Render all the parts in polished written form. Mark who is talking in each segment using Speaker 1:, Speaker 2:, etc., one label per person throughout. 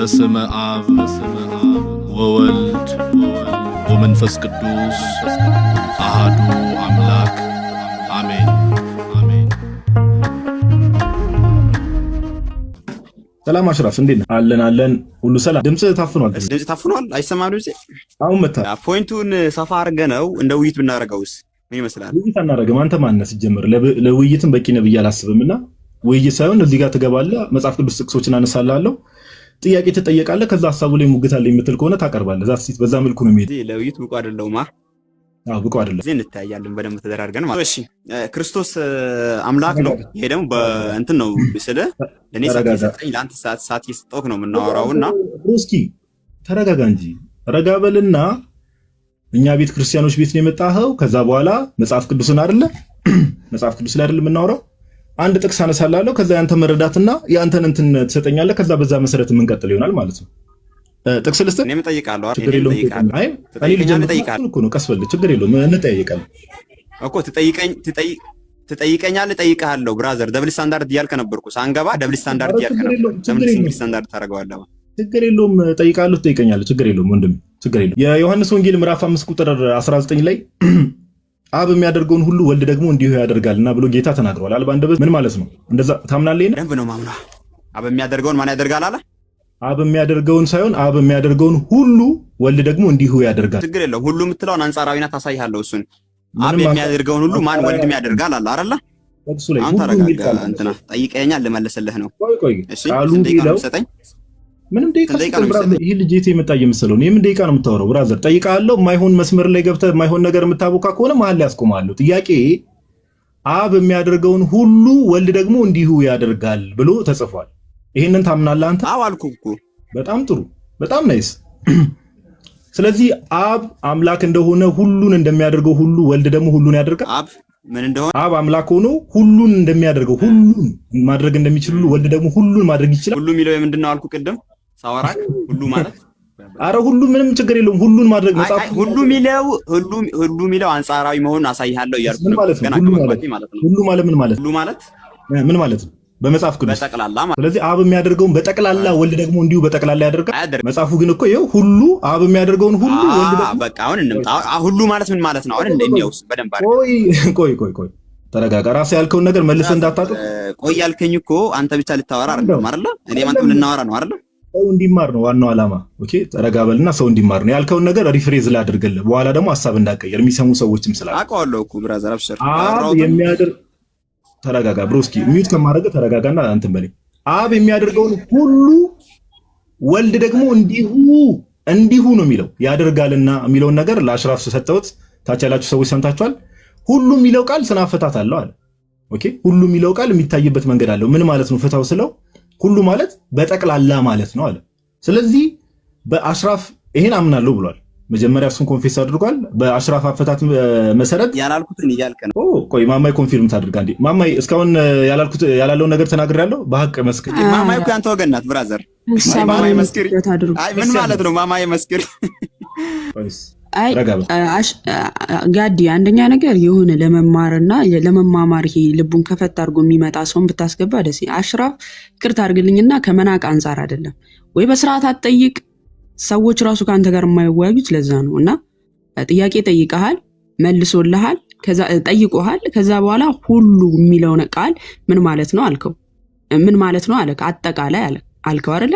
Speaker 1: በስመ አብ ወወልድ ወመንፈስ ቅዱስ አሐዱ አምላክ አሜን።
Speaker 2: ሰላም አሽራፍ እንዴት ነህ? አለን ሁሉ ሰላም። ድምጽ ታፍኗል።
Speaker 3: ድምጽ ታፍኗል። አይሰማም ድምጽ።
Speaker 2: አሁን መጣ።
Speaker 3: ፖይንቱን ሰፋ አድርገነው እንደ ውይይት ብናደርገውስ ምን ይመስላል?
Speaker 2: ውይይት አናደርግም። አንተ ማነህ ሲጀምር? ለውይይትም በቂ ነህ ብዬ አላስብምና ውይይት ሳይሆን እዚህ ጋር ትገባለህ፣ መጽሐፍ ቅዱስ ጥቅሶችን አነሳልሃለሁ፣ ጥያቄ ትጠየቃለህ፣ ከዛ ሐሳቡ ላይ ሙግታለህ የምትል ከሆነ ታቀርባለህ። በዛ መልኩ ነው የሚሄድ።
Speaker 3: ለውይይት ብቁ አይደለሁማ።
Speaker 2: ብቁ አይደለም።
Speaker 3: እዚህ እንታያለን በደንብ ተደራርገን ማለት። እሺ ክርስቶስ አምላክ ነው። ይሄ ደግሞ በእንትን ነው ስለ ለኔ ሰጠኝ ለአንተ ሰዓት እየሰጠሁህ ነው የምናወራውና
Speaker 2: እስኪ ተረጋጋ እንጂ ረጋ በልና እኛ ቤት ክርስቲያኖች ቤት ነው የመጣኸው። ከዛ በኋላ መጽሐፍ ቅዱስን አይደለ መጽሐፍ ቅዱስ ላይ አይደለ የምናወራው። አንድ ጥቅስ አነሳላለሁ፣ ከዛ ያንተ መረዳትና ያንተን እንትን ትሰጠኛለህ፣ ከዛ በዛ መሰረት የምንቀጥል ይሆናል ማለት ነው። ጥቅስ ልስጥ
Speaker 3: እኔም እጠይቃለሁ።
Speaker 2: ችግር የለውም። አይ እኔ ልጅ እኮ ነው፣ ቀስ በል ችግር የለውም። እንጠያየቃለን
Speaker 3: እኮ ትጠይቀኛለህ፣ እጠይቅሃለሁ። ብራዘር ደብል ስታንዳርድ እያልከ ነበርኩ ሳንገባ ደብል ስታንዳርድ እያልከ ነበር። ለምን ሲንግል ስታንዳርድ ታደርገዋለህ?
Speaker 2: ችግር የለውም። እጠይቃለሁ፣ ትጠይቀኛለህ፣ ችግር የለውም ወንድም፣ ችግር የለውም። የዮሐንስ ወንጌል ምዕራፍ 5 ቁጥር 19 ላይ አብ የሚያደርገውን ሁሉ ወልድ ደግሞ እንዲሁ ያደርጋልና ብሎ ጌታ ተናግሯል። አልባ እንደበዝ ምን ማለት ነው? እንደዛ ታምናለህ?
Speaker 3: ደንብ ነው ማምነው። አብ የሚያደርገውን ማን ያደርጋል አለ?
Speaker 2: አብ የሚያደርገውን ሳይሆን አብ የሚያደርገውን ሁሉ ወልድ ደግሞ እንዲሁ ያደርጋል።
Speaker 3: ችግር የለውም። ሁሉ የምትለውን አንጻራዊነት ታሳይሃለሁ። እሱን አብ የሚያደርገውን ሁሉ ማን ወልድም ያደርጋል አለ አይደለ?
Speaker 2: ጥቅሱ ላይ
Speaker 3: አንተ ተረጋጋ። እንትና ጠይቀኛል፣ ልመልስልህ ነው።
Speaker 2: ቆይ
Speaker 3: እሺ
Speaker 2: ቃሉ ይለው ምንም ደቂቃ ይሄ ልጅ የት የመጣ እየመሰለው ነው? የምን ደቂቃ ነው የምታወራው? ብራዘር ጠይቃለሁ። የማይሆን መስመር ላይ ገብተህ የማይሆን ነገር የምታቦካ ከሆነ መሀል ላይ አስቆማለሁ። ጥያቄ አብ የሚያደርገውን ሁሉ ወልድ ደግሞ እንዲሁ ያደርጋል ብሎ ተጽፏል። ይሄንን ታምናለህ አንተ?
Speaker 3: አዎ አልኩህ እኮ።
Speaker 2: በጣም ጥሩ፣ በጣም ናይስ። ስለዚህ አብ አምላክ እንደሆነ ሁሉን እንደሚያደርገው ሁሉ ወልድ ደግሞ ሁሉን ያደርጋል።
Speaker 3: አብ ምን እንደሆነ
Speaker 2: አብ አምላክ ሆኖ ሁሉን እንደሚያደርገው ሁሉን ማድረግ እንደሚችል ወልድ ደግሞ ሁሉን ማድረግ ይችላል።
Speaker 3: ሁሉ የሚለው ምንድነው አልኩህ ቅድም ሳወራክ። ሁሉ ማለት
Speaker 2: አረ ሁሉ ምንም ችግር የለውም። ሁሉን ማድረግ መጽሐፍ
Speaker 3: ሁሉ የሚለው አንጻራዊ መሆኑን አሳይሃለሁ እያልኩ ነው። ገና ማለት ነው። ሁሉ ማለት ምን ማለት ምን ማለት ነው በመጽሐፍ ቅዱስ በጠቅላላ ማለት።
Speaker 2: ስለዚህ አብ የሚያደርገውን በጠቅላላ ወልድ ደግሞ እንዲሁ በጠቅላላ ያደርጋል። መጽሐፉ ግን እኮ ይኸው ሁሉ አብ የሚያደርገውን ሁሉ ወልድ ደግሞ
Speaker 3: በቃ አሁን እንምጣ። ሁሉ ማለት ምን ማለት ነው? አሁን እንደሚያውስ በደንብ አይደል?
Speaker 2: ቆይ ተረጋጋ። ራስህ ያልከውን ነገር መልሰህ እንዳታጠፍ።
Speaker 3: ቆይ ያልከኝ እኮ አንተ ብቻ ልታወራ አይደለም አይደል? እኔም አንተም ልናወራ ነው አይደል?
Speaker 2: ሰው እንዲማር ነው ዋናው ዓላማ። ኦኬ ተረጋበልና ሰው እንዲማር ነው። ያልከውን ነገር ሪፍሬዝ ላድርግልህ፣ በኋላ ደግሞ ሐሳብ እንዳቀየር የሚሰሙ ሰዎችም ስላሉ
Speaker 3: አውቀዋለሁ እኮ ብራዘር። አብሽር
Speaker 2: አብ የሚያደርግ ተረጋጋ ብሮስኪ፣ ሚዩት ከማድረግ ተረጋጋና እንትን በለኝ። አብ የሚያደርገውን ሁሉ ወልድ ደግሞ እንዲሁ ነው የሚለው ያደርጋልና የሚለውን ነገር ለአሽራፍ ሰጠሁት። ታች ያላችሁ ሰዎች ሰምታችኋል። ሁሉ የሚለው ቃል ስነ አፈታት አለው አለ። ኦኬ ሁሉ የሚለው ቃል የሚታይበት መንገድ አለው። ምን ማለት ነው? ፍታው ስለው ሁሉ ማለት በጠቅላላ ማለት ነው አለ። ስለዚህ በአሽራፍ ይሄን አምናለሁ ብሏል። መጀመሪያ እሱን ኮንፌስ አድርጓል። በአሽራፍ አፈታት መሰረት
Speaker 3: ያላልኩትን እያልከ ነው።
Speaker 2: ቆይ ማማይ ኮንፊርም ታድርጋ እንዴ? ማማይ እስካሁን ያላለውን ነገር ተናግሬያለሁ። በሐቅ መስክር።
Speaker 3: ማማይ እኮ ያንተ ወገን ናት ብራዘር። ማማይ መስክር። አይ ምን ማለት ነው ማማይ መስክር?
Speaker 4: አይ ጋዲ አንደኛ ነገር የሆነ ለመማርና ለመማማር ይሄ ልቡን ከፈት አድርጎ የሚመጣ ሰውን ብታስገባ ደስ ይላል። አሽራፍ ይቅርታ አድርግልኝና ከመናቅ አንጻር አይደለም ወይ በስርዓት አትጠይቅ። ሰዎች ራሱ ከአንተ ጋር የማይወያዩት ለዛ ነው። እና ጥያቄ ጠይቀሃል፣ መልሶልሃል፣ ከዛ ጠይቆሃል። ከዛ በኋላ ሁሉ የሚለውን ቃል ምን ማለት ነው አልከው። ምን ማለት ነው አለ። አጠቃላይ አልከው አይደለ?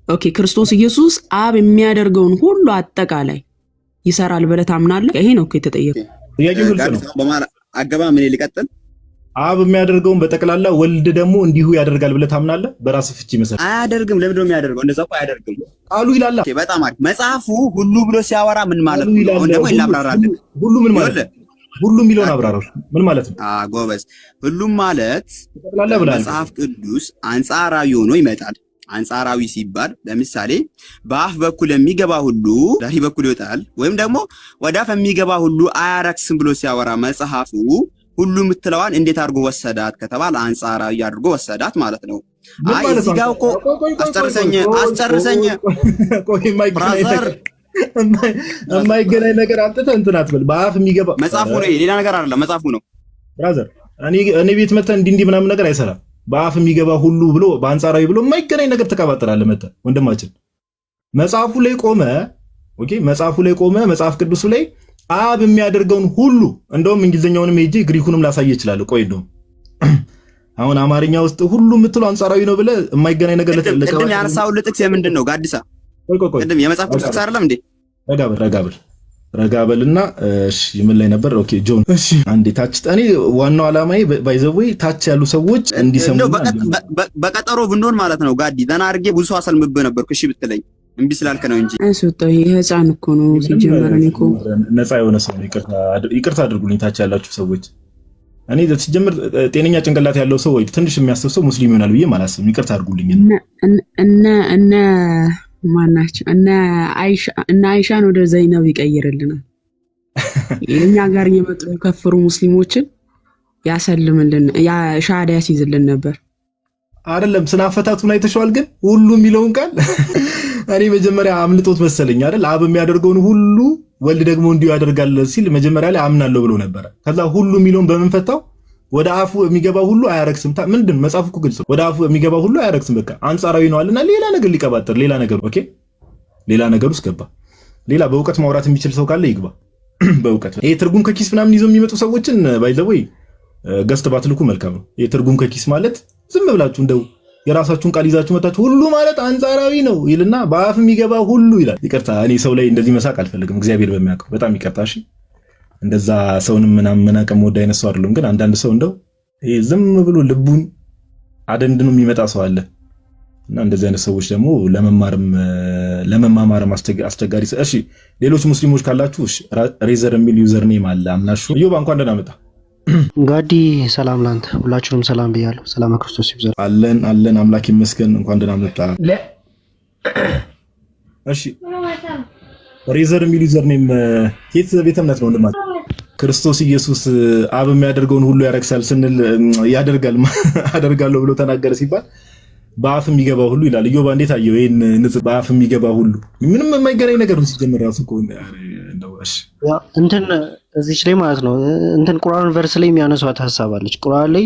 Speaker 4: ኦኬ ክርስቶስ ኢየሱስ አብ የሚያደርገውን ሁሉ አጠቃላይ ይሰራል ብለህ ታምናለህ? ይሄ ነው እኮ የተጠየቀው።
Speaker 2: ጥያቄው ግልጽ ነው።
Speaker 3: አገባ ምን ሊቀጥል
Speaker 2: አብ የሚያደርገውን በጠቅላላ ወልድ ደግሞ እንዲሁ ያደርጋል ብለህ ታምናለህ? በራስህ ፍቺ መሰረት
Speaker 3: አያደርግም። ለምንድን ነው የሚያደርገው? እንደዛ እኮ አያደርግም
Speaker 2: ቃሉ ይላል።
Speaker 3: ኦኬ በጣም አሪፍ። መጽሐፉ ሁሉ ብሎ ሲያወራ ምን ማለት ነው? አሁን ደግሞ ይላብራራልህ።
Speaker 2: ሁሉ ምን ማለት ነው? ሁሉ የሚለውን አብራራው። ምን ማለት ነው?
Speaker 3: ጎበዝ። ሁሉም ማለት መጽሐፍ ቅዱስ አንጻራዊ ሆኖ ይመጣል። አንጻራዊ ሲባል ለምሳሌ በአፍ በኩል የሚገባ ሁሉ ዳሪ በኩል ይወጣል፣ ወይም ደግሞ ወደ አፍ የሚገባ ሁሉ አያረክስም ብሎ ሲያወራ መጽሐፉ ሁሉ የምትለዋን እንዴት አድርጎ ወሰዳት ከተባለ አንጻራዊ አድርጎ ወሰዳት ማለት ነው። አይ እዚህ ጋር እኮ አስጨርሰኝ ብራዘር፣
Speaker 2: የማይገናኝ ነገር አንተተ እንትን አትበል። በአፍ የሚገባ
Speaker 3: መጽሐፉ ነው፣ ሌላ ነገር አይደለም። መጽሐፉ ነው
Speaker 2: ብራዘር። እኔ ቤት መተህ እንዲህ ምናምን ነገር አይሰራም። በአፍ የሚገባ ሁሉ ብሎ በአንጻራዊ ብሎ የማይገናኝ ነገር ተቀባጥራለህ መተህ ወንድማችን። መጽሐፉ ላይ ቆመ። ኦኬ መጽሐፉ ላይ ቆመ። መጽሐፍ ቅዱሱ ላይ አብ የሚያደርገውን ሁሉ እንደውም እንግሊዝኛውንም ሄጄ ግሪኩንም ላሳየ ይችላል። ቆይ እንደውም አሁን አማርኛ ውስጥ ሁሉ የምትለው አንጻራዊ ነው ብለህ የማይገናኝ ነገር ለተለቀቀ
Speaker 3: ቅድም ያነሳው ልጥቅስ የምንድን ነው ጋዲሳ? ቅድም የመጽሐፍ ቅዱስ ጥቅስ አይደለም እንዴ? ረጋበልና እሺ ምን ላይ ነበር? ኦኬ ጆን እሺ አንዴ ታች እኔ ዋናው ዓላማዬ ባይዘዌይ ታች ያሉ ሰዎች እንዲሰሙ በቀጠሮ ብንሆን ማለት ነው። ጋዲ ደህና አድርጌ ብዙ ሰው አሰልምብህ ነበርኩ። እሺ ብትለኝ እምቢ ስላልክ ነው እንጂ
Speaker 4: አስወጣው። ይሄ ህፃን እኮ ነው ሲጀመር። እኔ እኮ
Speaker 2: ነፃ የሆነ ሰው ነው። ይቅርታ አድርጉልኝ ታች ያላችሁ ሰዎች። እኔ ሲጀምር ጤነኛ ጭንቅላት ያለው ሰው ወይ ትንሽ የሚያስብ ሰው ሙስሊም ይሆናል ብዬ አላስብም። ይቅርታ አድርጉልኝ።
Speaker 4: እነ ማናቸው እነ አይሻን ወደ ዘይነብ ይቀይርልናል። የኛ ጋር እየመጡ ከፍሩ ሙስሊሞችን ያሰልምልን፣ ያ ሻሃዳ ያስይዝልን ነበር።
Speaker 2: አይደለም ስናፈታቱን አይተሽዋል። ግን ሁሉ የሚለውን ቃል እኔ መጀመሪያ አምልጦት መሰለኝ አይደል? አብ የሚያደርገውን ሁሉ ወልድ ደግሞ እንዲሁ ያደርጋል ሲል መጀመሪያ ላይ አምናለሁ ብሎ ነበረ። ከዛ ሁሉ የሚለውን በመንፈታው ወደ አፉ የሚገባ ሁሉ አያረክስም። ምንድን መጽሐፉ እኮ ግልጽ ነው። ወደ አፉ የሚገባ ሁሉ አያረክስም። በቃ አንጻራዊ ነው አለና ሌላ ነገር ሊቀባጠር ሌላ ነገር ኦኬ፣ ሌላ ነገር ውስጥ ገባ። ሌላ በእውቀት ማውራት የሚችል ሰው ካለ ይግባ በእውቀት። ይሄ ትርጉም ከኪስ ምናምን ይዘው የሚመጡ ሰዎችን ባይዘወይ ገስት ባትልኩ መልካም ነው። ይሄ ትርጉም ከኪስ ማለት ዝም ብላችሁ እንደው የራሳችሁን ቃል ይዛችሁ መጣችሁ ሁሉ ማለት አንጻራዊ ነው ይልና በአፍ የሚገባ ሁሉ ይላል። ይቅርታ እኔ ሰው ላይ እንደዚህ መሳቅ አልፈልግም። እግዚአብሔር በሚያውቀው በጣም ይቅርታ እሺ። እንደዛ ሰውንም ምናምን መናቀም ወደ አይነት ሰው አይደለም። ግን አንዳንድ ሰው እንደው ይሄ ዝም ብሎ ልቡን አደንድኖ የሚመጣ ሰው አለ እና እንደዚህ አይነት ሰዎች ደግሞ ለመማማርም አስቸጋሪ። እሺ ሌሎች ሙስሊሞች ካላችሁ እሺ ሬዘር የሚል ዩዘር ኔም አለ አምናሹ እዮባ እንኳን ደህና መጣ።
Speaker 5: ጋዲ ሰላም ላንተ፣ ሁላችሁንም ሰላም ብያለሁ። ሰላም ክርስቶስ ይብዛ።
Speaker 2: አለን አምላክ ይመስገን። እንኳን ደህና መጣ። እሺ ሬዘር የሚል ዩዘር ኔም የት ቤተ እምነት ነው ወንድማት? ክርስቶስ ኢየሱስ አብ የሚያደርገውን ሁሉ ያረክሳል ስንል ያደርጋል አደርጋለሁ ብሎ ተናገረ ሲባል በአፍ የሚገባ ሁሉ ይላል። እዮባ እንዴት አየው ይሄን ንጽህ በአፍ የሚገባ ሁሉ ምንም የማይገናኝ ነገር ነው ሲጀምር ራሱ እኮ እንደው እሺ
Speaker 5: እንትን እዚች ላይ ማለት ነው እንትን ቁርአን ቨርስ ላይ የሚያነሷት ሐሳብ አለች። ቁርአን ላይ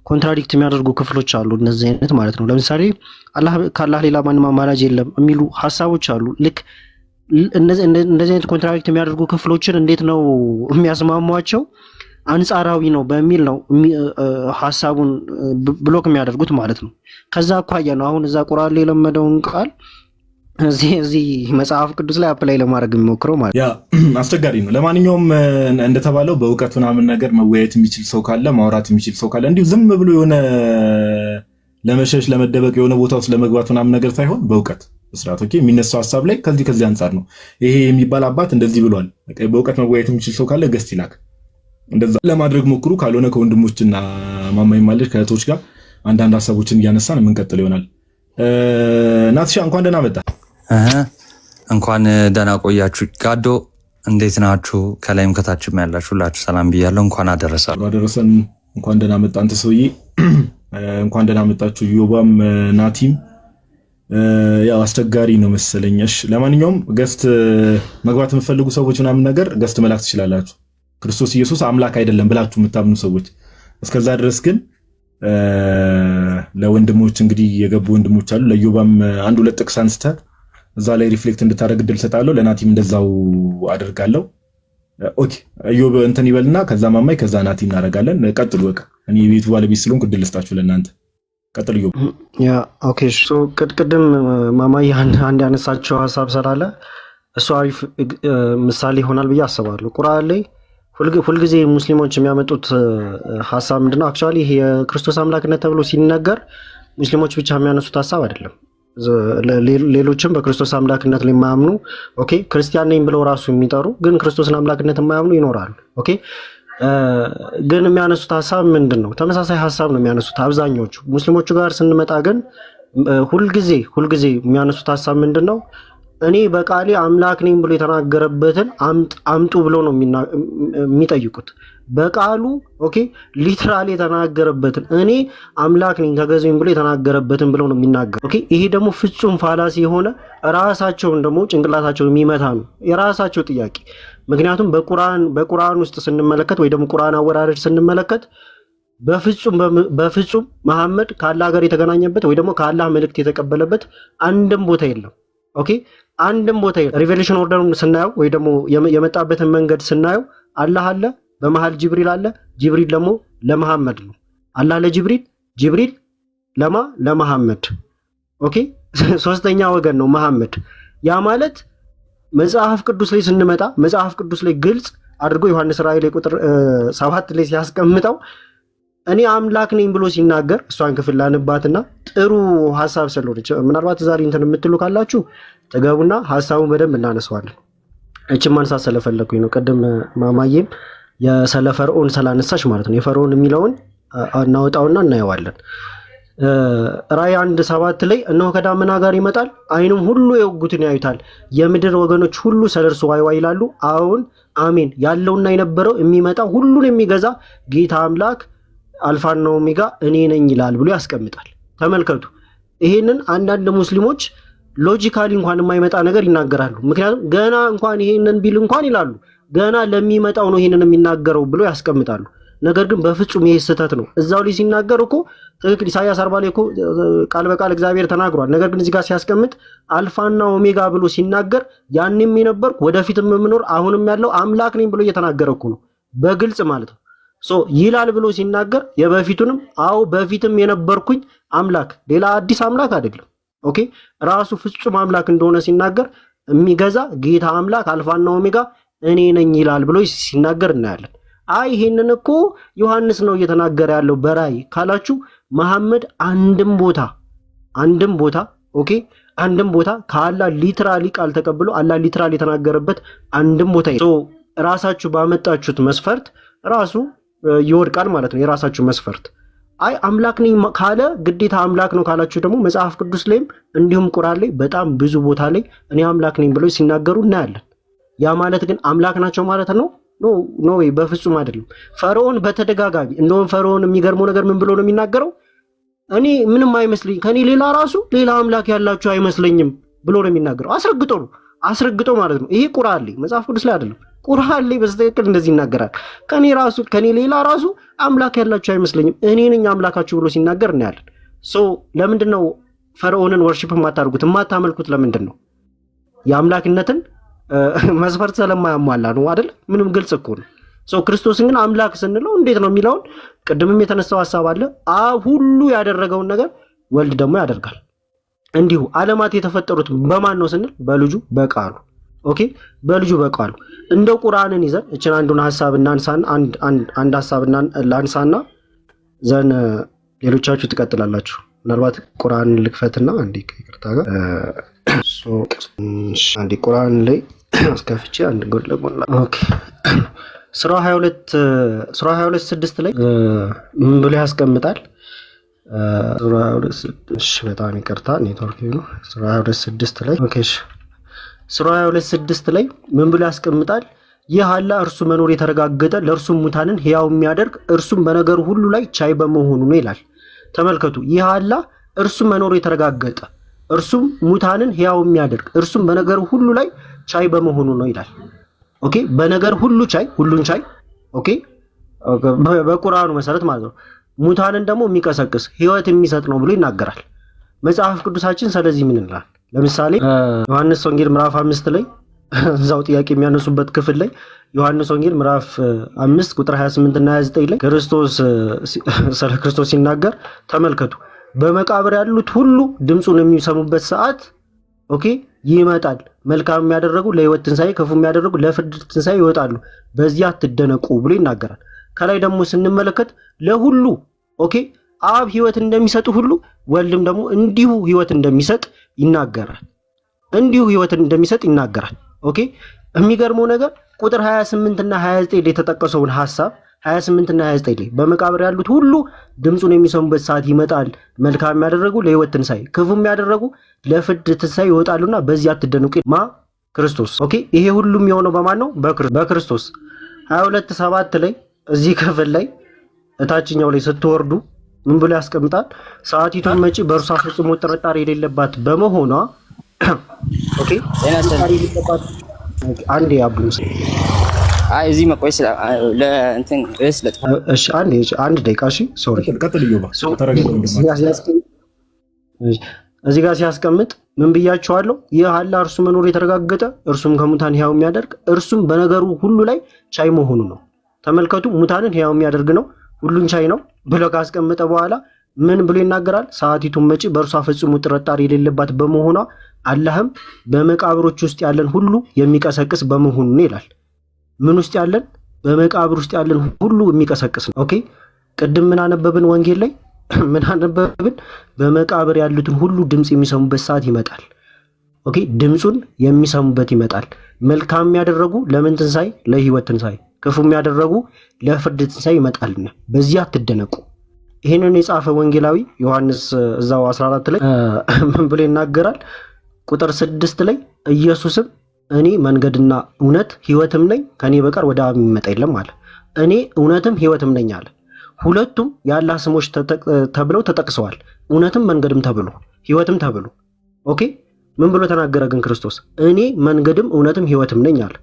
Speaker 5: ኮንትራዲክት የሚያደርጉ ክፍሎች አሉ እነዚህ አይነት ማለት ነው። ለምሳሌ ከአላህ ሌላ ማንም አማላጅ የለም የሚሉ ሐሳቦች አሉ። ልክ እንደዚህ አይነት ኮንትራዲክት የሚያደርጉ ክፍሎችን እንዴት ነው የሚያስማሟቸው? አንጻራዊ ነው በሚል ነው ሐሳቡን ብሎክ የሚያደርጉት ማለት ነው። ከዛ አኳያ ነው አሁን እዛ ቁርአን ላይ የለመደውን ቃል እዚህ መጽሐፍ ቅዱስ ላይ አፕላይ ለማድረግ የሚሞክረው ማለት
Speaker 2: ያ አስቸጋሪ ነው። ለማንኛውም እንደተባለው በእውቀት ምናምን ነገር መወያየት የሚችል ሰው ካለ ማውራት የሚችል ሰው ካለ እንዲሁ ዝም ብሎ የሆነ ለመሸሽ ለመደበቅ የሆነ ቦታ ውስጥ ለመግባት ምናምን ነገር ሳይሆን በእውቀት ስርዓት ኦኬ የሚነሳው ሐሳብ ላይ ከዚህ አንጻር ነው ይሄ የሚባል አባት እንደዚህ ብሏል። በእውቀት መወያየት የሚችል ሰው ካለ ገስት ይላክ። እንደዛ ለማድረግ ሞክሩ። ካልሆነ ከወንድሞችና ማማይ ማለት ከእህቶች ጋር አንዳንድ ሐሳቦችን እያነሳን የምንቀጥል ይሆናል። ናትሻ እንኳን ደህና መጣ።
Speaker 6: እንኳን ደህና ቆያችሁ። ጋዶ እንዴት ናችሁ? ከላይም ከታችም ያላችሁ ሁላችሁ ሰላም ብያለሁ። እንኳን አደረሰን። እንኳን ደህና መጣ አንተ ሰውዬ፣ እንኳን ደህና መጣችሁ። ዮባም ናቲም ያው አስቸጋሪ ነው መሰለኝ። እሺ ለማንኛውም ገስት መግባት የምትፈልጉ ሰዎች ምናምን ነገር ገስት መላክ ትችላላችሁ። ክርስቶስ ኢየሱስ አምላክ አይደለም ብላችሁ የምታምኑ ሰዎች እስከዛ ድረስ ግን ለወንድሞች እንግዲህ የገቡ ወንድሞች አሉ። ለዮባም አንድ ሁለት ጥቅስ አንስተህ እዛ ላይ ሪፍሌክት እንድታደርግ እድል ሰጣለሁ። ለናቲም እንደዛው አደርጋለሁ። ኦኬ ዮብ እንትን ይበልና ከዛ ማማይ ከዛ ናቲ እናደርጋለን። ቀጥሉ። በቃ እኔ ቤቱ ባለቤት ስለሆንኩ እድል ልስጣችሁ ለእናንተ። ቀጥሉ ዮብ።
Speaker 5: ያ ኦኬ ሶ ቅድም ማማይ አንድ ያነሳቸው ሐሳብ ስላለ እሱ አሪፍ ምሳሌ ይሆናል ብዬ አስባለሁ። ቁርአን ላይ ሁልጊዜ ሙስሊሞች የሚያመጡት ሐሳብ ምንድነው? አክቹአሊ ይሄ የክርስቶስ አምላክነት ተብሎ ሲነገር ሙስሊሞች ብቻ የሚያነሱት ሐሳብ አይደለም። ሌሎችም በክርስቶስ አምላክነት ላይ የማያምኑ ኦኬ ክርስቲያን ነኝ ብለው ራሱ የሚጠሩ ግን ክርስቶስን አምላክነት የማያምኑ ይኖራሉ። ኦኬ ግን የሚያነሱት ሐሳብ ምንድነው? ተመሳሳይ ሐሳብ ነው የሚያነሱት አብዛኞቹ። ሙስሊሞቹ ጋር ስንመጣ ግን ሁልጊዜ የሚያነሱት ሐሳብ ምንድነው? እኔ በቃሌ አምላክ ነኝ ብሎ የተናገረበትን አምጡ ብለው ነው የሚጠይቁት። በቃሉ ኦኬ ሊትራሊ የተናገረበትን እኔ አምላክ ነኝ ተገዙኝ ብሎ የተናገረበትን ብለው ነው የሚናገሩ። ኦኬ ይሄ ደግሞ ፍጹም ፋላሲ የሆነ ራሳቸውን ደግሞ ጭንቅላታቸውን የሚመታ ነው የራሳቸው ጥያቄ። ምክንያቱም በቁርአን ውስጥ ስንመለከት ወይ ደግሞ ቁርአን አወራረድ ስንመለከት በፍጹም መሐመድ ከአላህ ጋር የተገናኘበት ወይ ደግሞ ከአላህ መልእክት የተቀበለበት አንድም ቦታ የለም። ኦኬ አንድም ቦታ የለም። ሪቨሌሽን ኦርደሩን ስናየው ወይ ደግሞ የመጣበትን መንገድ ስናየው አላህ አለ፣ በመሃል ጅብሪል አለ። ጅብሪል ደግሞ ለመሐመድ ነው። አላህ ለጅብሪል፣ ጅብሪል ለመሐመድ። ኦኬ ሶስተኛ ወገን ነው መሐመድ። ያ ማለት መጽሐፍ ቅዱስ ላይ ስንመጣ መጽሐፍ ቅዱስ ላይ ግልጽ አድርጎ ዮሐንስ ራእይ ላይ ቁጥር 7 ላይ ሲያስቀምጠው እኔ አምላክ ነኝ ብሎ ሲናገር እሷን ክፍል ላንባትና ጥሩ ሐሳብ ስለሆነች ምናልባት ዛሬ እንትን የምትሉ ካላችሁ ተገቡና ሐሳቡን በደንብ እናነሳዋለን። እቺ ማንሳት ስለፈለኩኝ ነው። ቀደም ማማዬም የስለ ፈርዖን ስላነሳች ማለት ነው። የፈርዖን የሚለውን እናወጣውና እናየዋለን። ራእይ 1:7 ላይ እነሆ ከዳመና ጋር ይመጣል፣ ዓይኑም ሁሉ የወጉትን ያዩታል፣ የምድር ወገኖች ሁሉ ስለርሱ ዋይ ዋይ ይላሉ። አዎን አሜን፣ ያለውና የነበረው የሚመጣው ሁሉን የሚገዛ ጌታ አምላክ አልፋና ኦሜጋ እኔ ነኝ ይላል ብሎ ያስቀምጣል። ተመልከቱ። ይሄንን አንዳንድ ሙስሊሞች ሎጂካሊ እንኳን የማይመጣ ነገር ይናገራሉ። ምክንያቱም ገና እንኳን ይሄንን ቢል እንኳን ይላሉ ገና ለሚመጣው ነው ይሄንን የሚናገረው ብሎ ያስቀምጣሉ። ነገር ግን በፍጹም ይሄ ስህተት ነው። እዛው ላይ ሲናገር እኮ ትክክል ኢሳይያስ 40 ላይ እኮ ቃል በቃል እግዚአብሔር ተናግሯል። ነገር ግን እዚህ ጋር ሲያስቀምጥ አልፋና ኦሜጋ ብሎ ሲናገር ያንንም የነበርኩ ወደፊትም የምኖር አሁንም ያለው አምላክ ነኝ ብሎ እየተናገረ እኮ ነው በግልጽ ማለት ነው። ይላል ብሎ ሲናገር የበፊቱንም አው በፊትም የነበርኩኝ አምላክ ሌላ አዲስ አምላክ አይደለም። ኦኬ ራሱ ፍጹም አምላክ እንደሆነ ሲናገር የሚገዛ ጌታ አምላክ አልፋና ኦሜጋ እኔ ነኝ ይላል ብሎ ሲናገር እናያለን። አይ ይሄንን እኮ ዮሐንስ ነው እየተናገረ ያለው በራእይ ካላችሁ መሐመድ አንድም ቦታ ኦኬ አንድም ቦታ ከአላህ ሊትራሊ ቃል ተቀብሎ አላህ ሊትራሊ የተናገረበት አንድም ቦታ ራሳችሁ ባመጣችሁት መስፈርት ራሱ ይወድቃል ማለት ነው። የራሳችሁ መስፈርት አይ አምላክ ነኝ ካለ ግዴታ አምላክ ነው ካላችሁ ደግሞ መጽሐፍ ቅዱስ ላይም እንዲሁም ቁርአን ላይ በጣም ብዙ ቦታ ላይ እኔ አምላክ ነኝ ብለው ሲናገሩ እናያለን። ያ ማለት ግን አምላክ ናቸው ማለት ነው? ኖ ወይ በፍጹም አይደለም። ፈርዖን በተደጋጋሚ እንደውም ፈርዖን የሚገርመው ነገር ምን ብሎ ነው የሚናገረው? እኔ ምንም አይመስልኝ ከኔ ሌላ አምላክ ያላችሁ አይመስለኝም ብሎ ነው የሚናገረው። አስረግጦ ማለት ነው። ይሄ ቁርአን ላይ መጽሐፍ ቅዱስ ላይ አይደለም። ቁርአን ላይ በስተክክል እንደዚህ ይናገራል። ከኔ ሌላ ራሱ አምላክ ያላችሁ አይመስለኝም እኔ ነኝ አምላካችሁ ብሎ ሲናገር እናያለን። ለምንድን ነው ፈርዖንን ወርሺፕ የማታደርጉት የማታመልኩት? ለምንድን ነው? የአምላክነትን መስፈርት ስለማያሟላ ነው አይደል? ምንም ግልጽ እኮ ነው። ክርስቶስን ግን አምላክ ስንለው እንዴት ነው የሚለውን ቅድምም የተነሳው ሐሳብ አለ። አብ ሁሉ ያደረገውን ነገር ወልድ ደግሞ ያደርጋል። እንዲሁ ዓለማት የተፈጠሩት በማን ነው ስንል በልጁ በቃሉ። ኦኬ በልጁ በቃሉ። እንደው ቁርአንን ይዘን እችን አንዱን ሐሳብ እናንሳና አንድ ሐሳብ ላንሳና ዘን ሌሎቻችሁ ትቀጥላላችሁ። ምናልባት ቁርአን ልክፈትና አንዴ ይቅርታ ጋር አንዴ ቁርአን ላይ አስከፍቼ አንድ ጎል ለጎላ ኦኬ ሱራ 22:6 ላይ ምን ብሎ ያስቀምጣል? ሱራ 22 በጣም ይቅርታ ኔትወርክ ነው። ሱራ 22:6 ላይ ኦኬ ሱራ 22:6 ላይ ምን ብሎ ያስቀምጣል? ይህ አላህ እርሱ መኖር የተረጋገጠ ለእርሱም ሙታንን ሕያው የሚያደርግ እርሱም በነገሩ ሁሉ ላይ ቻይ በመሆኑ ነው ይላል። ተመልከቱ። ይህ አላህ እርሱ መኖር የተረጋገጠ እርሱም ሙታንን ሕያው የሚያደርግ እርሱም በነገሩ ሁሉ ላይ ቻይ በመሆኑ ነው ይላል። ኦኬ በነገር ሁሉ ቻይ ሁሉን ቻይ ኦኬ በቁርአኑ መሰረት ማለት ነው። ሙታንን ደግሞ የሚቀሰቅስ ሕይወት የሚሰጥ ነው ብሎ ይናገራል መጽሐፍ ቅዱሳችን። ስለዚህ ምን ይላል? ለምሳሌ ዮሐንስ ወንጌል ምዕራፍ 5 ላይ እዛው ጥያቄ የሚያነሱበት ክፍል ላይ ዮሐንስ ወንጌል ምዕራፍ 5 ቁጥር 28 እና 29 ላይ ስለ ክርስቶስ ሲናገር ተመልከቱ። በመቃብር ያሉት ሁሉ ድምፁን የሚሰሙበት ሰዓት ኦኬ ይመጣል። መልካም የሚያደርጉ ለሕይወት ትንሣኤ፣ ክፉ የሚያደርጉ ለፍርድ ትንሣኤ ይወጣሉ። በዚያ አትደነቁ ብሎ ይናገራል። ከላይ ደግሞ ስንመለከት ለሁሉ ኦኬ አብ ሕይወት እንደሚሰጥ ሁሉ ወልድም ደግሞ እንዲሁ ሕይወት እንደሚሰጥ ይናገራል። ኦኬ የሚገርመው ነገር ቁጥር 28 እና 29 ላይ የተጠቀሰውን ሐሳብ 28 እና 29 ላይ በመቃብር ያሉት ሁሉ ድምፁን የሚሰሙበት ሰዓት ይመጣል። መልካም የሚያደርጉ ለሕይወት ትንሣኤ፣ ክፉ የሚያደርጉ ለፍርድ ትንሣኤ ይወጣሉና በዚህ አትደነቁ። ክርስቶስ ኦኬ ይሄ ሁሉም የሆነው በማን ነው? በክርስቶስ 22:7 ላይ እዚህ ክፍል ላይ እታችኛው ላይ ስትወርዱ ምን ብሎ ያስቀምጣል? ሰዓቲቱን መጪ በእርሷ ፍጹም ጥርጣሬ የሌለባት በመሆኗ ኦኬ አንዴ አቡስ
Speaker 7: አይ እዚህ መቆየት ለእንትን ርዕስ ለጥፋ።
Speaker 5: እሺ አንድ ደቂቃ እሺ። ሶሪ
Speaker 2: ቀጥል ይባ ተረጋጋ።
Speaker 5: እዚህ ጋር ሲያስቀምጥ ምን ብያቸዋለሁ? ይህ አላህ እርሱ መኖር የተረጋገጠ እርሱም ከሙታን ሕያው የሚያደርግ እርሱም በነገሩ ሁሉ ላይ ቻይ መሆኑ ነው። ተመልከቱ፣ ሙታንን ሕያው የሚያደርግ ነው፣ ሁሉን ቻይ ነው ብሎ ካስቀመጠ በኋላ ምን ብሎ ይናገራል? ሰዓቲቱን መጪ በእርሷ ፍጹም ጥርጣሬ የሌለባት በመሆኗ አላህም በመቃብሮች ውስጥ ያለን ሁሉ የሚቀሰቅስ በመሆኑ ነው ይላል። ምን ውስጥ ያለን? በመቃብር ውስጥ ያለን ሁሉ የሚቀሰቅስ ነው። ኦኬ፣ ቅድም ምን አነበብን? ወንጌል ላይ ምን አነበብን? በመቃብር ያሉትን ሁሉ ድምፅ የሚሰሙበት ሰዓት ይመጣል። ኦኬ፣ ድምፁን የሚሰሙበት ይመጣል። መልካም ያደረጉ ለምን ትንሣኤ? ለህይወት ትንሣኤ፣ ክፉ ያደረጉ ለፍርድ ትንሣኤ ይመጣልና በዚህ አትደነቁ። ይህንን የጻፈ ወንጌላዊ ዮሐንስ እዛው 14 ላይ ምን ብሎ ይናገራል? ቁጥር 6 ላይ ኢየሱስም እኔ መንገድና እውነት ህይወትም ነኝ፣ ከኔ በቀር ወደ አብ የሚመጣ የለም አለ። እኔ እውነትም ህይወትም ነኝ አለ። ሁለቱም የአላህ ስሞች ተብለው ተጠቅሰዋል። እውነትም መንገድም ተብሎ ህይወትም ተብሎ። ኦኬ፣ ምን ብሎ ተናገረ ግን ክርስቶስ? እኔ መንገድም እውነትም ህይወትም ነኝ አለ።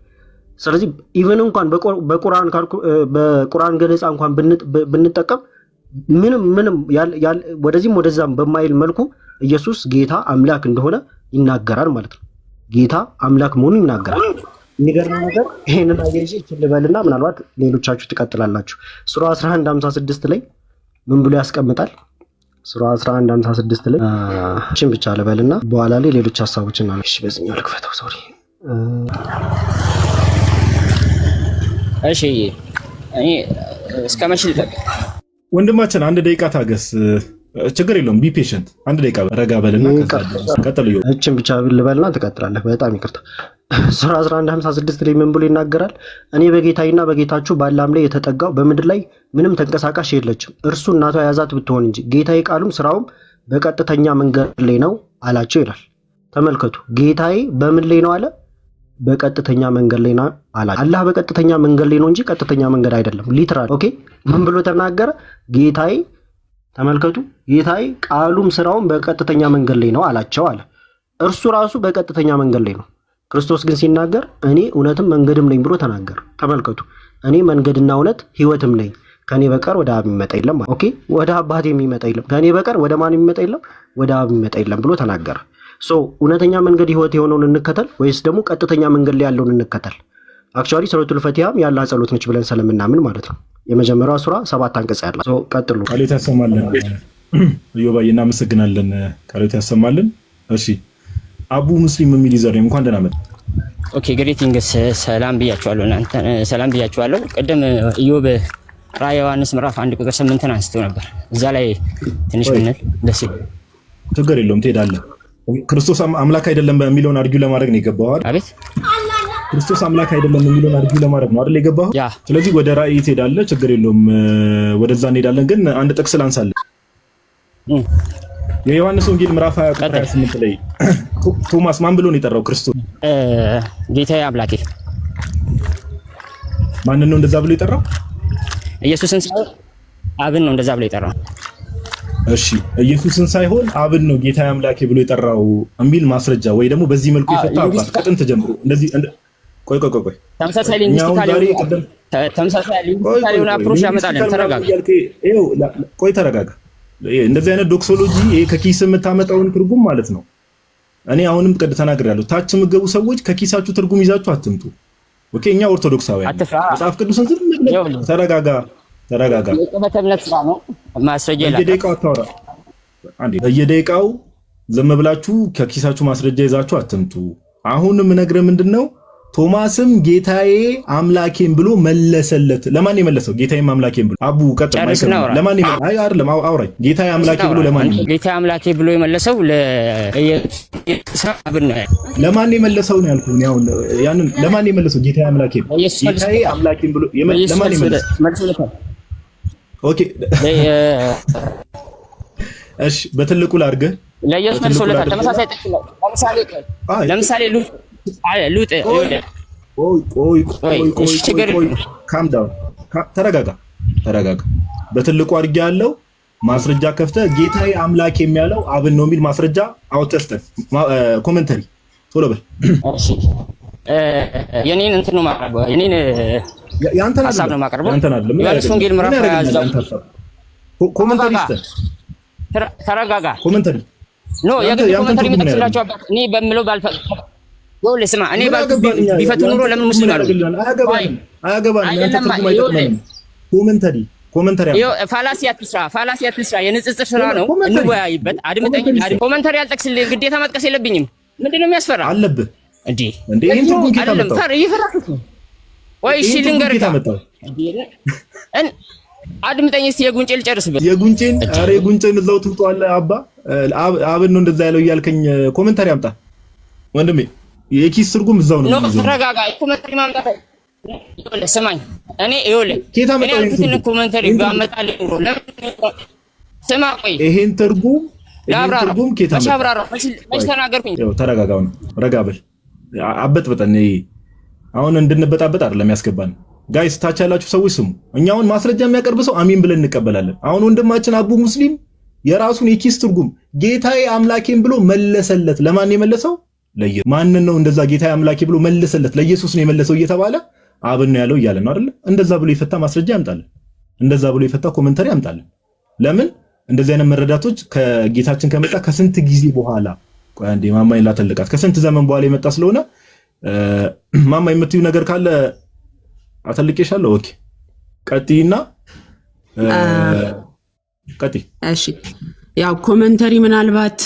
Speaker 5: ስለዚህ ኢቨን እንኳን በቁርአን ገለጻ እንኳን ብንጠቀም ምንም ወደዚህም ወደዛም በማይል መልኩ ኢየሱስ ጌታ አምላክ እንደሆነ ይናገራል ማለት ነው። ጌታ አምላክ መሆኑን ይናገራል። የሚገርም ነገር ይሄንን አየጂ ልበልና ምናልባት ሌሎቻችሁ ትቀጥላላችሁ። ሱራ 11:56 ላይ ምን ብሎ ያስቀምጣል? ሱራ 11:56 ላይ እቺን ብቻ ልበልና በኋላ ላይ ሌሎች ሐሳቦችን ነው። እሺ በዚህኛው ልክፈተው። ሶሪ
Speaker 7: እሺ እኔ እስከመቼ ልጠብቅ?
Speaker 2: ወንድማችን አንድ ደቂቃ ታገስ፣ ችግር የለውም። ቢ ፔሸንት። አንድ ደቂቃ ረጋ በልና ቀጥል።
Speaker 5: እቺን ብቻ ልበልና ትቀጥላለህ። በጣም ይቅርታ። ሱራ 11:56 ላይ ምን ብሎ ይናገራል? እኔ በጌታዬና በጌታችሁ በአላም ላይ የተጠጋው በምድር ላይ ምንም ተንቀሳቃሽ የለችም፣ እርሱ እናቷ ያዛት ብትሆን እንጂ ጌታዬ ቃሉም ስራውም በቀጥተኛ መንገድ ላይ ነው አላቸው ይላል። ተመልከቱ፣ ጌታዬ በምን ላይ ነው አለ? በቀጥተኛ መንገድ ላይ ነው አላቸው። አላህ በቀጥተኛ መንገድ ላይ ነው እንጂ ቀጥተኛ መንገድ አይደለም። ሊትራል ኦኬ። ምን ብሎ ተናገረ? ጌታዬ ተመልከቱ፣ ጌታዬ ቃሉም ስራውም በቀጥተኛ መንገድ ላይ ነው አላቸው አለ። እርሱ ራሱ በቀጥተኛ መንገድ ላይ ነው። ክርስቶስ ግን ሲናገር እኔ እውነትም መንገድም ነኝ ብሎ ተናገረ። ተመልከቱ፣ እኔ መንገድና እውነት ህይወትም ነኝ፣ ከኔ በቀር ወደ አብ የሚመጣ የለም። ኦኬ፣ ወደ አባቴ የሚመጣ የለም፣ ከኔ በቀር ወደ ማን የሚመጣ የለም? ወደ አብ የሚመጣ የለም ብሎ ተናገረ። ሶ እውነተኛ መንገድ ህይወት የሆነውን እንከተል ወይስ ደግሞ ቀጥተኛ መንገድ ላይ ያለውን እንከተል? አክቹአሊ ሱረቱል ፈቲሃም ያላህ ጸሎት ነች ብለን ስለምናምን ማለት ነው። የመጀመሪያው ሱራ 7 አንቀጽ ያላት። ሶ ቀጥሉ።
Speaker 2: ቃሎት ያሰማልን። እዮባዬ እናመሰግናለን። ቃሎት ያሰማልን። እሺ አቡ ሙስሊም የሚል ይዘር እንኳን ደህና መጣ።
Speaker 7: ኦኬ ግሪቲንግስ፣ ሰላም ብያችኋለሁ። እናንተ ሰላም ብያችኋለሁ። ቅድም ኢዮብ ራዕየ ዮሐንስ ምዕራፍ 1 ቁጥር 8 አንስቶ ነበር። እዛ ላይ ትንሽ ብንል ደስ ይላል።
Speaker 2: ችግር የለውም ትሄዳለህ። ክርስቶስ አምላክ አይደለም የሚለውን አርጊው ለማድረግ ነው የገባው አይደል?
Speaker 7: አቤት፣
Speaker 2: ክርስቶስ አምላክ አይደለም የሚለውን አርጊው ለማድረግ ነው አይደል የገባው? ስለዚህ ወደ ራእይ ትሄዳለህ። ችግር የለውም፣ ወደዛ እንሄዳለን። ግን አንድ ጥቅስ ላንሳለን። የዮሐንስ ወንጌል ምዕራፍ 20 ቁጥር 28 ላይ ቶማስ ማን ብሎ ነው የጠራው ክርስቶስ?
Speaker 7: ጌታዬ አምላኬ።
Speaker 2: ማንን ነው እንደዛ ብሎ የጠራው?
Speaker 7: ኢየሱስን ሳይሆን አብን ነው እንደዛ ብሎ የጠራው።
Speaker 2: እሺ ኢየሱስን ሳይሆን አብን ነው ጌታዬ አምላኬ ብሎ የጠራው የሚል ማስረጃ ወይ ደግሞ በዚህ መልኩ የፈታ አባት ከጥንት ጀምሮ እንደዚህ ቆይ
Speaker 7: ተመሳሳይ ሊንግስቲካሊ ሆነ አፕሮች ያመጣል። ተረጋጋ።
Speaker 2: ይኸው ቆይ ተረጋጋ። እንደዚህ አይነት ዶክሶሎጂ ይሄ ከኪስ የምታመጣውን ትርጉም ማለት ነው። እኔ አሁንም ቀድ ተናግሬያለሁ። ታች የምትገቡ ሰዎች ከኪሳችሁ ትርጉም ይዛችሁ አትምጡ። ኦኬ፣ እኛ ኦርቶዶክሳውያን መጽሐፍ ቅዱስን ዝም ብለን ተረጋጋ። በየደቂቃው አታወራ። በየደቂቃው ዝም ብላችሁ ከኪሳችሁ ማስረጃ ይዛችሁ አትምጡ። አሁንም ነግረህ ምንድነው? ቶማስም ጌታዬ አምላኬን ብሎ መለሰለት። ለማን የመለሰው? ጌታዬም አምላኬን ብሎ አቡ ቀጥ ለማን የመለሰው? አይ አይደለም፣ አውራኝ። ጌታዬ አምላኬ ብሎ ለማን የመለሰው?
Speaker 7: ጌታዬ አምላኬ ብሎ የመለሰው ለኢየሱስን ነው። ለማን
Speaker 2: የመለሰው ነው ያልኩህ? አሁን ያንን ለማን የመለሰው? ጌታዬ አምላኬን ጌታዬ አምላኬን ብሎ ለማን የመለሰው? ኦኬ እሺ፣ በትልቁ ላድርግህ።
Speaker 7: ለኢየሱስ መልሶለታል። ተመሳሳይ ጥቅስ ለምሳሌ ሉጥ
Speaker 2: ካም ዳውን፣ ተረጋጋ። በትልቁ አድርጌ ያለው ማስረጃ ከፍተህ ጌታዬ አምላክ የሚያለው አብን ነው የሚል ማስረጃ አውጥተህ ኮሜንተሪ ቶሎ በል።
Speaker 7: የኔን እንትን ነው ማቀርበው የኔን
Speaker 2: ያንተን
Speaker 7: ሐሳብ ነው ማቀርበው
Speaker 2: ያንተን አይደለም
Speaker 7: ዮሐንስ ወንጌል ምዕራፍ 20
Speaker 2: ኮሜንታሪስት
Speaker 7: ተረጋጋ
Speaker 2: ኮሜንታሪ
Speaker 7: ኖ የኮሜንታሪ የምትጠቅስላቸው አባት እኔ በምለው ባልፈ ነው ለስማ እኔ ቢፈቱ ኑሮ ለምን ሙስሊም አሉ
Speaker 2: አያገባንም ያንተ ትርጉም አይጠቅመንም ኮሜንታሪ
Speaker 7: ፋላሲ አትስራ የንጽጽር ስራ ነው እንወያይበት አድምጠኝ ኮሜንታሪ አልጠቅስልኝ ግዴታ መጥቀስ የለብኝም ምንድነው የሚያስፈራ
Speaker 2: አለብህ
Speaker 7: እንዴ
Speaker 2: ይሄን ትርጉም ኬታ መጣው
Speaker 7: ይፈራኩት ወይ እሺ ልንገርህ አድምጠኝ እስቲ የጉንጬ ልጨርስበት
Speaker 2: የጉንጬን አረ የጉንጬን እዛው ትውጣለህ አብን ነው እንደዛ ያለው እያልከኝ ኮሜንታሪ አምጣ ወንድሜ የኪስ ትርጉም እዛው ነው
Speaker 7: ተረጋጋ ኮሜንታሪ ማምጣት ስማኝ እኔ ይኸውልህ
Speaker 2: ኬታ መጣው
Speaker 7: ይሄን ኮሜንታሪ ባመጣልኝ ነው ስማ ቆይ
Speaker 2: ይሄን ትርጉም ኬታ መጣው
Speaker 7: አብራራው መች ተናገርኩኝ
Speaker 2: ተረጋጋው ነው ረጋበል አበጥበጠን አሁን እንድንበጣበጥ አይደለም ያስገባን ጋይስ ታች ያላችሁ ሰዎች ስሙ እኛውን ማስረጃ የሚያቀርብ ሰው አሚን ብለን እንቀበላለን አሁን ወንድማችን አቡ ሙስሊም የራሱን የኪስ ትርጉም ጌታዬ አምላኬን ብሎ መለሰለት ለማን የመለሰው ለኢየሱስ ማን ነው እንደዛ ጌታዬ አምላኬ ብሎ መለሰለት ለኢየሱስ ነው የመለሰው እየተባለ አብን ነው ያለው እያለ ነው አይደል እንደዛ ብሎ ይፈታ ማስረጃ ያምጣልን እንደዛ ብሎ ይፈታ ኮሜንታሪ ያምጣልን ለምን እንደዚህ አይነት መረዳቶች ከጌታችን ከመጣ ከስንት ጊዜ በኋላ ቆይ አንዴ ማማዬን ላተልቃት ከስንት ዘመን በኋላ የመጣ ስለሆነ ማማ የምትዩ ነገር ካለ አተልቄሻለሁ ኦኬ ቀጥይና ቀጥይ
Speaker 4: እሺ ያው ኮሜንታሪ ምናልባት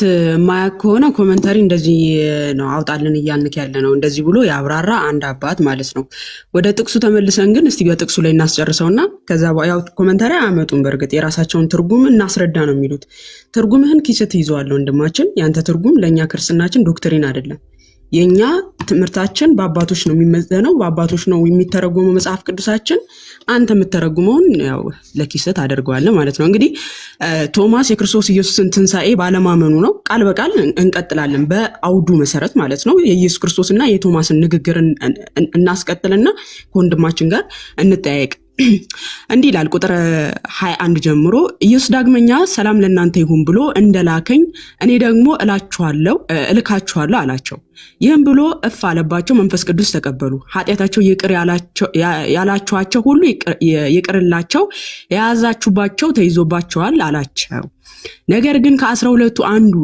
Speaker 4: ማያ ከሆነ ኮሜንታሪ እንደዚህ ነው አውጣልን እያልንክ ያለ ነው እንደዚህ ብሎ ያብራራ አንድ አባት ማለት ነው ወደ ጥቅሱ ተመልሰን ግን እስቲ በጥቅሱ ላይ እናስጨርሰውና ከዛ ያው ኮሜንታሪ አያመጡም በርግጥ የራሳቸውን ትርጉም እናስረዳ ነው የሚሉት ትርጉምህን ኪስት ይዟል ወንድማችን ያንተ ትርጉም ለኛ ክርስትናችን ዶክትሪን አይደለም የኛ ትምርታችን በአባቶች ነው የሚመዘነው በአባቶች ነው የሚተረጎመው መጽሐፍ ቅዱሳችን አንተ የምትተረጉመውን ያው ለኪስት አደርገዋለሁ ማለት ነው እንግዲህ ቶማስ የክርስቶስ ኢየሱስን ትንሳኤ ባለማመኑ ነው ቃል በቃል እንቀጥላለን በአውዱ መሰረት ማለት ነው የኢየሱስ ክርስቶስና የቶማስን ንግግር እናስቀጥልና ከወንድማችን ጋር እንጠያየቅ እንዲህ ይላል ቁጥር 21 ጀምሮ ኢየሱስ ዳግመኛ ሰላም ለእናንተ ይሁን ብሎ እንደላከኝ እኔ ደግሞ እልካችኋለሁ አላቸው ይህም ብሎ እፍ አለባቸው መንፈስ ቅዱስ ተቀበሉ ኃጢአታቸው ይቅር ያላችኋቸው ሁሉ ይቅርላቸው የያዛችሁባቸው ተይዞባቸዋል አላቸው ነገር ግን ከ12ቱ አንዱ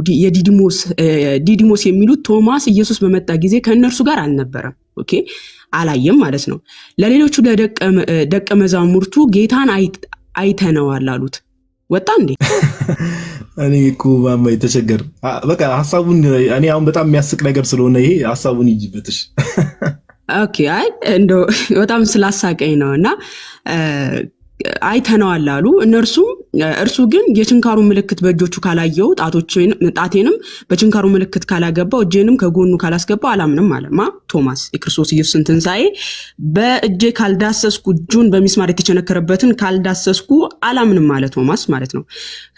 Speaker 4: ዲዲሞስ የሚሉት ቶማስ ኢየሱስ በመጣ ጊዜ ከእነርሱ ጋር አልነበረም ኦኬ አላየም ማለት ነው ለሌሎቹ ደቀ መዛሙርቱ ጌታን አይተነዋል አሉት ወጣ እንዴ
Speaker 2: እኔ እኮ ማማ የተቸገር በቃ ሐሳቡን እኔ አሁን በጣም የሚያስቅ ነገር ስለሆነ ይሄ ሐሳቡን ይጅበትሽ
Speaker 4: ኦኬ አይ እንደው በጣም ስላሳቀኝ ነውና አይተነዋል አሉ እርሱ ግን የችንካሩ ምልክት በእጆቹ ካላየው ጣቴንም በችንካሩ ምልክት ካላገባው እጄንም ከጎኑ ካላስገባው አላምንም አለማ ቶማስ የክርስቶስ ኢየሱስን ትንሳኤ በእጄ ካልዳሰስኩ እጁን በሚስማር የተቸነከረበትን ካልዳሰስኩ አላምንም ማለት ቶማስ ማለት ነው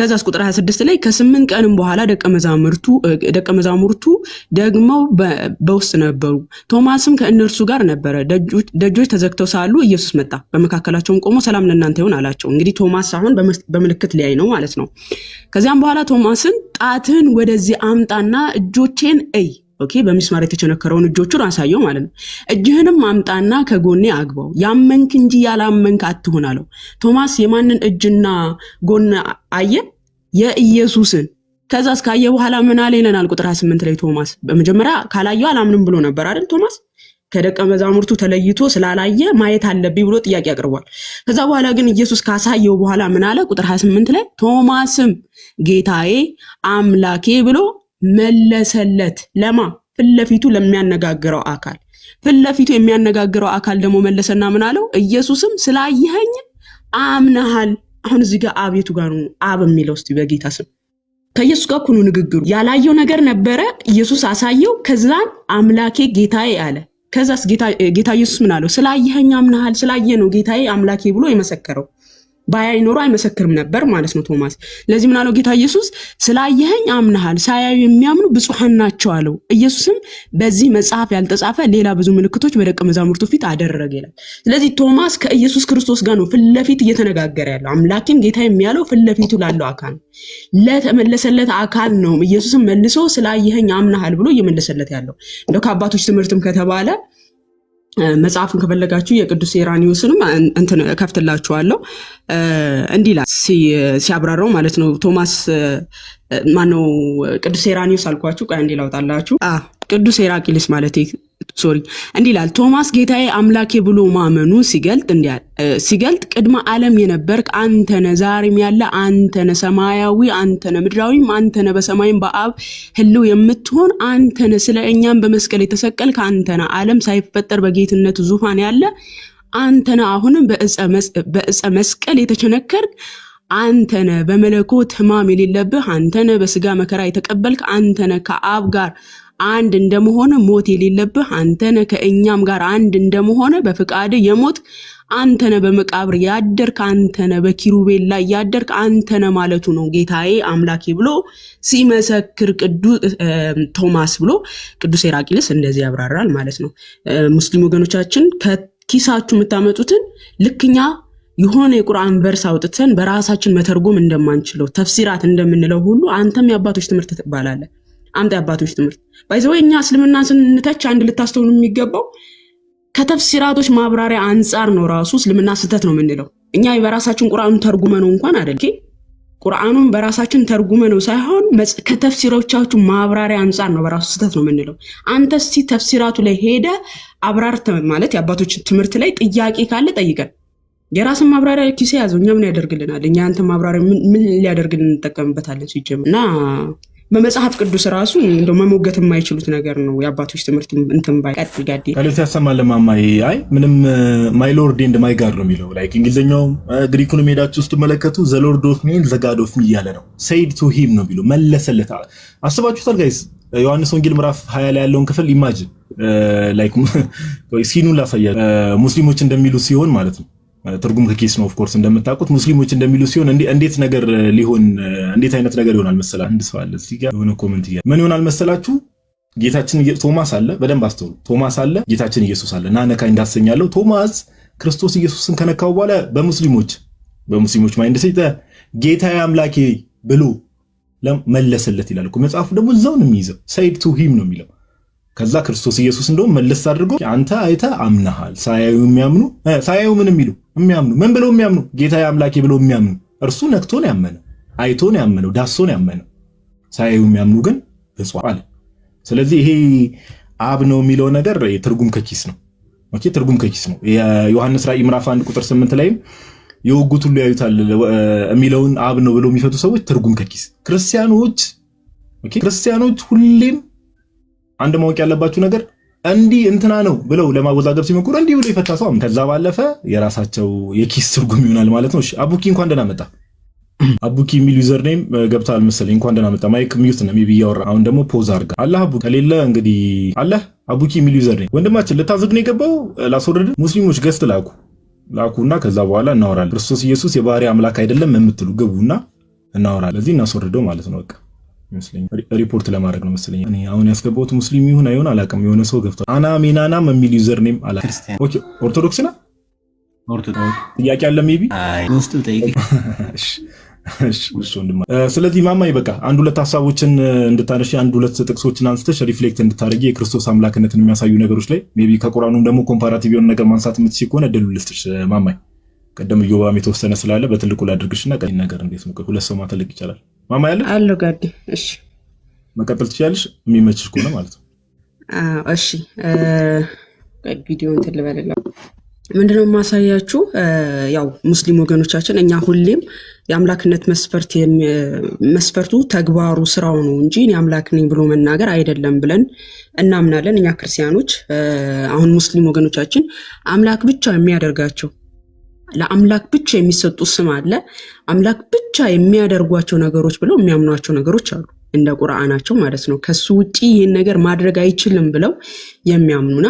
Speaker 4: ከዛስ ቁጥር 26 ላይ ከ8 ቀንም በኋላ ደቀ መዛሙርቱ ደግሞ በውስጥ ነበሩ ቶማስም ከእነርሱ ጋር ነበረ ደጆች ተዘግተው ሳሉ ኢየሱስ መጣ በመካከላቸውም ቆሞ ሰላም ለእናንተ ይሁን አላቸው እንግዲህ ቶማስ አሁን በምልክት ሊያይ ነው ማለት ነው ከዚያም በኋላ ቶማስን ጣትህን ወደዚህ አምጣና እጆቼን እይ ኦኬ በሚስማር የተቸነከረውን እጆቹን አሳየው ማለት ነው እጅህንም አምጣና ከጎኔ አግባው ያመንክ እንጂ ያላመንክ አትሁን አለው ቶማስ የማንን እጅና ጎን አየ የኢየሱስን ከዛ እስካየ በኋላ ምን አለ ይለናል ቁጥር 28 ላይ ቶማስ በመጀመሪያ ካላየው አላምንም ብሎ ነበር አይደል ቶማስ ከደቀ መዛሙርቱ ተለይቶ ስላላየ ማየት አለብኝ ብሎ ጥያቄ አቅርቧል ከዛ በኋላ ግን ኢየሱስ ካሳየው በኋላ ምን አለ ቁጥር 28 ላይ ቶማስም ጌታዬ አምላኬ ብሎ መለሰለት ለማ ፍለፊቱ ለሚያነጋግረው አካል ደግሞ መለሰና ምን አለው ኢየሱስም ስላየኸኝ አምነሃል አሁን እዚህ ጋር አቤቱ ጋር ነው አብ የሚለው እስቲ በጌታ ስም ከኢየሱስ ጋር ነው ንግግሩ ያላየው ነገር ነበረ ኢየሱስ አሳየው ከዛን አምላኬ ጌታዬ አለ ከዛስ ጌታ ኢየሱስ ምን አለው ስላየኸኝ አምነሃል ስላየ ነው ጌታዬ አምላኬ ብሎ የመሰከረው ባያይ ኖሮ አይመሰክርም ነበር ማለት ነው ቶማስ ለዚህ ምን አለው ጌታ ኢየሱስ ስላየኸኝ አምነሃል ሳያዩ የሚያምኑ ብፁዓን ናቸው አለው ኢየሱስም በዚህ መጽሐፍ ያልተጻፈ ሌላ ብዙ ምልክቶች በደቀ መዛሙርቱ ፊት አደረገ ይላል ስለዚህ ቶማስ ከኢየሱስ ክርስቶስ ጋር ነው ፍለፊት እየተነጋገረ ያለው አምላኬም ጌታዬ የሚያለው ፍለፊቱ ላለው አካል ለተመለሰለት አካል ነው ኢየሱስም መልሶ ስላየኸኝ አምነሃል ብሎ እየመለሰለት ያለው እንደው ከአባቶች ትምህርትም ከተባለ መጽሐፉን ከፈለጋችሁ የቅዱስ ኢራኒዮስንም እንትን ከፍትላችኋለሁ። እንዲላ ሲያብራራው ማለት ነው። ቶማስ ማነው? ቅዱስ ኢራኒዮስ አልኳችሁ። ቆይ እንዲህ ላውጣላችሁ። ቅዱስ ኢራቂሊስ ማለት ሶሪ። እንዲህ ይላል፣ ቶማስ ጌታዬ አምላኬ ብሎ ማመኑ ሲገልጥ ቅድመ ዓለም የነበርክ አንተነ፣ ዛሬም ያለ አንተነ፣ ሰማያዊ አንተነ፣ ምድራዊም አንተነ፣ በሰማይም በአብ ህልው የምትሆን አንተነ፣ ስለ እኛም በመስቀል የተሰቀልክ አንተነ፣ ዓለም ሳይፈጠር በጌትነት ዙፋን ያለ አንተነ፣ አሁንም በዕፀ መስቀል የተቸነከርክ አንተነ፣ በመለኮት ሕማም የሌለብህ አንተነ፣ በስጋ መከራ የተቀበልክ አንተነ፣ ከአብ ጋር አንድ እንደመሆነ ሞት የሌለብህ አንተነ፣ ከእኛም ጋር አንድ እንደመሆነ በፍቃድ የሞት አንተነ፣ በመቃብር ያደርክ አንተነ፣ በኪሩቤል ላይ ያደርክ አንተነ ማለቱ ነው። ጌታዬ አምላኬ ብሎ ሲመሰክር ቶማስ ብሎ ቅዱስ ኢራቂሊስ እንደዚህ ያብራራል ማለት ነው። ሙስሊም ወገኖቻችን ከኪሳችሁ የምታመጡትን ልክኛ የሆነ የቁርአን ቨርስ አውጥተን በራሳችን መተርጎም እንደማንችለው ተፍሲራት እንደምንለው ሁሉ አንተም የአባቶች ትምህርት ትባላለህ። አምጣ የአባቶች ትምህርት ባይዘው እኛ እስልምና ስንተች አንድ ልታስተውሉ የሚገባው ከተፍሲራቶች ማብራሪያ አንፃር ነው። ራሱ እስልምና ስህተት ነው የምንለው እኛ በራሳችን ቁርአኑን ተርጉመ ነው እንኳን አይደል። ቁርአኑን በራሳችን ተርጉመ ነው ሳይሆን ከተፍሲሮቻችሁ ማብራሪያ አንፃር ነው በራሱ ስህተት ነው የምንለው። አንተ እስቲ ተፍሲራቱ ላይ ሄደ አብራርተ ማለት የአባቶች ትምህርት ላይ ጥያቄ ካለ ጠይቀን የራስን ማብራሪያ ኪስ ያዘው እኛ ምን ያደርግልናል? እኛ አንተ ማብራሪያ ምን ሊያደርግልን እንጠቀምበታለን? ሲጀምር እና በመጽሐፍ ቅዱስ ራሱ እንደው መሞገት የማይችሉት ነገር ነው የአባቶች ትምህርት እንትን ባይ ቀጥል ጋዲ
Speaker 2: ካለት ያሰማል ማማይ አይ ምንም ማይ ሎርድ ኤንድ ማይ ጋድ ነው የሚለው ላይክ እንግሊዘኛው ግሪኩን ሜዳችሁ ውስጥ ተመለከቱ ዘ ሎርድ ኦፍ ሚ ዘ ጋድ ኦፍ ሚ እያለ ነው ሴድ ቱ ሂም ነው የሚለው መለሰለት። አስባችሁታል ጋይስ? ዮሐንስ ወንጌል ምዕራፍ 20 ላይ ያለውን ክፍል ኢማጂን ላይክ ሲኑን ላሳያችሁ። ሙስሊሞች እንደሚሉ ሲሆን ማለት ነው ትርጉም ከኬስ ነው ኦፍ ኮርስ እንደምታውቁት ሙስሊሞች እንደሚሉ ሲሆን እንዴት ነገር ሊሆን እንዴት አይነት ነገር ይሆናል መሰላችሁ? አንድ ሰው አለ እዚህ ጋር የሆነ ኮሜንት ይያል ምን ይሆናል መሰላችሁ? ጌታችን ቶማስ አለ፣ በደንብ አስተውሉ። ቶማስ አለ፣ ጌታችን ኢየሱስ አለ። ናነካ እንዳሰኛለው ቶማስ ክርስቶስ ኢየሱስን ከነካው በኋላ በሙስሊሞች ማይንድ ሴት ጌታዬ አምላኬ ብሎ መለሰለት ይላል እኮ መጽሐፉ። ደግሞ እዛው ነው የሚይዘው said to him ነው የሚለው። ከዛ ክርስቶስ ኢየሱስ እንደውም መለስ አድርጎ አንተ አይተ አምናሃል። ሳያዩ የሚያምኑ ሳያዩ ምን የሚያምኑ ምን ብለው የሚያምኑ ጌታዬ አምላኬ ብለው የሚያምኑ እርሱ ነክቶን ያመነ አይቶን ያመነው ዳሶን ያመነው ሳያዩ የሚያምኑ ግን ብፁዕ አለ። ስለዚህ ይሄ አብ ነው የሚለው ነገር ትርጉም ከኪስ ነው። ኦኬ ትርጉም ከኪስ ነው። የዮሐንስ ራእይ ምዕራፍ 1 ቁጥር 8 ላይ የወጉት ሁሉ ያዩታል የሚለውን አብ ነው ብለው የሚፈቱ ሰዎች ትርጉም ከኪስ። ክርስቲያኖች ሁሌም አንድ ማወቅ ያለባችሁ ነገር እንዲህ እንትና ነው ብለው ለማወዛገብ ሲሞክሩ እንዲህ ብሎ ይፈታ ሰው ከዛ ባለፈ የራሳቸው የኪስ ትርጉም ይሆናል ማለት ነው። እሺ አቡኪ እንኳን ደህና መጣ። አቡኪ የሚል ዩዘር ኔም ገብታል መሰለኝ። እንኳን ደህና መጣ። ማይክ ሚውት ነው ሜቢ ያወራ። አሁን ደግሞ ፖዝ አድርጋ አላህ አቡ ከሌለ እንግዲህ አላህ አቡኪ የሚል ዩዘር ኔም ወንድማችን ልታዝግ ነው የገባው። ላስወርድ ሙስሊሞች ገስት ላኩና ከዛ በኋላ እናወራለን። ክርስቶስ ኢየሱስ የባህሪ አምላክ አይደለም የምትሉ ግቡና እናወራለን። ለዚህ እናስወርደው ማለት ነው። በቃ መስለኝ ሪፖርት ለማድረግ ነው መስለኝ። እኔ አሁን ያስገባሁት ሙስሊም ይሁን አይሁን አላውቅም። የሆነ ሰው ገብቷል። አና ሚናናም የሚል ዩዘር ኔም አላ ኦኬ ኦርቶዶክስ ነው ኦርቶዶክስ ጥያቄ አለ ሜቢ ውስጥ ጠይቅ። እሺ ስለዚህ ማማዬ በቃ አንድ ሁለት ሐሳቦችን እንድታነሺ አንድ ሁለት ጥቅሶችን አንስተሽ ሪፍሌክት እንድታደርጊ የክርስቶስ አምላክነትን የሚያሳዩ ነገሮች ላይ ሜቢ ከቁርአኑም ደግሞ ኮምፓራቲቭ የሆነ ነገር ማንሳት የምትችይ ከሆነ እድሉ ልስጥሽ ማማዬ። ቀደም ኢዮባም የተወሰነ ስላለ በትልቁ ላድርግሽና ቀይ ነገር እንዴት ነው ሁለት ሰው ማተልቅ ይችላል። ማማ ያለ
Speaker 4: አለው ጋዲ እሺ
Speaker 2: መቀጠል ትችያለሽ የሚመችሽ ከሆነ ማለት ነው።
Speaker 4: እሺ ቪዲዮውን ተልበለላ ምንድነው ማሳያችሁ? ያው ሙስሊም ወገኖቻችን እኛ ሁሌም የአምላክነት መስፈርቱ ተግባሩ ስራው ነው እንጂ እኔ አምላክ ነኝ ብሎ መናገር አይደለም ብለን እናምናለን። እኛ ክርስቲያኖች አሁን ሙስሊም ወገኖቻችን አምላክ ብቻ የሚያደርጋቸው ለአምላክ ብቻ የሚሰጡ ስም አለ፣ አምላክ ብቻ የሚያደርጓቸው ነገሮች ብለው የሚያምኗቸው ነገሮች አሉ እንደ ቁርአናቸው ማለት ነው። ከሱ ውጪ ይህን ነገር ማድረግ አይችልም ብለው የሚያምኑና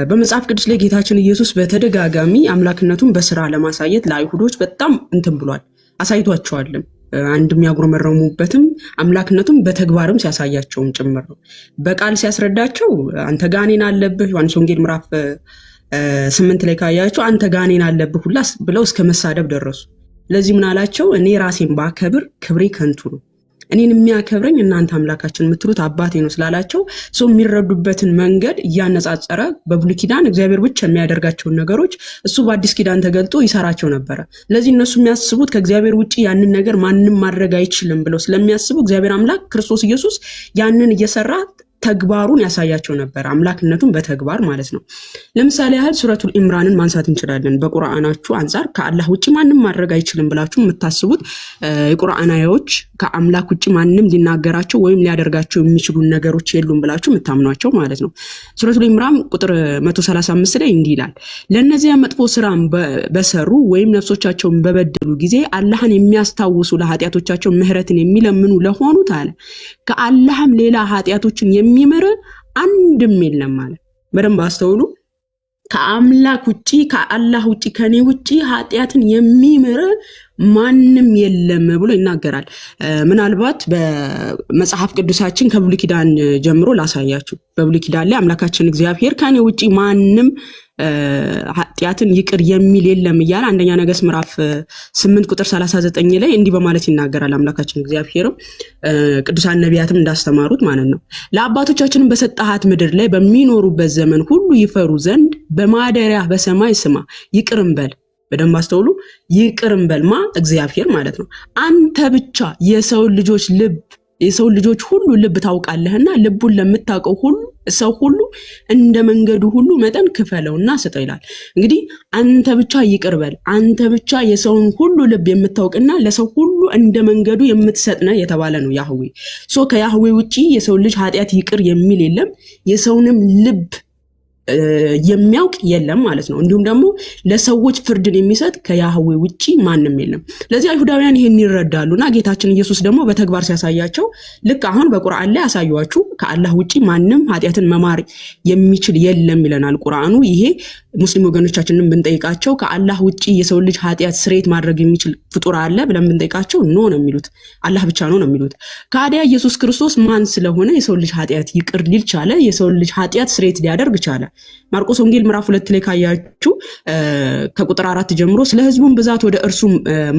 Speaker 4: በመጽሐፍ ቅዱስ ላይ ጌታችን ኢየሱስ በተደጋጋሚ አምላክነቱን በስራ ለማሳየት ለአይሁዶች በጣም እንትን ብሏል፣ አሳይቷቸዋልም። አንድም ያጉረመረሙበትም አምላክነቱን በተግባርም ሲያሳያቸውም ጭምር ነው። በቃል ሲያስረዳቸው አንተ ጋኔን አለብህ ዮሐንስ ወንጌል ምዕራፍ 8 ላይ ካያችሁ አንተ ጋኔን አለብህ ሁላ ብለው እስከ መሳደብ ደረሱ። ለዚህ ምን አላቸው? እኔ ራሴን ባከብር ክብሬ ከንቱ ነው። እኔን የሚያከብረኝ እናንተ አምላካችን የምትሉት አባቴ ነው ስላላቸው ሰው የሚረዱበትን መንገድ እያነጻጸረ በብሉይ ኪዳን እግዚአብሔር ብቻ የሚያደርጋቸውን ነገሮች እሱ በአዲስ ኪዳን ተገልጦ ይሰራቸው ነበረ። ስለዚህ እነሱ የሚያስቡት ከእግዚአብሔር ውጪ ያንን ነገር ማንም ማድረግ አይችልም ብለው ስለሚያስቡ እግዚአብሔር አምላክ ክርስቶስ ኢየሱስ ያንን እየሰራ ተግባሩን ያሳያቸው ነበር፣ አምላክነቱን በተግባር ማለት ነው። ለምሳሌ ያህል ሱረቱል ኢምራንን ማንሳት እንችላለን። በቁርአናችሁ አንፃር ከአላህ ውጪ ማንም ማድረግ አይችልም ብላችሁ የምታስቡት የቁርአን አያዎች ከአምላክ ውጪ ማንም ሊናገራቸው ወይም ሊያደርጋቸው የሚችሉ ነገሮች የሉም ብላችሁ የምታምኗቸው ማለት ነው። ሱረቱል ኢምራን ቁጥር 135 ላይ እንዲህ ይላል፣ ለነዚያ መጥፎ ስራም በሰሩ ወይም ነፍሶቻቸውን በበደሉ ጊዜ አላህን የሚያስታውሱ ለኃጢአቶቻቸው ምህረትን የሚለምኑ ለሆኑት አለ ከአላህም ሌላ ኃጢአቶችን የሚምር አንድም የለም ማለት። በደንብ አስተውሉ። ከአምላክ ውጪ ከአላህ ውጪ ከኔ ውጪ ኃጢአትን የሚምር ማንም የለም ብሎ ይናገራል። ምናልባት በመጽሐፍ ቅዱሳችን ከብሉይ ኪዳን ጀምሮ ላሳያችሁ። በብሉይ ኪዳን ላይ አምላካችን እግዚአብሔር ከኔ ውጪ ማንም ኃጢአትን ይቅር የሚል የለም እያለ አንደኛ ነገሥት ምዕራፍ 8 ቁጥር 39 ላይ እንዲህ በማለት ይናገራል። አምላካችን እግዚአብሔርም ቅዱሳን ነቢያትም እንዳስተማሩት ማለት ነው። ለአባቶቻችንም በሰጣሃት ምድር ላይ በሚኖሩበት ዘመን ሁሉ ይፈሩ ዘንድ በማደሪያ በሰማይ ስማ ይቅርም በል። በደንብ አስተውሉ። ይቅርም በልማ እግዚአብሔር ማለት ነው። አንተ ብቻ የሰው ልጆች ሁሉ ልብ ታውቃለህና ልቡን ለምታውቀው ሁሉ ሰው ሁሉ እንደ መንገዱ ሁሉ መጠን ክፈለውና ስጠው ይላል። እንግዲህ አንተ ብቻ ይቅር በል፣ አንተ ብቻ የሰውን ሁሉ ልብ የምታውቅና ለሰው ሁሉ እንደ መንገዱ የምትሰጥነ የተባለ ነው ያህዌ። ከያህዌ ውጪ የሰው ልጅ ኃጢአት ይቅር የሚል የለም፣ የሰውንም ልብ የሚያውቅ የለም ማለት ነው። እንዲሁም ደግሞ ለሰዎች ፍርድን የሚሰጥ ከያህዌ ውጪ ማንም የለም። ለዚህ አይሁዳውያን ይሄን ይረዳሉና ጌታችን ኢየሱስ ደግሞ በተግባር ሲያሳያቸው ልክ አሁን በቁርአን ላይ ያሳዩአችሁ ከአላህ ውጪ ማንም ኃጢአትን መማር የሚችል የለም ይለናል ቁርአኑ። ይሄ ሙስሊም ወገኖቻችንን ብንጠይቃቸው ከአላህ ውጪ የሰው ልጅ ኃጢአት ስርየት ማድረግ የሚችል ፍጡር አለ ብለን ብንጠይቃቸው ኖ ነው የሚሉት፣ አላህ ብቻ ነው የሚሉት። ካዲያ ኢየሱስ ክርስቶስ ማን ስለሆነ የሰው ልጅ ኃጢአት ይቅር ሊል ቻለ? የሰው ልጅ ኃጢአት ስርየት ሊያደርግ ቻለ? ማርቆስ ወንጌል ምዕራፍ 2 ላይ ካያችሁ ከቁጥር 4 ጀምሮ ስለ ሕዝቡን ብዛት ወደ እርሱ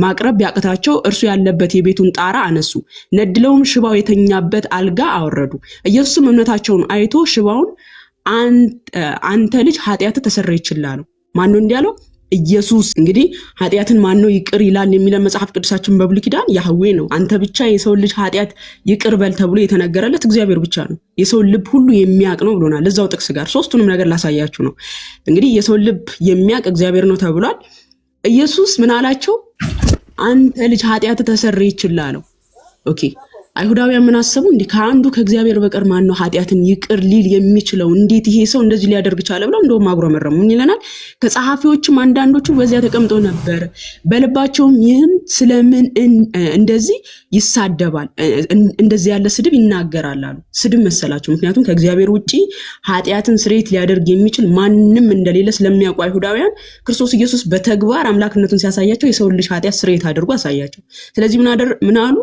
Speaker 4: ማቅረብ ቢያቅታቸው እርሱ ያለበት የቤቱን ጣራ አነሱ፣ ነድለውም ሽባው የተኛበት አልጋ አወረዱ። ኢየሱስም እምነታቸውን አይቶ ሽባውን አንተ ልጅ ኃጢአት ተሰረየችልህ አለው። ማን ነው እንዲያለው? ኢየሱስ። እንግዲህ ኃጢአትን ማን ነው ይቅር ይላል የሚለው መጽሐፍ ቅዱሳችን በብሉይ ኪዳን ያህዌ ነው። አንተ ብቻ የሰው ልጅ ኃጢአት ይቅር በል ተብሎ የተነገረለት እግዚአብሔር ብቻ ነው። የሰው ልብ ሁሉ የሚያውቅ ነው ብሎናል። እዛው ጥቅስ ጋር ሶስቱንም ነገር ላሳያችሁ ነው። እንግዲህ የሰው ልብ የሚያውቅ እግዚአብሔር ነው ተብሏል። ኢየሱስ ምን አላቸው? አንተ ልጅ ኃጢአት ተሰረየችልህ አለው። ኦኬ አይሁዳውያን ምን አሰቡ? እንዴ ከአንዱ ከእግዚአብሔር በቀር ማን ነው ኃጢአትን ይቅር ሊል የሚችለው? እንዴት ይሄ ሰው እንደዚህ ሊያደርግ ቻለ ብለው እንደውም አጉረመረሙ። ምን ይለናል? ከጸሐፊዎችም አንዳንዶቹ በዚያ ተቀምጠው ነበር፣ በልባቸውም ይህም ስለምን እንደዚህ ይሳደባል፣ እንደዚህ ያለ ስድብ ይናገራል አሉ። ስድብ መሰላቸው። ምክንያቱም ከእግዚአብሔር ውጪ ኃጢአትን ስርየት ሊያደርግ የሚችል ማንም እንደሌለ ስለሚያውቁ አይሁዳውያን ክርስቶስ ኢየሱስ በተግባር አምላክነቱን ሲያሳያቸው የሰው ልጅ ኃጢአት ስርየት አድርጎ አሳያቸው። ስለዚህ ምን አሉ?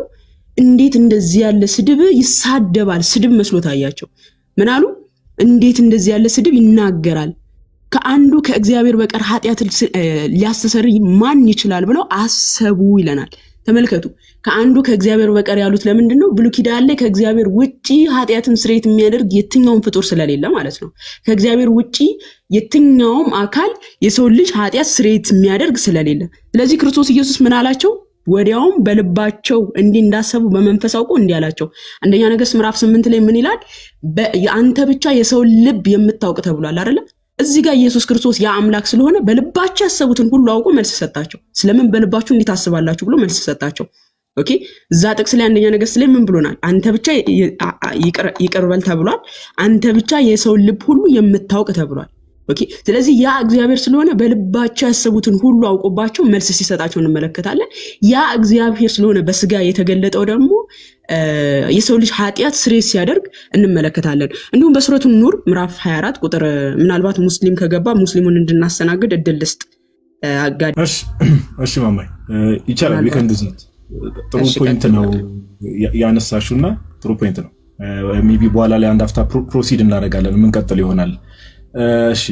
Speaker 4: እንዴት እንደዚህ ያለ ስድብ ይሳደባል? ስድብ መስሎ ታያቸው። ምን አሉ? እንዴት እንደዚህ ያለ ስድብ ይናገራል? ከአንዱ ከእግዚአብሔር በቀር ኃጢአት ሊያስተሰርይ ማን ይችላል ብለው አሰቡ ይለናል። ተመልከቱ። ከአንዱ ከእግዚአብሔር በቀር ያሉት ለምንድን ነው? ብሉይ ኪዳን ላይ ከእግዚአብሔር ውጪ ኃጢአትን ስርየት የሚያደርግ የትኛውም ፍጡር ስለሌለ ማለት ነው። ከእግዚአብሔር ውጪ የትኛውም አካል የሰው ልጅ ኃጢአት ስርየት የሚያደርግ ስለሌለ፣ ስለዚህ ክርስቶስ ኢየሱስ ምን አላቸው? ወዲያውም በልባቸው እንዲህ እንዳሰቡ በመንፈስ አውቆ እንዲህ አላቸው። አንደኛ ነገሥት ምዕራፍ 8 ላይ ምን ይላል? አንተ ብቻ የሰው ልብ የምታውቅ ተብሏል አይደለ? እዚህ ጋር ኢየሱስ ክርስቶስ ያ አምላክ ስለሆነ በልባቸው ያሰቡትን ሁሉ አውቆ መልስ ሰጣቸው። ስለምን በልባችሁ እንዴት ታስባላችሁ ብሎ መልስ ሰጣቸው። ኦኬ እዛ ጥቅስ ላይ አንደኛ ነገሥት ላይ ምን ብሎናል? አንተ ብቻ ይቅር በል ተብሏል። አንተ ብቻ የሰው ልብ ሁሉ የምታውቅ ተብሏል። ኦኬ ስለዚህ ያ እግዚአብሔር ስለሆነ በልባቸው ያሰቡትን ሁሉ አውቆባቸው መልስ ሲሰጣቸው እንመለከታለን። ያ እግዚአብሔር ስለሆነ በስጋ የተገለጠው ደግሞ የሰው ልጅ ኃጢአት ስርየት ሲያደርግ እንመለከታለን። እንዲሁም በሱረቱ ኑር ምዕራፍ 24 ቁጥር ምናልባት ሙስሊም ከገባ ሙስሊሙን እንድናስተናግድ እድል ልስጥ።
Speaker 2: እሺ ማማይ ይቻላል። ቢከንድዝት ጥሩ ፖይንት ነው ያነሳሹና ጥሩ ፖይንት ነው። ሜቢ በኋላ ላይ አንድ አፍታ ፕሮሲድ እናደርጋለን፣ የምንቀጥል ይሆናል። እሺ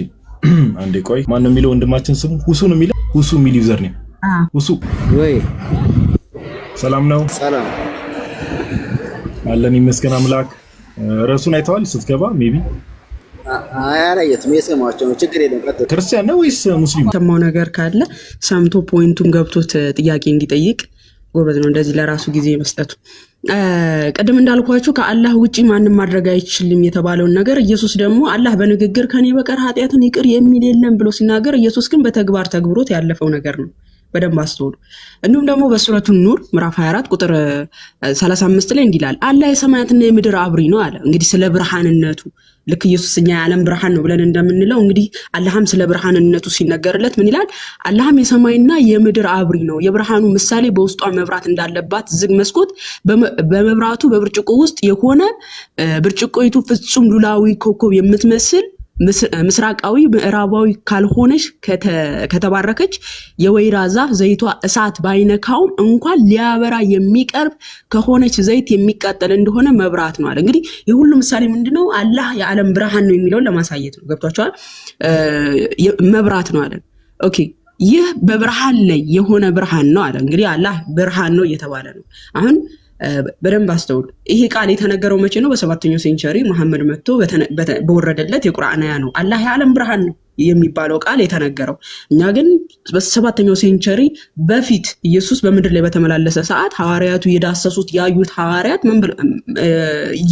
Speaker 2: አንዴ ቆይ። ማን ነው የሚለው ወንድማችን? ስሙ ሁሱ ነው የሚለው። ሁሱ የሚል ዩዘር ነው። ሁሱ ወይ ሰላም ነው?
Speaker 8: ሰላም
Speaker 2: አለን ይመስገን አምላክ። ርዕሱን አይተዋል ስትገባ? ሜቢ
Speaker 8: አያራየት የሰማቸው ችግር የለም። ቀጥታ
Speaker 2: ክርስቲያን ነው ወይስ ሙስሊም?
Speaker 4: ሰማው ነገር ካለ ሰምቶ ፖይንቱን ገብቶት ጥያቄ እንዲጠይቅ ጎበዝ ነው እንደዚህ ለራሱ ጊዜ መስጠቱ። ቀደም እንዳልኳችሁ ከአላህ ውጪ ማንም ማድረግ አይችልም የተባለውን ነገር ኢየሱስ ደግሞ አላህ በንግግር ከኔ በቀር ኃጢአትን ይቅር የሚል የለም ብሎ ሲናገር ኢየሱስ ግን በተግባር ተግብሮት ያለፈው ነገር ነው። በደንብ አስተውሉ። እንዲሁም ደግሞ በሱረቱ ኑር ምዕራፍ 24 ቁጥር 35 ላይ እንዲላል አላህ የሰማያትና የምድር አብሪ ነው አለ። እንግዲህ ስለ ብርሃንነቱ ልክ ኢየሱስ እኛ የዓለም ብርሃን ነው ብለን እንደምንለው እንግዲህ አላህም ስለ ብርሃንነቱ ሲነገርለት ምን ይላል? አላህም የሰማይና የምድር አብሪ ነው። የብርሃኑ ምሳሌ በውስጧ መብራት እንዳለባት ዝግ መስኮት፣ በመብራቱ በብርጭቆ ውስጥ የሆነ ብርጭቆይቱ ፍጹም ሉላዊ ኮከብ የምትመስል ምስራቃዊ ምዕራባዊ ካልሆነች ከተባረከች የወይራ ዛፍ ዘይቷ እሳት ባይነካውም እንኳን ሊያበራ የሚቀርብ ከሆነች ዘይት የሚቃጠል እንደሆነ መብራት ነው አለ። እንግዲህ የሁሉ ምሳሌ ምንድነው? አላህ የዓለም ብርሃን ነው የሚለውን ለማሳየት ነው። ገብቷቸዋል? መብራት ነው አለ። ኦኬ፣ ይህ በብርሃን ላይ የሆነ ብርሃን ነው አለ። እንግዲህ አላህ ብርሃን ነው እየተባለ ነው። አሁን በደንብ አስተውሉ። ይሄ ቃል የተነገረው መቼ ነው? በ7ኛው ሴንቸሪ መሐመድ መጥቶ በወረደለት የቁርአን አያ ነው አላህ የዓለም ብርሃን ነው የሚባለው ቃል የተነገረው። እኛ ግን በ7ኛው ሴንቸሪ በፊት ኢየሱስ በምድር ላይ በተመላለሰ ሰዓት ሐዋርያቱ የዳሰሱት ያዩት ሐዋርያት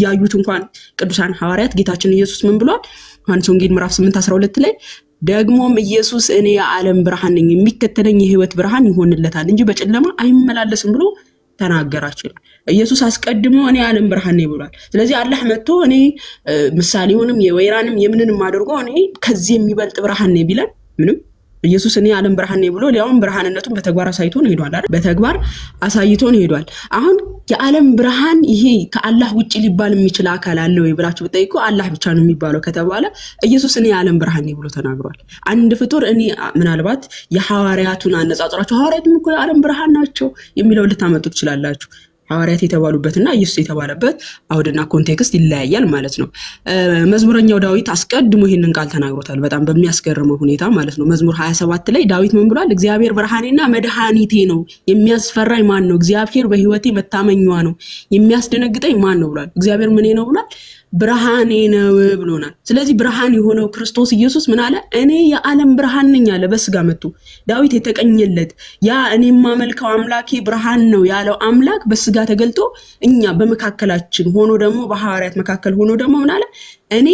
Speaker 4: ያዩት እንኳን ቅዱሳን ሐዋርያት ጌታችን ኢየሱስ ምን ብሏል? ዮሐንስ ወንጌል ምዕራፍ 8:12 ላይ ደግሞም ኢየሱስ እኔ የዓለም ብርሃን ነኝ፣ የሚከተለኝ የህይወት ብርሃን ይሆንለታል እንጂ በጨለማ አይመላለስም ብሎ ተናገራችሁ። ኢየሱስ አስቀድሞ እኔ የዓለም ብርሃን ነኝ ብሏል። ስለዚህ አላህ መጥቶ እኔ ምሳሌውንም የወይራንም የምንንም አድርጎ እኔ ከዚህ የሚበልጥ ብርሃን ነኝ ቢለን ምንም ኢየሱስ እኔ የዓለም ብርሃን ነኝ ብሎ ሊያውም ብርሃንነቱን በተግባር አሳይቶን ሄዷል አይደል? በተግባር አሳይቶን ሄዷል። አሁን የዓለም ብርሃን ይሄ ከአላህ ውጪ ሊባል የሚችል አካል አለ ወይ ብላችሁ ብትጠይቁ አላህ ብቻ ነው የሚባለው ከተባለ ኢየሱስ እኔ የዓለም ብርሃን ነኝ ብሎ ተናግሯል። አንድ ፍጡር እኔ ምናልባት የሐዋርያቱን አነጻጽራችሁ ሐዋርያቱም እኮ የዓለም ብርሃን ናቸው የሚለው ልታመጡ ትችላላችሁ። ሐዋርያት የተባሉበትና ኢየሱስ የተባለበት አውድና ኮንቴክስት ይለያያል ማለት ነው። መዝሙረኛው ዳዊት አስቀድሞ ይሄንን ቃል ተናግሮታል በጣም በሚያስገርመው ሁኔታ ማለት ነው። መዝሙር 27 ላይ ዳዊት ምን ብሏል? እግዚአብሔር ብርሃኔና መድኃኒቴ ነው፣ የሚያስፈራኝ ማን ነው? እግዚአብሔር በሕይወቴ መታመኛዋ ነው፣ የሚያስደነግጠኝ ማን ነው ብሏል። እግዚአብሔር ምኔ ነው ብሏል? ብርሃኔ ነው ብሎናል። ስለዚህ ብርሃን የሆነው ክርስቶስ ኢየሱስ ምን አለ? እኔ የዓለም ብርሃን ነኝ አለ በስጋ መጥቶ። ዳዊት የተቀኘለት ያ እኔ የማመልከው አምላኬ ብርሃን ነው ያለው አምላክ በስጋ ተገልጦ እኛ በመካከላችን ሆኖ ደግሞ በሐዋርያት መካከል ሆኖ ደግሞ ምን አለ? እኔ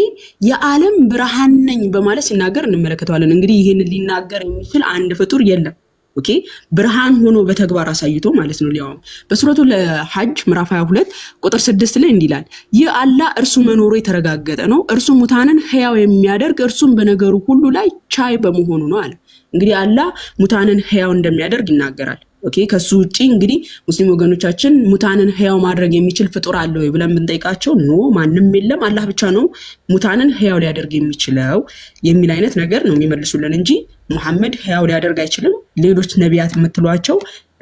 Speaker 4: የዓለም ብርሃን ነኝ በማለት ሲናገር እንመለከተዋለን። እንግዲህ ይሄንን ሊናገር የሚችል አንድ ፍጡር የለም። ኦኬ፣ ብርሃን ሆኖ በተግባር አሳይቶ ማለት ነው። ሊያውም በሱረቱ ለሐጅ ምዕራፍ 22 ቁጥር 6 ላይ እንዲላል ይህ አላህ እርሱ መኖሩ የተረጋገጠ ነው፣ እርሱ ሙታንን ሕያው የሚያደርግ እርሱም በነገሩ ሁሉ ላይ ቻይ በመሆኑ ነው አለ። እንግዲህ አላህ ሙታንን ሕያው እንደሚያደርግ ይናገራል። ኦኬ፣ ከሱ ውጪ እንግዲህ ሙስሊም ወገኖቻችን ሙታንን ሕያው ማድረግ የሚችል ፍጡር አለ ወይ ብለን ብንጠይቃቸው ኖ ማንም የለም፣ አላህ ብቻ ነው ሙታንን ሕያው ሊያደርግ የሚችለው የሚል አይነት ነገር ነው የሚመልሱልን እንጂ መሐመድ ሕያው ሊያደርግ አይችልም፣ ሌሎች ነቢያት የምትሏቸው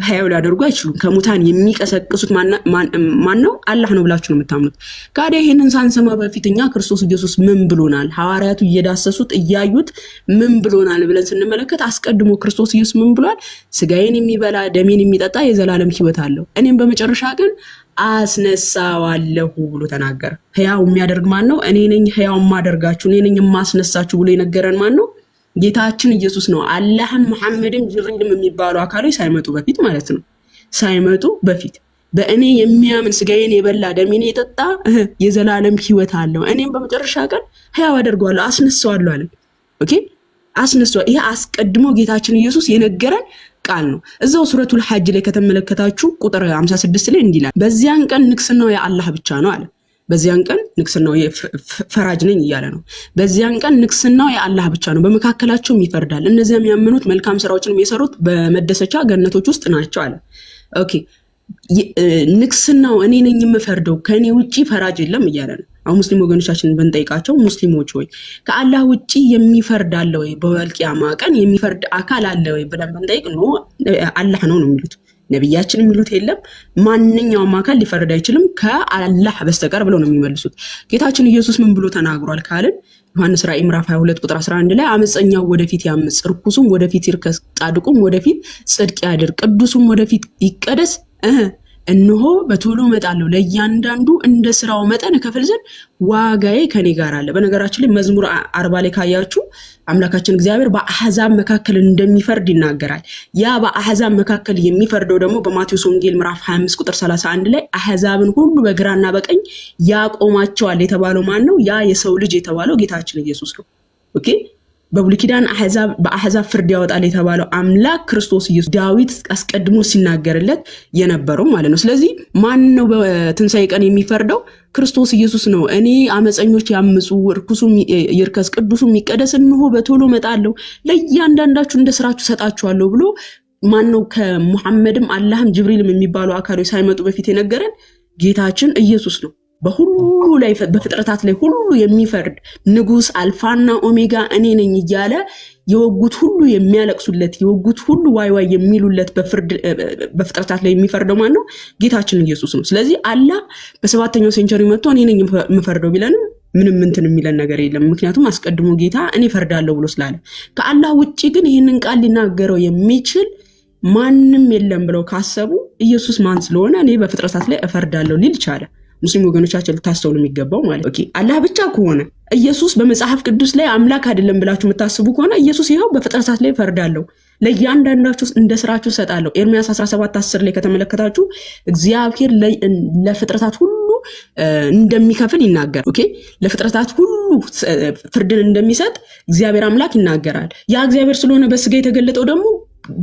Speaker 4: ሕያው ሊያደርጉ አይችሉም። ከሙታን የሚቀሰቅሱት ማን ነው? አላህ ነው ብላችሁ ነው የምታምኑት። ታዲያ ይሄንን ሳንሰማ በፊት እኛ ክርስቶስ ኢየሱስ ምን ብሎናል? ሐዋርያቱ እየዳሰሱት እያዩት ምን ብሎናል ብለን ስንመለከት አስቀድሞ ክርስቶስ ኢየሱስ ምን ብሏል? ስጋዬን የሚበላ ደሜን የሚጠጣ የዘላለም ሕይወት አለው፣ እኔም በመጨረሻ ቀን አስነሳዋለሁ ብሎ ተናገረ። ሕያው የሚያደርግ ማን ነው? እኔ ነኝ ሕያው የማደርጋችሁ፣ እኔ ነኝ የማስነሳችሁ ብሎ የነገረን ማን ነው? ጌታችን ኢየሱስ ነው። አላህም መሐመድም ጅብሪልም የሚባሉ አካሎች ሳይመጡ በፊት ማለት ነው። ሳይመጡ በፊት በእኔ የሚያምን ስጋዬን የበላ ደሜን የጠጣ የዘላለም ሕይወት አለው፣ እኔም በመጨረሻ ቀን ሕያው አደርገዋለሁ አስነሳዋለሁ አለ። ኦኬ፣ አስነሳው። ይሄ አስቀድሞ ጌታችን ኢየሱስ የነገረን ቃል ነው። እዛው ሱረቱል ሐጅ ላይ ከተመለከታችሁ ቁጥር 56 ላይ እንዲላል በዚያን ቀን ንግስናው የአላህ ብቻ ነው አለ። በዚያን ቀን ንግስናው ፈራጅ ነኝ እያለ ነው። በዚያን ቀን ንግስናው የአላህ ብቻ ነው፣ በመካከላቸውም ይፈርዳል። እነዚያም ያመኑት መልካም ስራዎችንም የሰሩት በመደሰቻ ገነቶች ውስጥ ናቸው አለ። ኦኬ፣ ንግስናው እኔ ነኝ የምፈርደው፣ ከኔ ውጪ ፈራጅ የለም እያለ ነው። አሁን ሙስሊም ወገኖቻችንን ብንጠይቃቸው ሙስሊሞች ወይ ከአላህ ውጪ የሚፈርድ አለ ወይ? በወልቂያማ ቀን የሚፈርድ አካል አለ ወይ ብለን ብንጠይቅ ኖ አላህ ነው የሚሉት። ነብያችን የሚሉት የለም፣ ማንኛውም አካል ሊፈርድ አይችልም ከአላህ በስተቀር ብለው ነው የሚመልሱት። ጌታችን ኢየሱስ ምን ብሎ ተናግሯል ካልን ዮሐንስ ራዕይ ምዕራፍ 22 ቁጥር 11 ላይ አመፀኛው ወደፊት ያምፅ፣ ርኩሱም ወደፊት ይርከስ፣ ጻድቁም ወደፊት ጽድቅ ያድርግ፣ ቅዱሱም ወደፊት ይቀደስ፣ እነሆ በቶሎ እመጣለሁ ለእያንዳንዱ እንደ ስራው መጠን እከፍል ዘንድ ዋጋዬ ከኔ ጋር አለ። በነገራችን ላይ መዝሙር 40 ላይ ካያችሁ አምላካችን እግዚአብሔር በአሕዛብ መካከል እንደሚፈርድ ይናገራል። ያ በአሕዛብ መካከል የሚፈርደው ደግሞ በማቴዎስ ወንጌል ምዕራፍ 25 ቁጥር 31 ላይ አሕዛብን ሁሉ በግራና በቀኝ ያቆማቸዋል የተባለው ማን ነው? ያ የሰው ልጅ የተባለው ጌታችን ኢየሱስ ነው። ኦኬ በብሉይ ኪዳን በአሕዛብ ፍርድ ያወጣል የተባለው አምላክ ክርስቶስ ኢየሱስ ዳዊት አስቀድሞ ሲናገርለት የነበረው ማለት ነው። ስለዚህ ማን ነው በትንሣኤ ቀን የሚፈርደው? ክርስቶስ ኢየሱስ ነው። እኔ አመፀኞች ያምፁ፣ ርኩሱ ይርከስ፣ ቅዱሱ ይቀደስ፣ እነሆ በቶሎ እመጣለሁ ለእያንዳንዳችሁ እንደ ስራችሁ ሰጣችኋለሁ ብሎ ማን ነው? ከሙሐመድም አላህም ጅብሪልም የሚባሉ አካሎች ሳይመጡ በፊት የነገረን ጌታችን ኢየሱስ ነው። በሁሉ ላይ በፍጥረታት ላይ ሁሉ የሚፈርድ ንጉስ አልፋና ኦሜጋ እኔ ነኝ እያለ የወጉት ሁሉ የሚያለቅሱለት የወጉት ሁሉ ዋይ ዋይ የሚሉለት በፍጥረታት ላይ የሚፈርደው ማን ነው? ጌታችን ኢየሱስ ነው። ስለዚህ አላህ በ7ኛው ሴንቸሪ መጥቶ እኔ ነኝ የምፈርደው ቢለንም ምንም እንትን የሚለን ነገር የለም። ምክንያቱም አስቀድሞ ጌታ እኔ ፈርዳለሁ ብሎ ስላለ። ከአላህ ውጪ ግን ይህንን ቃል ሊናገረው የሚችል ማንም የለም ብለው ካሰቡ ኢየሱስ ማን ስለሆነ እኔ በፍጥረታት ላይ እፈርዳለሁ ሊል ቻለ? ሙስሊም ወገኖቻችን ልታስተውሉ የሚገባው ማለት ኦኬ አላህ ብቻ ከሆነ ኢየሱስ በመጽሐፍ ቅዱስ ላይ አምላክ አይደለም ብላችሁ የምታስቡ ከሆነ ኢየሱስ ይሄው በፍጥረታት ላይ ፈርዳለሁ ለእያንዳንዳችሁ እንደ ስራችሁ ሰጣለሁ። ኤርምያስ 17:10 ላይ ከተመለከታችሁ እግዚአብሔር ለፍጥረታት ሁሉ እንደሚከፍል ይናገራል። ኦኬ ለፍጥረታት ሁሉ ፍርድን እንደሚሰጥ እግዚአብሔር አምላክ ይናገራል። ያ እግዚአብሔር ስለሆነ በስጋ የተገለጠው ደግሞ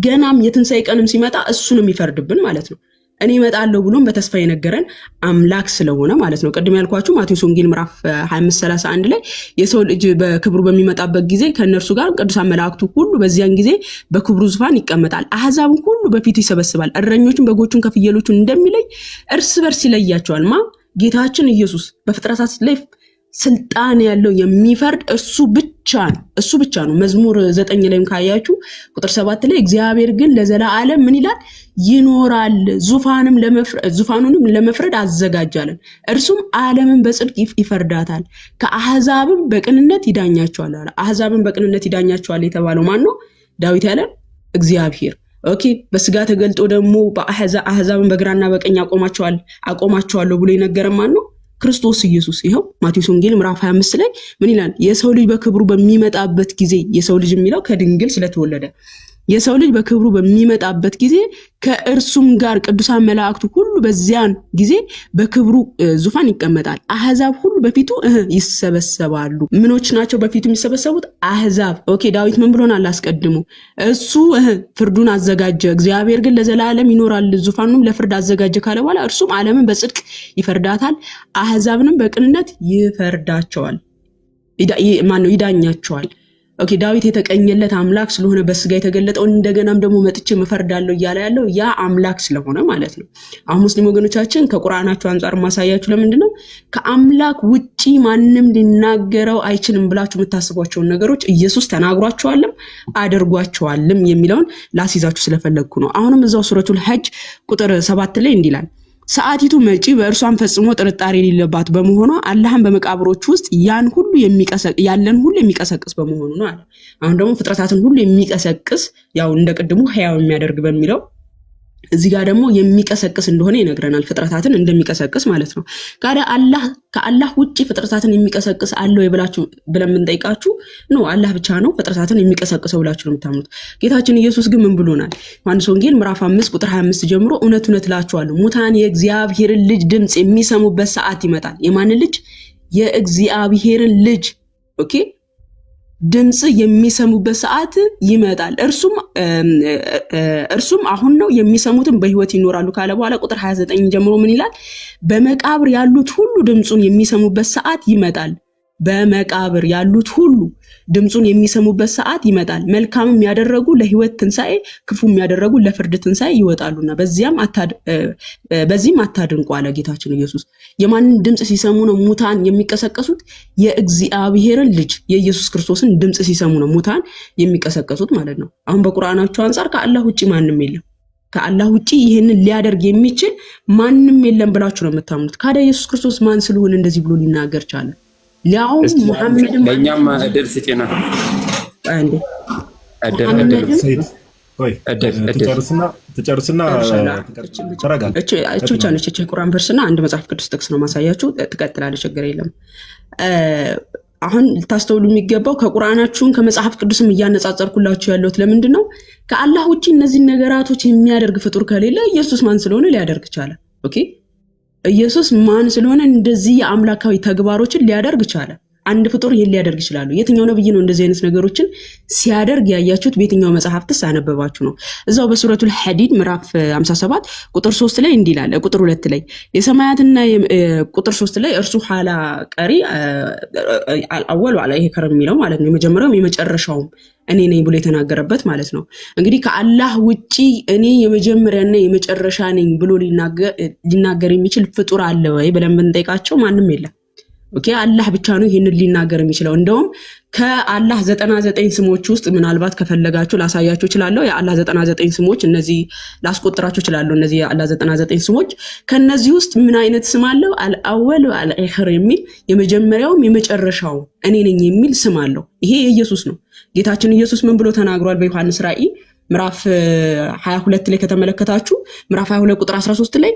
Speaker 4: ገናም የትንሣኤ ቀንም ሲመጣ እሱ ነው የሚፈርድብን ማለት ነው። እኔ እመጣለሁ ብሎም በተስፋ የነገረን አምላክ ስለሆነ ማለት ነው። ቅድም ያልኳችሁ ማቴዎስ ወንጌል ምዕራፍ 25:31 ላይ የሰው ልጅ በክብሩ በሚመጣበት ጊዜ ከእነርሱ ጋር ቅዱሳን መላእክቱ ሁሉ በዚያን ጊዜ በክብሩ ዙፋን ይቀመጣል። አሕዛብን ሁሉ በፊቱ ይሰበስባል። እረኞችን በጎቹን ከፍየሎቹን እንደሚለይ እርስ በርስ ይለያቸዋል። ጌታችን ኢየሱስ በፍጥረታት ላይ ስልጣን ያለው የሚፈርድ እሱ ብቻ ነው። መዝሙር 9 ላይም ካያችሁ ቁጥር 7 ላይ እግዚአብሔር ግን ለዘላለም ምን ይላል? ይኖራል፣ ዙፋኑንም ለመፍረድ አዘጋጃለን። እርሱም ዓለምን በጽድቅ ይፈርዳታል፣ ከአሕዛብም በቅንነት ይዳኛቸዋል አለ። አሕዛብን በቅንነት ይዳኛቸዋል የተባለው ማን ነው? ዳዊት ያለን እግዚአብሔር። ኦኬ በስጋ ተገልጦ ደግሞ አሕዛብን በግራና በቀኝ አቆማቸዋለሁ ብሎ የነገረን ማን ነው? ክርስቶስ ኢየሱስ። ይሄው ማቴዎስ ወንጌል ምዕራፍ 25 ላይ ምን ይላል? የሰው ልጅ በክብሩ በሚመጣበት ጊዜ የሰው ልጅ የሚለው ከድንግል ስለተወለደ የሰው ልጅ በክብሩ በሚመጣበት ጊዜ ከእርሱም ጋር ቅዱሳን መላእክቱ ሁሉ በዚያን ጊዜ በክብሩ ዙፋን ይቀመጣል። አሕዛብ ሁሉ በፊቱ ይሰበሰባሉ። ምኖች ናቸው በፊቱ የሚሰበሰቡት? አሕዛብ። ኦኬ ዳዊት ምን ብሎናል አስቀድሞ? እሱ ፍርዱን አዘጋጀ፣ እግዚአብሔር ግን ለዘላለም ይኖራል፣ ዙፋኑም ለፍርድ አዘጋጀ ካለ በኋላ እርሱም ዓለምን በጽድቅ ይፈርዳታል፣ አሕዛብንም በቅንነት ይፈርዳቸዋል። ይዳኛቸዋል። ኦኬ ዳዊት የተቀኘለት አምላክ ስለሆነ በስጋ የተገለጠው እንደገናም ደግሞ መጥቼ መፈርዳለሁ እያለ ያለው ያ አምላክ ስለሆነ ማለት ነው። አሁን ሙስሊም ወገኖቻችን ከቁርአናቸው አንፃር ማሳያችሁ ለምንድነው ከአምላክ ውጪ ማንም ሊናገረው አይችልም ብላችሁ የምታስቧቸውን ነገሮች ኢየሱስ ተናግሯቸዋልም አድርጓቸዋልም የሚለውን ላስይዛችሁ ስለፈለግኩ ነው። አሁንም እዛው ሱረቱል ሐጅ ቁጥር 7 ላይ እንዲላል ሰዓቲቱ መጪ በእርሷን ፈጽሞ ጥርጣሬ የሌለባት በመሆኗ አላህም በመቃብሮች ውስጥ ያለን ሁሉ የሚቀሰቅስ በመሆኑ ነው አለ። አሁን ደግሞ ፍጥረታትን ሁሉ የሚቀሰቅስ ያው እንደቀድሞ ሕያው የሚያደርግ በሚለው እዚህ ጋር ደግሞ የሚቀሰቅስ እንደሆነ ይነግረናል። ፍጥረታትን እንደሚቀሰቅስ ማለት ነው። ከአላህ ውጪ ፍጥረታትን የሚቀሰቅስ አለ ወይ ብለን የምንጠይቃችሁ ነው አላህ ብቻ ነው ፍጥረታትን የሚቀሰቅሰው ብላችሁ ነው የምታምኑት። ጌታችን ኢየሱስ ግን ምን ብሎናል? ዮሐንስ ወንጌል ምዕራፍ 5 ቁጥር 25 ጀምሮ እውነት እውነት እላችኋለሁ ሙታን የእግዚአብሔርን ልጅ ድምጽ የሚሰሙበት ሰዓት ይመጣል። የማንን ልጅ? የእግዚአብሔርን ልጅ ኦኬ ድምጽ የሚሰሙበት ሰዓት ይመጣል። እርሱም አሁን ነው፣ የሚሰሙትን በህይወት ይኖራሉ ካለ በኋላ ቁጥር 29 ጀምሮ ምን ይላል? በመቃብር ያሉት ሁሉ ድምጹን የሚሰሙበት ሰዓት ይመጣል። በመቃብር ያሉት ሁሉ ድምጹን የሚሰሙበት ሰዓት ይመጣል። መልካምም ያደረጉ ለህይወት ትንሣኤ፣ ክፉም ያደረጉ ለፍርድ ትንሣኤ ይወጣሉና በዚህም አታድንቁ አለ ጌታችን ኢየሱስ። የማንን ድምጽ ሲሰሙ ነው ሙታን የሚቀሰቀሱት? የእግዚአብሔርን ልጅ የኢየሱስ ክርስቶስን ድምጽ ሲሰሙ ነው ሙታን የሚቀሰቀሱት ማለት ነው። አሁን በቁርአናቸው አንፃር ከአላህ ውጪ ማንም የለም። ከአላህ ውጪ ይሄንን ሊያደርግ የሚችል ማንም የለም ብላችሁ ነው የምታምኑት። ካዲያ ኢየሱስ ክርስቶስ ማን ስለሆነ እንደዚህ ብሎ ሊናገር ቻለ? ሊያው መሐመድ
Speaker 9: ለኛም እድል ስጪና
Speaker 2: ትጨርስና ትጨርስና ተረጋጋ።
Speaker 4: እቺ ብቻ ነች የቁርአን ቨርስና አንድ መጽሐፍ ቅዱስ ጥቅስ ነው ማሳያችሁ። ትቀጥላለች፣ ችግር የለም። አሁን ልታስተውሉ የሚገባው ከቁርአናችሁም ከመጽሐፍ ቅዱስም እያነጻጸርኩላችሁ ያለሁት ለምንድን ነው? ከአላህ ውጪ እነዚህ ነገራቶች የሚያደርግ ፍጡር ከሌለ ኢየሱስ ማን ስለሆነ ሊያደርግ ቻለ? ኦኬ፣ ኢየሱስ ማን ስለሆነ እንደዚህ የአምላካዊ ተግባሮችን ሊያደርግ ቻለ? አንድ ፍጡር ይሄን ሊያደርግ ይችላል? የትኛው ነብይ ነው እንደዚህ አይነት ነገሮችን ሲያደርግ ያያችሁት? በየትኛው መጽሐፍትስ አነበባችሁ ነው? እዛው በሱረቱል ሐዲድ ምዕራፍ 57 ቁጥር 3 ላይ እንዲህ ይላል። ቁጥር 2 ላይ የሰማያትና ቁጥር 3 ላይ እርሱ ኋላ ቀሪ አወል ወላ ይሄ ከረም የሚለው ማለት ነው። የመጀመሪያውም የመጨረሻውም እኔ ነኝ ብሎ የተናገረበት ማለት ነው። እንግዲህ ከአላህ ውጪ እኔ የመጀመሪያና የመጨረሻ ነኝ ብሎ ሊናገር የሚችል ፍጡር አለ ወይ ብለን ብንጠይቃቸው ማንም የለም። ኦኬ፣ አላህ ብቻ ነው ይሄንን ሊናገር የሚችለው። እንደውም ከአላህ 99 ስሞች ውስጥ ምናልባት ከፈለጋችሁ ላሳያችሁ እችላለሁ። የአላህ 99 ስሞች እነዚህ ላስቆጥራችሁ እችላለሁ። እነዚህ የአላህ 99 ስሞች ከነዚህ ውስጥ ምን አይነት ስም አለው? አልአወል ወአልአኺር የሚል የመጀመሪያውም የመጨረሻው እኔ ነኝ የሚል ስም አለው። ይሄ የኢየሱስ ነው። ጌታችን ኢየሱስ ምን ብሎ ተናግሯል? በዮሐንስ ራእይ ምዕራፍ 22 ላይ ከተመለከታችሁ ምዕራፍ 22 ቁጥር 13 ላይ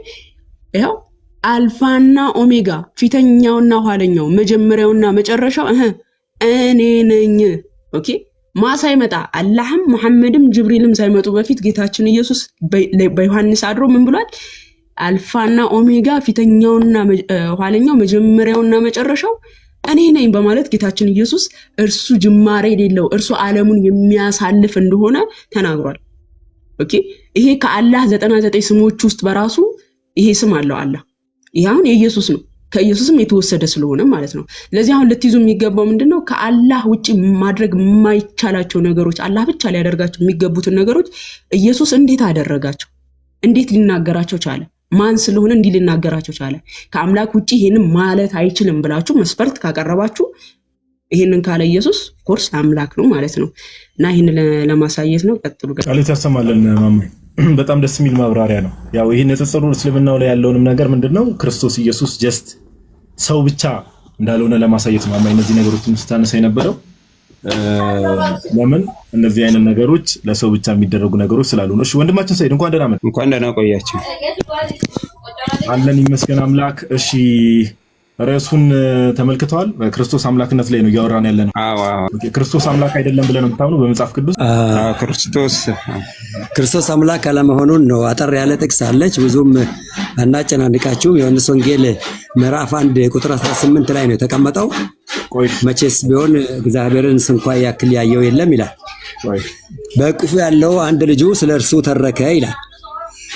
Speaker 4: ይሄው አልፋና ኦሜጋ ፊተኛውና ኋለኛው መጀመሪያውና መጨረሻው እኔ ነኝ። ኦኬ፣ ሳይመጣ አላህም መሐመድም ጅብሪልም ሳይመጡ በፊት ጌታችን ኢየሱስ በዮሐንስ አድሮ ምን ብሏል? አልፋና ኦሜጋ ፊተኛውና ኋለኛው መጀመሪያውና መጨረሻው እኔ ነኝ በማለት ጌታችን ኢየሱስ እርሱ ጅማሬ የሌለው እርሱ ዓለሙን የሚያሳልፍ እንደሆነ ተናግሯል። ኦኬ፣ ይሄ ከአላህ 99 ስሞች ውስጥ በራሱ ይሄ ስም አለው አላህ። ይሄ አሁን የኢየሱስ ነው፣ ከኢየሱስም የተወሰደ ስለሆነ ማለት ነው። ስለዚህ አሁን ልትይዙ የሚገባው ምንድነው? ከአላህ ውጪ ማድረግ የማይቻላቸው ነገሮች፣ አላህ ብቻ ሊያደርጋቸው የሚገቡትን ነገሮች ኢየሱስ እንዴት አደረጋቸው? እንዴት ሊናገራቸው ቻለ? ማን ስለሆነ እንዲህ ሊናገራቸው ቻለ? ከአምላክ ውጪ ይሄንን ማለት አይችልም ብላችሁ መስፈርት ካቀረባችሁ ይሄንን ካለ ኢየሱስ ኮርስ አምላክ ነው ማለት ነው። እና ይሄንን ለማሳየት ነው። ቀጥሉ።
Speaker 2: ቃልት ያሰማልን ማማይ። በጣም ደስ የሚል ማብራሪያ ነው። ያው ይሄን ንጽጽሩ እስልምናው ላይ ያለውንም ነገር ምንድነው ክርስቶስ ኢየሱስ ጀስት ሰው ብቻ እንዳልሆነ ለማሳየት ነው። ማማይ እነዚህ ነገሮችን ስታነሳ የነበረው ለምን እነዚህ አይነት ነገሮች ለሰው ብቻ የሚደረጉ ነገሮች ስላሉ ነው። እሺ ወንድማችን ሰይድ እንኳን ደህና መጣ።
Speaker 3: እንኳን ደህና ቆያችሁ።
Speaker 2: አለን ይመስገን አምላክ። እሺ ርዕሱን ተመልክተዋል። ክርስቶስ አምላክነት ላይ ነው እያወራን ያለ ነው። ክርስቶስ አምላክ አይደለም ብለን ነው የምታምነው በመጽሐፍ ቅዱስ?
Speaker 9: ክርስቶስ አምላክ አለመሆኑን ነው። አጠር ያለ ጥቅስ አለች፣ ብዙም አናጨናንቃችሁም። ዮሐንስ ወንጌል ምዕራፍ 1 ቁጥር 18 ላይ ነው የተቀመጠው። መቼስ ቢሆን እግዚአብሔርን ስንኳ ያክል ያየው የለም ይላል። በእቅፉ ያለው አንድ ልጁ ስለ እርሱ ተረከ ይላል።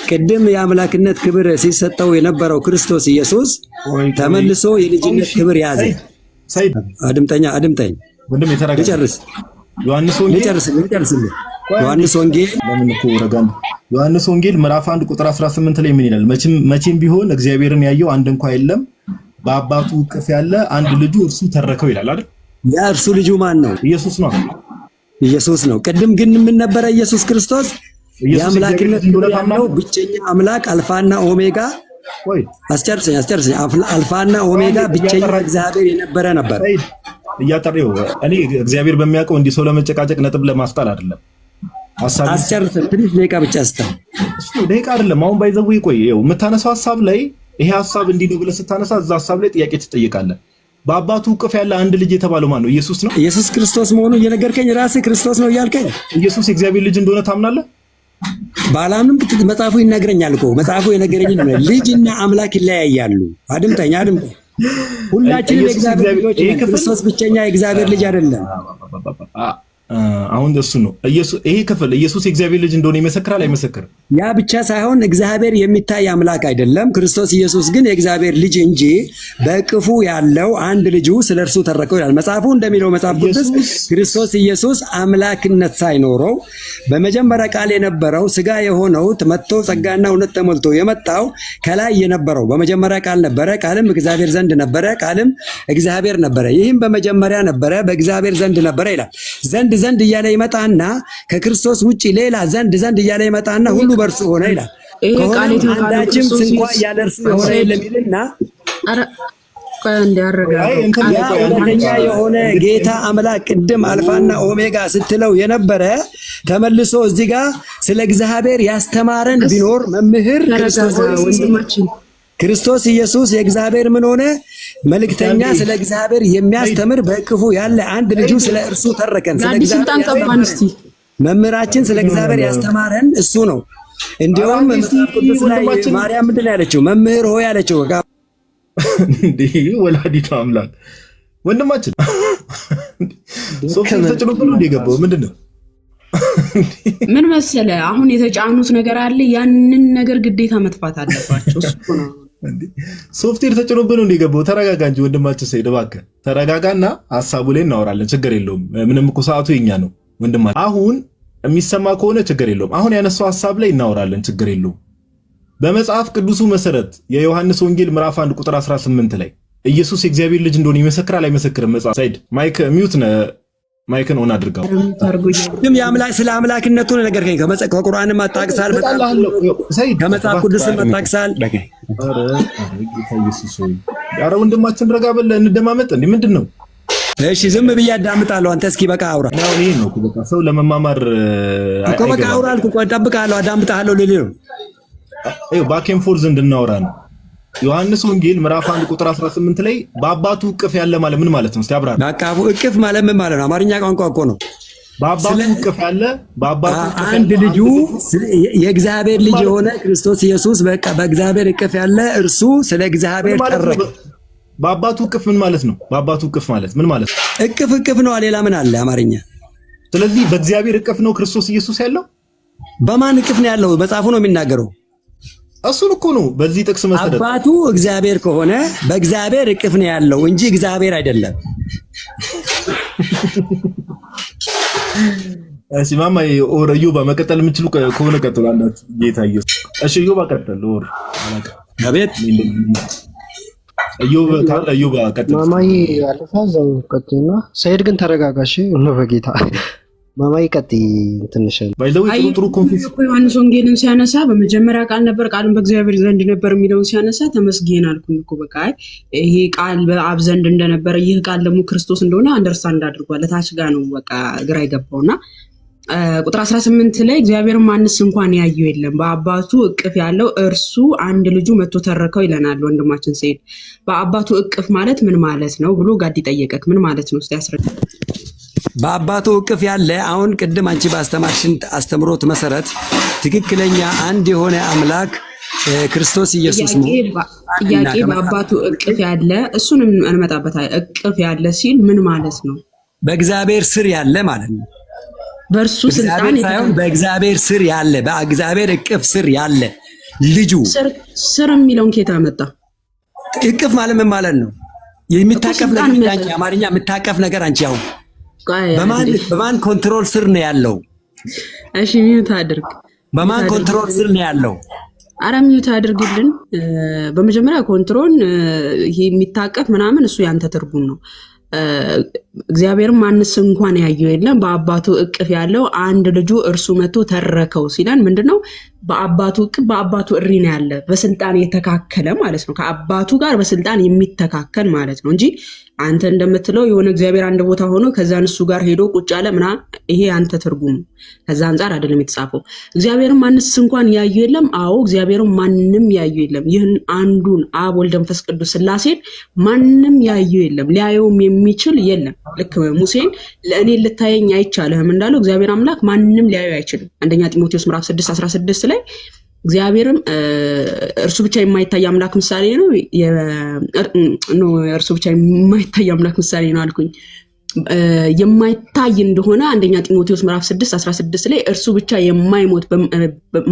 Speaker 9: ቅድም የአምላክነት ክብር ሲሰጠው የነበረው ክርስቶስ ኢየሱስ ተመልሶ የልጅነት ክብር ያዘ። አድምጠኝ ልጨርስ።
Speaker 2: ዮሐንስ ወንጌል ምዕራፍ 1 ቁጥር 18 ላይ ምን ይላል? መቼም ቢሆን እግዚአብሔርን ያየው አንድ እንኳን የለም፣ በአባቱ እቅፍ ያለ አንድ ልጁ እርሱ ተረከው ይላል አይደል?
Speaker 9: ያ እርሱ ልጁ ማን ነው?
Speaker 2: ኢየሱስ ነው።
Speaker 9: ኢየሱስ ነው። ቅድም ግን ምን ነበረ? ኢየሱስ ክርስቶስ የአምላክነት ክብር ያለው ብቸኛ አምላክ አልፋና ኦሜጋ። አስጨርሰኝ። አልፋና ኦሜጋ ብቸኛ እግዚአብሔር የነበረ ነበር።
Speaker 2: እያጠሬው እኔ እግዚአብሔር በሚያውቀው እንዲህ ሰው ለመጨቃጨቅ ነጥብ ለማስጣል አይደለም።
Speaker 9: አስጨርስ። ትንሽ ደቂቃ ብቻ አስተው።
Speaker 2: እሱ ደቂቃ አይደለም። አሁን ባይዘው ይቆይ። የምታነሳው ሐሳብ ላይ ይሄ ሐሳብ እንዲህ ነው ብለህ ስታነሳ እዛ ሐሳብ ላይ ጥያቄ ትጠይቃለህ። በአባቱ እቅፍ ያለ አንድ ልጅ የተባለው ማን ነው? ኢየሱስ ነው።
Speaker 9: ኢየሱስ ክርስቶስ መሆኑ እየነገርከኝ ራስህ ክርስቶስ ነው እያልከኝ
Speaker 2: ኢየሱስ የእግዚአብሔር ልጅ እንደሆነ ታምናለህ?
Speaker 9: ባላምንም መጽሐፉ ይነግረኛል እኮ። መጽሐፉ የነገረኝ ነው ልጅና አምላክ ይለያያሉ። አድምጠኝ። ሁላችንም የእግዚአብሔር ልጆች ነን። ክርስቶስ ብቸኛ የእግዚአብሔር ልጅ አይደለም።
Speaker 2: አሁን እሱ ነው ይሄ ክፍል ኢየሱስ የእግዚአብሔር ልጅ እንደሆነ ይመሰክራል አይመሰክርም?
Speaker 9: ያ ብቻ ሳይሆን እግዚአብሔር የሚታይ አምላክ አይደለም። ክርስቶስ ኢየሱስ ግን የእግዚአብሔር ልጅ እንጂ በእቅፉ ያለው አንድ ልጁ ስለ እርሱ ተረከው ይላል መጽሐፉ። እንደሚለው መጽሐፍ ቅዱስ ክርስቶስ ኢየሱስ አምላክነት ሳይኖረው በመጀመሪያ ቃል የነበረው ስጋ የሆነው መጥቶ ጸጋና እውነት ተሞልቶ የመጣው ከላይ የነበረው በመጀመሪያ ቃል ነበረ፣ ቃልም እግዚአብሔር ዘንድ ነበረ፣ ቃልም እግዚአብሔር ነበረ፣ ይህም በመጀመሪያ ነበረ፣ በእግዚአብሔር ዘንድ ነበረ ይላል። ዘንድ እያለ ይመጣና ከክርስቶስ ውጪ ሌላ ዘንድ እያለ ይመጣና ሁሉ በእርሱ ሆነ ይላል። አንዳችም ስንኳ ያለ እርሱ የሆነ የለም ይልና እውነተኛ የሆነ ጌታ አምላክ ቅድም አልፋና ኦሜጋ ስትለው የነበረ ተመልሶ እዚህ ጋር ስለ እግዚአብሔር ያስተማረን ቢኖር መምህር ክርስቶስ ኢየሱስ የእግዚአብሔር ምን ሆነ መልእክተኛ ስለ እግዚአብሔር የሚያስተምር በእቅፉ ያለ አንድ ልጁ ስለ እርሱ ተረከን። ስለ እግዚአብሔር መምህራችን ስለ እግዚአብሔር ያስተማረን እሱ ነው። እንዲያውም መጽሐፍ ቅዱስ ላይ ማርያም ምንድን ነው ያለችው? መምህር ሆይ ያለችው
Speaker 2: እንዴ ወላዲቱ አምላክ ወንድማችን ሶፊያ ተጭኖብን ነው የገባው። ምንድነው
Speaker 4: ምን መሰለ አሁን የተጫኑት ነገር አለ። ያንን ነገር ግዴታ መጥፋት አለባቸው። እሱ ነው
Speaker 2: ሶፍትዌር ተጭኖብን ነው የገባው። ተረጋጋ እንጂ ወንድማችን ሰይድ እባክህ ተረጋጋና ሐሳቡ ላይ እናወራለን። ችግር የለውም። ምንም እኮ ሰዓቱ የኛ ነው ወንድማችን። አሁን የሚሰማ ከሆነ ችግር የለውም። አሁን ያነሳው ሐሳብ ላይ እናወራለን። ችግር የለውም። በመጽሐፍ ቅዱሱ መሰረት የዮሐንስ ወንጌል ምዕራፍ 1 ቁጥር 18 ላይ ኢየሱስ የእግዚአብሔር ልጅ እንደሆነ ይመሰክራል አይመሰክርም? መጽሐፍ ሳይድ ማይክ ሚውት ነው። ማይክን ኦን አድርጋው።
Speaker 9: ግን የአምላክ ስለ አምላክነቱ ነገር ከቁርአንም አጣቅሳል፣ ከመጽሐፍ ቅዱስም አጣቅሳል።
Speaker 2: ኧረ ወንድማችን ረጋ በል እንደማመጥ እንዴ ምንድን ነው?
Speaker 9: እሺ ዝም ብዬ አዳምጣለሁ። አንተ እስኪ በቃ አውራ።
Speaker 2: ነው ይሄ ነው በቃ ሰው ለመማማር
Speaker 9: እኮ በቃ አውራ አልኩ። እጠብቅሃለሁ፣ አዳምጣለሁ ልልህ ነው።
Speaker 2: አይ ባኬን ፎርዝ እንድናወራ ነው። ዮሐንስ ወንጌል ምዕራፍ 1 ቁጥር 18 ላይ በአባቱ እቅፍ ያለ ማለት ምን ማለት ነው? እስቲ አብራራ።
Speaker 9: በቃ እቅፍ ማለት ምን ማለት ነው? አማርኛ ቋንቋ እኮ ነው።
Speaker 2: በአባቱ እቅፍ ያለ በአባቱ እቅፍ
Speaker 9: አንድ ልጁ የእግዚአብሔር ልጅ የሆነ ክርስቶስ ኢየሱስ በቃ በእግዚአብሔር እቅፍ ያለ እርሱ ስለ እግዚአብሔር ተረከ።
Speaker 2: በአባቱ እቅፍ ምን ማለት ነው? በአባቱ እቅፍ ማለት ምን ማለት ነው?
Speaker 9: እቅፍ ነው። ሌላ ምን አለ አማርኛ?
Speaker 2: ስለዚህ በእግዚአብሔር እቅፍ ነው ክርስቶስ ኢየሱስ ያለው።
Speaker 9: በማን እቅፍ ነው ያለው? መጽሐፉ ነው የሚናገረው።
Speaker 2: እሱን እኮ ነው በዚህ ጥቅስ መሰረት
Speaker 9: አባቱ እግዚአብሔር ከሆነ በእግዚአብሔር እቅፍ ነው ያለው እንጂ እግዚአብሔር አይደለም።
Speaker 2: እሺ ማማ ኦር ዩባ መቀጠል የምችሉ ከሆነ ቀጥሉ። አንዳት ጌታ ኢየሱስ። እሺ ዩባ ቀጥል። ኦር አላቀ
Speaker 5: አቤት
Speaker 2: ዩባ ቀጥል።
Speaker 5: ማማዬ አልፋዛው ቀጥልና ሰይድ ግን ተረጋጋሽ ነው በጌታ ማማዬ ቀጥይ። ትንሽ
Speaker 2: ባይዘው ጥሩ ኮንፊውዝ
Speaker 4: ዮሐንስ ወንጌልን ሲያነሳ በመጀመሪያ ቃል ነበር፣ ቃልም በእግዚአብሔር ዘንድ ነበር የሚለውን ሲያነሳ ተመስገን አልኩኝ እኮ በቃ ይሄ ቃል በአብ ዘንድ እንደነበረ ይህ ቃል ደግሞ ክርስቶስ እንደሆነ አንደርስታንድ አድርጓል። ታች ጋር ነው በቃ ግራ ይገባውና ቁጥር 18 ላይ እግዚአብሔር ማንስ እንኳን ያየው የለም በአባቱ እቅፍ ያለው እርሱ አንድ ልጁ መጥቶ ተረከው ይለናል ወንድማችን ሰይድ። በአባቱ እቅፍ ማለት ምን ማለት ነው ብሎ ጋዲ ጠየቀክ። ምን ማለት ነው እስቲ ያስረዳ።
Speaker 9: በአባቱ እቅፍ ያለ አሁን ቅድም አንቺ ባስተማርሽን አስተምሮት መሰረት ትክክለኛ አንድ የሆነ አምላክ ክርስቶስ ኢየሱስ ነው።
Speaker 4: ጥያቄ በአባቱ እቅፍ ያለ እሱንም እንመጣበታለን። እቅፍ ያለ ሲል ምን ማለት ነው?
Speaker 9: በእግዚአብሔር ስር ያለ ማለት ነው።
Speaker 4: በእርሱ ስልጣን
Speaker 9: ሳይሆን በእግዚአብሔር ስር ያለ በእግዚአብሔር እቅፍ ስር ያለ ልጁ
Speaker 4: ስር የሚለውን ኬታ መጣ።
Speaker 9: እቅፍ ማለት ምን ማለት ነው? የሚታቀፍ ነገር አንቺ አማርኛ የምታቀፍ ነገር አንቺ አሁን በማን ኮንትሮል ስር ነው ያለው?
Speaker 4: እሺ ሚዩት አድርግ።
Speaker 9: በማን ኮንትሮል ስር ነው ያለው?
Speaker 4: አረ ሚዩት አድርግልን። በመጀመሪያ ኮንትሮል ይሄ የሚታቀፍ ምናምን እሱ ያንተ ትርጉም ነው። እግዚአብሔርም ማንስ እንኳን ያየው የለም በአባቱ እቅፍ ያለው አንድ ልጁ እርሱ መጥቶ ተረከው ሲለን ምንድነው? በአባቱ እቅፍ በአባቱ እሪና ያለ በስልጣን የተካከለ ማለት ነው። ከአባቱ ጋር በስልጣን የሚተካከል ማለት ነው እንጂ አንተ እንደምትለው የሆነ እግዚአብሔር አንድ ቦታ ሆኖ ከዛን እሱ ጋር ሄዶ ቁጭ አለ ምናምን ይሄ አንተ ትርጉም ነው። ከዛ አንፃር አይደለም የተጻፈው። እግዚአብሔርም ማንስ እንኳን ያየው የለም። አዎ እግዚአብሔርም ማንንም ያየው የለም። ይህን አንዱን አብ ወልድ መንፈስ ቅዱስ ሥላሴን ማንንም ያየው የለም፣ ሊያየውም የሚችል የለም። ልክ ሙሴን ለእኔ ልታየኝ አይቻልህም እንዳለው እግዚአብሔር አምላክ ማንንም ሊያየው አይችልም። አንደኛ ጢሞቴዎስ ምዕራፍ 6:16 ላይ እግዚአብሔርም እርሱ ብቻ የማይታይ አምላክ ምሳሌ ነው። እርሱ ብቻ የማይታይ አምላክ ምሳሌ ነው አልኩኝ። የማይታይ እንደሆነ አንደኛ ጢሞቴዎስ ምዕራፍ 6:16 ላይ እርሱ ብቻ የማይሞት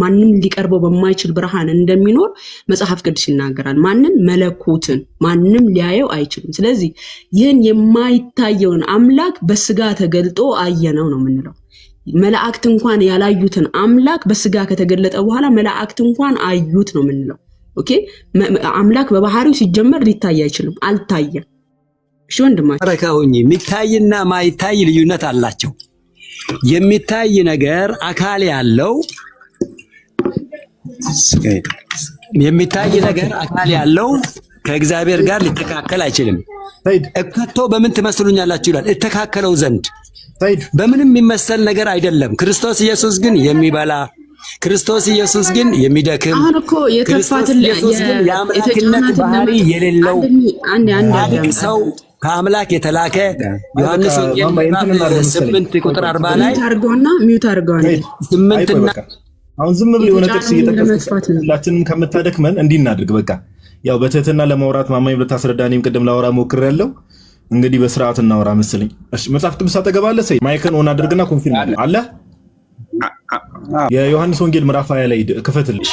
Speaker 4: ማንንም ሊቀርበው በማይችል ብርሃን እንደሚኖር መጽሐፍ ቅዱስ ይናገራል። ማንን? መለኮትን ማንም ሊያየው አይችልም። ስለዚህ ይህን የማይታየውን አምላክ በስጋ ተገልጦ አየነው ነው የምንለው። መላእክት እንኳን ያላዩትን አምላክ በስጋ ከተገለጠ በኋላ መላእክት እንኳን አዩት ነው የምንለው። ኦኬ አምላክ በባህሪው ሲጀመር ሊታይ አይችልም፣ አልታየም። እሺ ወንድማችን
Speaker 9: ረካውኝ የሚታይና ማይታይ ልዩነት አላቸው። የሚታይ ነገር አካል ያለው የሚታይ ነገር አካል ያለው ከእግዚአብሔር ጋር ሊተካከል አይችልም። እከቶ በምን ትመስሉኛላችሁ ይላል። እተካከለው ዘንድ በምንም የሚመሰል ነገር አይደለም። ክርስቶስ ኢየሱስ ግን የሚበላ ክርስቶስ ኢየሱስ ግን የሚደክም ክርስቶስ ኢየሱስ ግን የአምላክነት ባህሪ የሌለው ሰው ከአምላክ የተላከ ዮሐንስ ወንጌል ምዕራፍ 8 ቁጥር 40 ላይ
Speaker 4: ሚውት አድርገዋል።
Speaker 2: 8ና አሁን ዝም ብሎ የሆነ ጥቅስ እየተከፈተ ሁላችንም ከምታደክመን እንዲህ እናድርግ። በቃ ያው በትህትና ለማውራት ማማኝ ብታስረዳኝም ቅድም ላወራ ሞክሬያለሁ። እንግዲህ በስርዓት እናወራ መሰለኝ። እሺ መጽሐፍ ቅዱስ አጠገባለህ? ሰይ ማይክን ኦን አድርግና ኮንፊርም አለ። የዮሐንስ ወንጌል ምዕራፍ 20 ላይ ክፈትልኝ።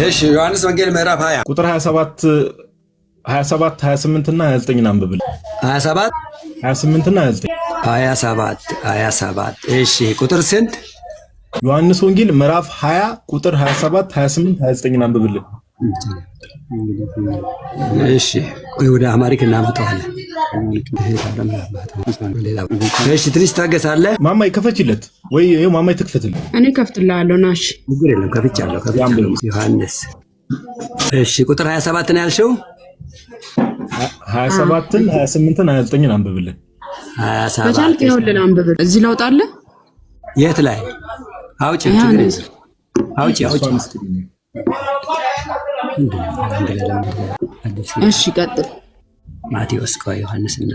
Speaker 9: እሺ ዮሐንስ ወንጌል ምዕራፍ 20
Speaker 2: ቁጥር 27 28 እና 29 አንብብል።
Speaker 9: 27
Speaker 2: 28 እና
Speaker 9: 27 እሺ ቁጥር ስንት?
Speaker 2: ዮሐንስ ወንጌል ምዕራፍ 20 ቁጥር 27 28 29 አንብብልን።
Speaker 9: እሺ ወደ አማሪክ እናመጣዋለን። እሺ ትንሽ ታገሳለህ።
Speaker 2: ማማይ ከፈችለት ወይ ማማይ ትክፈትልኝ።
Speaker 4: እኔ ከፍትልሃለሁ። ናሽ
Speaker 9: ችግር የለም ከፍቻለሁ። ዮሐንስ እሺ ቁጥር 27 ነው ያልሽው?
Speaker 2: 27ን 28ን 29ን አንብብልን።
Speaker 9: 27
Speaker 4: በቻልክ ይኸውልህ አንብብል። እዚህ ላውጣለህ?
Speaker 9: የት ላይ አውጪ? አውጪ።
Speaker 4: እሺ ቀጥል።
Speaker 9: ማቴዎስ ከዮሐንስ እና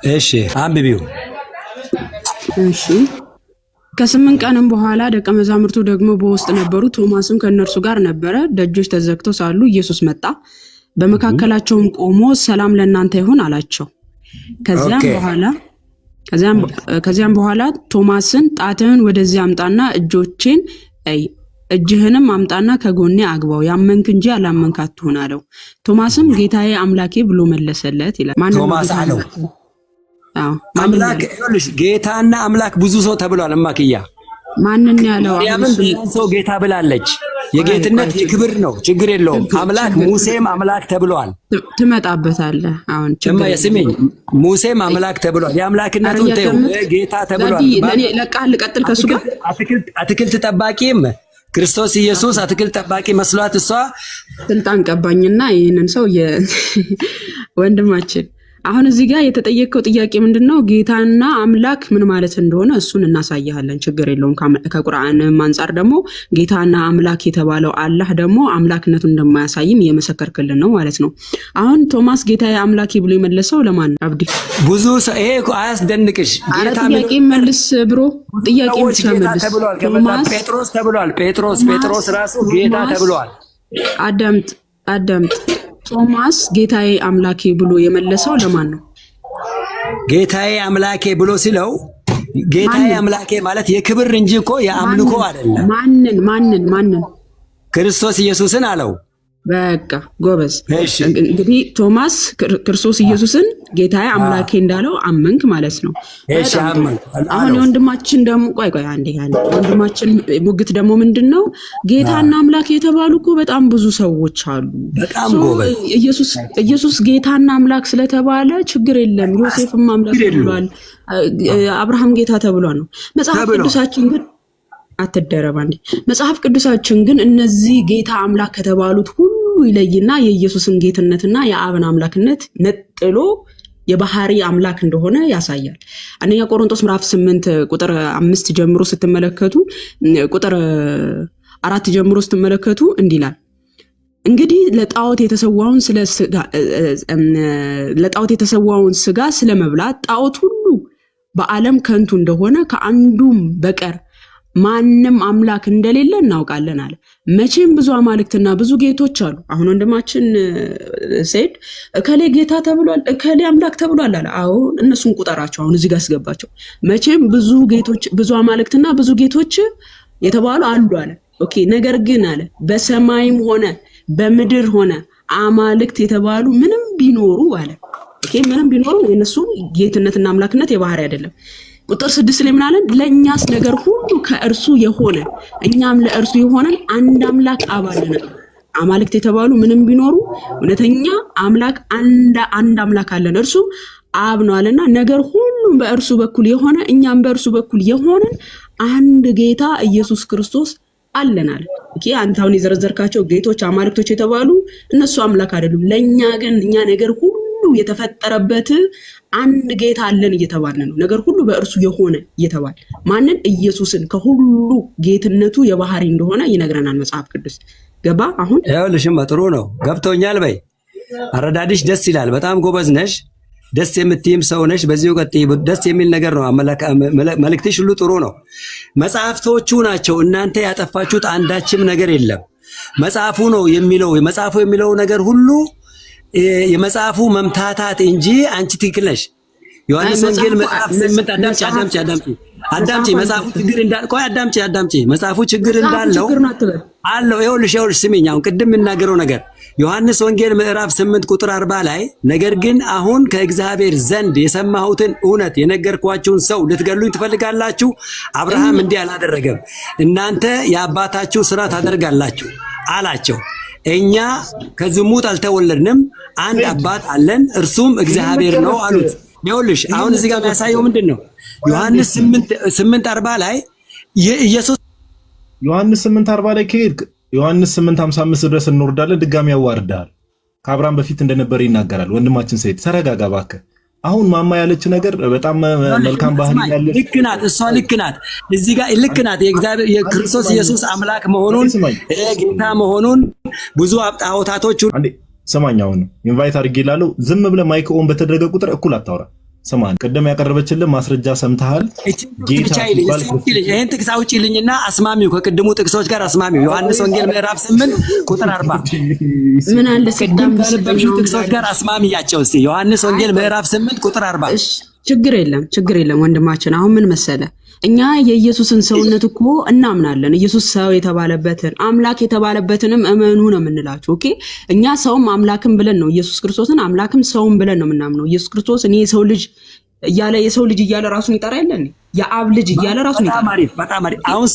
Speaker 9: እሺ አንብቢው።
Speaker 4: እሺ ከ8 ቀንም በኋላ ደቀ መዛሙርቱ ደግሞ በውስጥ ነበሩ። ቶማስም ከእነርሱ ጋር ነበረ። ደጆች ተዘግተው ሳሉ ኢየሱስ መጣ፣ በመካከላቸውም ቆሞ ሰላም ለእናንተ ይሁን አላቸው። ከዚያም በኋላ ቶማስን ጣትህን ወደዚህ አምጣና እጆቼን እጅህንም አምጣና ከጎኔ አግባው፣ ያመንክ እንጂ ያላመንክ አትሁን አለው። ቶማስም ጌታዬ አምላኬ ብሎ መለሰለት ይላል።
Speaker 9: ቶማስ አለው አምላክ ይኸውልሽ፣ ጌታና አምላክ ብዙ ሰው ተብሏል። እማክያ
Speaker 4: ማንን ያለው?
Speaker 9: ማርያምን ሰው ጌታ ብላለች። የጌትነት የክብር ነው፣ ችግር የለውም። አምላክ ሙሴም አምላክ ተብሏል።
Speaker 4: ትመጣበታለህ አሁን
Speaker 9: ስሜኝ። ሙሴም አምላክ ተብሏል። የአምላክነቱን ተይው፣ ጌታ ተብሏል።
Speaker 4: ለኔ ለቃል ቀጥል። ከሱ ጋር
Speaker 9: አትክልት ጠባቂም ክርስቶስ ኢየሱስ አትክልት ጠባቂ መስሏት እሷ
Speaker 4: ስልጣን ቀባኝና ይሄንን ሰው ወንድማችን አሁን እዚህ ጋር የተጠየቀው ጥያቄ ምንድነው? ጌታና አምላክ ምን ማለት እንደሆነ እሱን እናሳያለን። ችግር የለውም። ከቁርአንም አንፃር ደግሞ ጌታና አምላክ የተባለው አላህ ደግሞ አምላክነቱን እንደማያሳይም የመሰከርክልን ነው ማለት ነው። አሁን ቶማስ ጌታዬ አምላኬ ብሎ የመለሰው ለማን ነው? አብዲ
Speaker 9: ብዙ ሰው ይሄ አያስደንቅሽ?
Speaker 4: ጌታ ጥያቄ መልስ ብሮ ጥያቄ መልስ
Speaker 9: ቶማስ ጴጥሮስ ተብሏል። ጴጥሮስ ራሱ ጌታ ተብሏል።
Speaker 4: አዳምጥ ቶማስ ጌታዬ አምላኬ ብሎ የመለሰው ለማን ነው?
Speaker 9: ጌታዬ አምላኬ ብሎ ሲለው ጌታዬ አምላኬ ማለት የክብር እንጂ እኮ የአምልኮ አይደለም።
Speaker 4: ማንን?
Speaker 9: ክርስቶስ ኢየሱስን አለው።
Speaker 4: በቃ ጎበዝ። እንግዲህ ቶማስ ክርስቶስ ኢየሱስን ጌታዬ አምላኬ እንዳለው አመንክ ማለት ነው። አሁን የወንድማችን ደግሞ ቆይ አንዴ ወንድማችን ሙግት ደግሞ ምንድነው? ጌታና አምላክ የተባሉ እኮ በጣም ብዙ ሰዎች አሉ።
Speaker 9: በጣም ጎበዝ።
Speaker 4: ኢየሱስ ጌታና አምላክ ስለተባለ ችግር የለም። ዮሴፍም አምላክ ተብሏል፣ አብርሃም ጌታ ተብሏል ነው መጽሐፍ ቅዱሳችን ግን አትደረባ እንዴ። መጽሐፍ ቅዱሳችን ግን እነዚህ ጌታ አምላክ ከተባሉት ሁሉ ይለይና የኢየሱስን ጌትነትና የአብን አምላክነት ነጥሎ የባህሪ አምላክ እንደሆነ ያሳያል። አንደኛ ቆሮንቶስ ምዕራፍ 8 ቁጥር 5 ጀምሮ ስትመለከቱ ቁጥር 4 ጀምሮ ስትመለከቱ እንዲላል እንግዲህ ለጣዖት የተሰዋውን ስጋ ስለመብላት ጣዖት ሁሉ በዓለም ከንቱ እንደሆነ ከአንዱም በቀር ማንም አምላክ እንደሌለ እናውቃለን አለ። መቼም ብዙ አማልክትና ብዙ ጌቶች አሉ። አሁን ወንድማችን ሰይድ እከሌ ጌታ ተብሏል፣ እከሌ አምላክ ተብሏል አለ። አዎ እነሱን ቁጠራቸው። አሁን እዚህ ጋር አስገባቸው። መቼም ብዙ ጌቶች፣ ብዙ አማልክትና ብዙ ጌቶች የተባሉ አሉ አለ። ኦኬ ነገር ግን አለ በሰማይም ሆነ በምድር ሆነ አማልክት የተባሉ ምንም ቢኖሩ አለ። ኦኬ ምንም ቢኖሩ የነሱ ጌትነትና አምላክነት የባህሪ አይደለም። ቁጥር 6 ላይ ምን አለን? ለኛስ ነገር ሁሉ ከእርሱ የሆነ እኛም ለእርሱ የሆነን አንድ አምላክ አብ አለን። አማልክት የተባሉ ምንም ቢኖሩ እውነተኛ አምላክ አንድ አምላክ አለን፣ እርሱ አብ ነው አለና ነገር ሁሉ በእርሱ በኩል የሆነ እኛም በእርሱ በኩል የሆነን አንድ ጌታ ኢየሱስ ክርስቶስ አለን አለ። ኦኬ አንተ አሁን የዘረዘርካቸው ጌቶች አማልክቶች የተባሉ እነሱ አምላክ አይደሉም። ለኛ ግን እኛ ነገር ሁሉ የተፈጠረበት አንድ ጌታ አለን እየተባልን ነው። ነገር ሁሉ በእርሱ የሆነ እየተባለ ማንን? ኢየሱስን ከሁሉ ጌትነቱ የባህሪ እንደሆነ ይነግረናል መጽሐፍ ቅዱስ። ገባ? አሁን
Speaker 9: ይኸውልሽማ ጥሩ ነው ገብቶኛል በይ። አረዳድሽ ደስ ይላል። በጣም ጎበዝ ነሽ። ደስ የምትይም ሰው ነሽ። በዚሁ ቀጥይ። ደስ የሚል ነገር ነው። መልእክትሽ ሁሉ ጥሩ ነው። መጽሐፍቶቹ ናቸው። እናንተ ያጠፋችሁት አንዳችም ነገር የለም። መጽሐፉ ነው የሚለው። መጽሐፉ የሚለው ነገር ሁሉ የመጽሐፉ መምታታት እንጂ አንቺ ትክክል ነሽ። ዮሐንስ ወንጌል ምዕራፍ 8 አዳምጪ መጽሐፉ ችግር እንዳለው አዳምጪ መጽሐፉ ችግር እንዳለው አለው። ይኸውልሽ ስሚኝ፣ አሁን ቅድም የምናገረው ነገር ዮሐንስ ወንጌል ምዕራፍ 8 ቁጥር 40 ላይ ነገር ግን አሁን ከእግዚአብሔር ዘንድ የሰማሁትን እውነት የነገርኳችሁን ሰው ልትገሉኝ ትፈልጋላችሁ? አብርሃም እንዲህ አላደረገም፣ እናንተ የአባታችሁ ስራ ታደርጋላችሁ አላቸው። እኛ ከዝሙት አልተወለድንም፣ አንድ አባት አለን፣ እርሱም እግዚአብሔር ነው አሉት። ይኸውልሽ አሁን እዚህ ጋር የሚያሳየው ምንድን ነው? ዮሐንስ 8:40 ላይ ኢየሱስ
Speaker 2: ዮሐንስ 8:40 ላይ ከሄድክ ዮሐንስ 8:55 ድረስ እንወርዳለን። ድጋሚ ያዋርዳል። ከአብርሃም በፊት እንደነበረ ይናገራል። ወንድማችን ሰይድ ተረጋጋ እባክህ። አሁን ማማ ያለች ነገር በጣም መልካም ባህሪ ያለች
Speaker 9: ልክ ናት። እሷ ልክ ናት። እዚህ ጋር ልክ ናት። የእግዚአብሔር የክርስቶስ ኢየሱስ አምላክ መሆኑን ጌታ መሆኑን ብዙ ጣዖታቶች
Speaker 2: አንዴ ሰማኝ። አሁን ኢንቫይት አድርጌላለሁ። ዝም ብለህ ማይክ ኦን በተደረገ ቁጥር እኩል አታውራ። ሰማኝ። ቀደም ያቀረበችልን ማስረጃ ሰምተሃል። ጌታ ይባል
Speaker 9: ይሄን ጥቅስ አውጪልኝና አስማሚው ከቅድሙ ጥቅሶች ጋር አስማሚው ዮሐንስ ወንጌል ምዕራፍ 8 ቁጥር 40
Speaker 4: ምን አለ
Speaker 9: ቅድም ካነበብሽው ጥቅሶች ጋር አስማሚያቸው እስቲ። ዮሐንስ ወንጌል ምዕራፍ 8 ቁጥር 40
Speaker 4: ችግር የለም ወንድማችን። አሁን ምን መሰለ እኛ የኢየሱስን ሰውነት እኮ እናምናለን። ኢየሱስ ሰው የተባለበትን አምላክ የተባለበትንም እመኑ ነው የምንላችሁ። ኦኬ እኛ ሰውም አምላክም ብለን ነው ኢየሱስ ክርስቶስን አምላክም ሰውም ብለን ነው የምናምነው። ኢየሱስ ክርስቶስ እኔ የሰው ልጅ እያለ የሰው ልጅ እያለ ራሱን ይጠራ የለን የአብ ልጅ እያለ ራሱን ይጠራ።
Speaker 9: በጣም አሪፍ። አሁን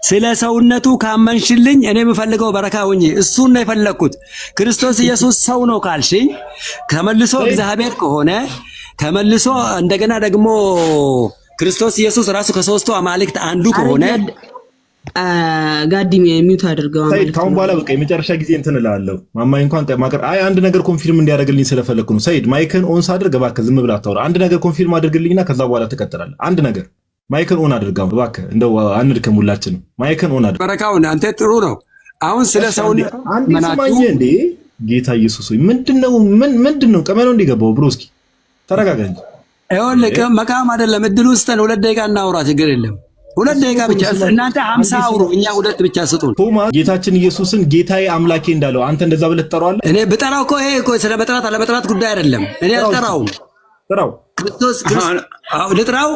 Speaker 9: ስለ ሰውነቱ ካመንሽልኝ እኔ የምፈልገው በረካ ሆኜ እሱን ነው የፈለኩት። ክርስቶስ ኢየሱስ ሰው ነው ካልሽኝ ተመልሶ እግዚአብሔር ከሆነ ተመልሶ እንደገና ደግሞ ክርስቶስ ኢየሱስ ራሱ ከሶስቱ አማልክት አንዱ ከሆነ
Speaker 4: ጋዲ ሚውት አድርገው
Speaker 2: ሰይድ። ካሁን በኋላ በቃ የመጨረሻ ጊዜ እንትን እላለሁ። ማማይ እንኳን ማቀር አንድ ነገር ኮንፊርም እንዲያደርግልኝ ስለፈለኩ ነው። ሰይድ ማይክን ኦን ሳድርግ እባክህ ዝም ብለህ አታውራ። አንድ ነገር ኮንፊርም አድርግልኝና ከዛ በኋላ ትቀጥላለህ። አንድ ነገር ማይክን ኦን አድርጋው እባክህ፣ እንደው አንድከም ሁላችንም ማይክን ኦን አድርግ።
Speaker 9: በረካውን አንተ ጥሩ ነው። አሁን ስለ ሰውነት
Speaker 2: አንዴ ስማኝ እንዴ ጌታ ኢየሱስ ሆይ ምንድነው ቀመነው እንዲገባው ብሎ እስኪ ተረጋጋ እንጂ።
Speaker 9: ይኸውልህ መቃም አይደለም እድል ውስጥን 2 ደቂቃ እናውራ፣ ችግር የለም 2 ደቂቃ ብቻ። እናንተ 50 አውሩ፣ እኛ 2 ብቻ ስጡን።
Speaker 2: ቶማስ ጌታችን ኢየሱስን ጌታዬ አምላኬ እንዳለው አንተ እንደዛ ብለህ ትጠራዋለህ?
Speaker 9: እኔ ብጠራው እኮ ይሄ እኮ ስለ መጥራት አለመጥራት ጉዳይ አይደለም። እኔ አልጠራውም።
Speaker 2: ጥራው
Speaker 9: ክርስቶስ ልጥራው።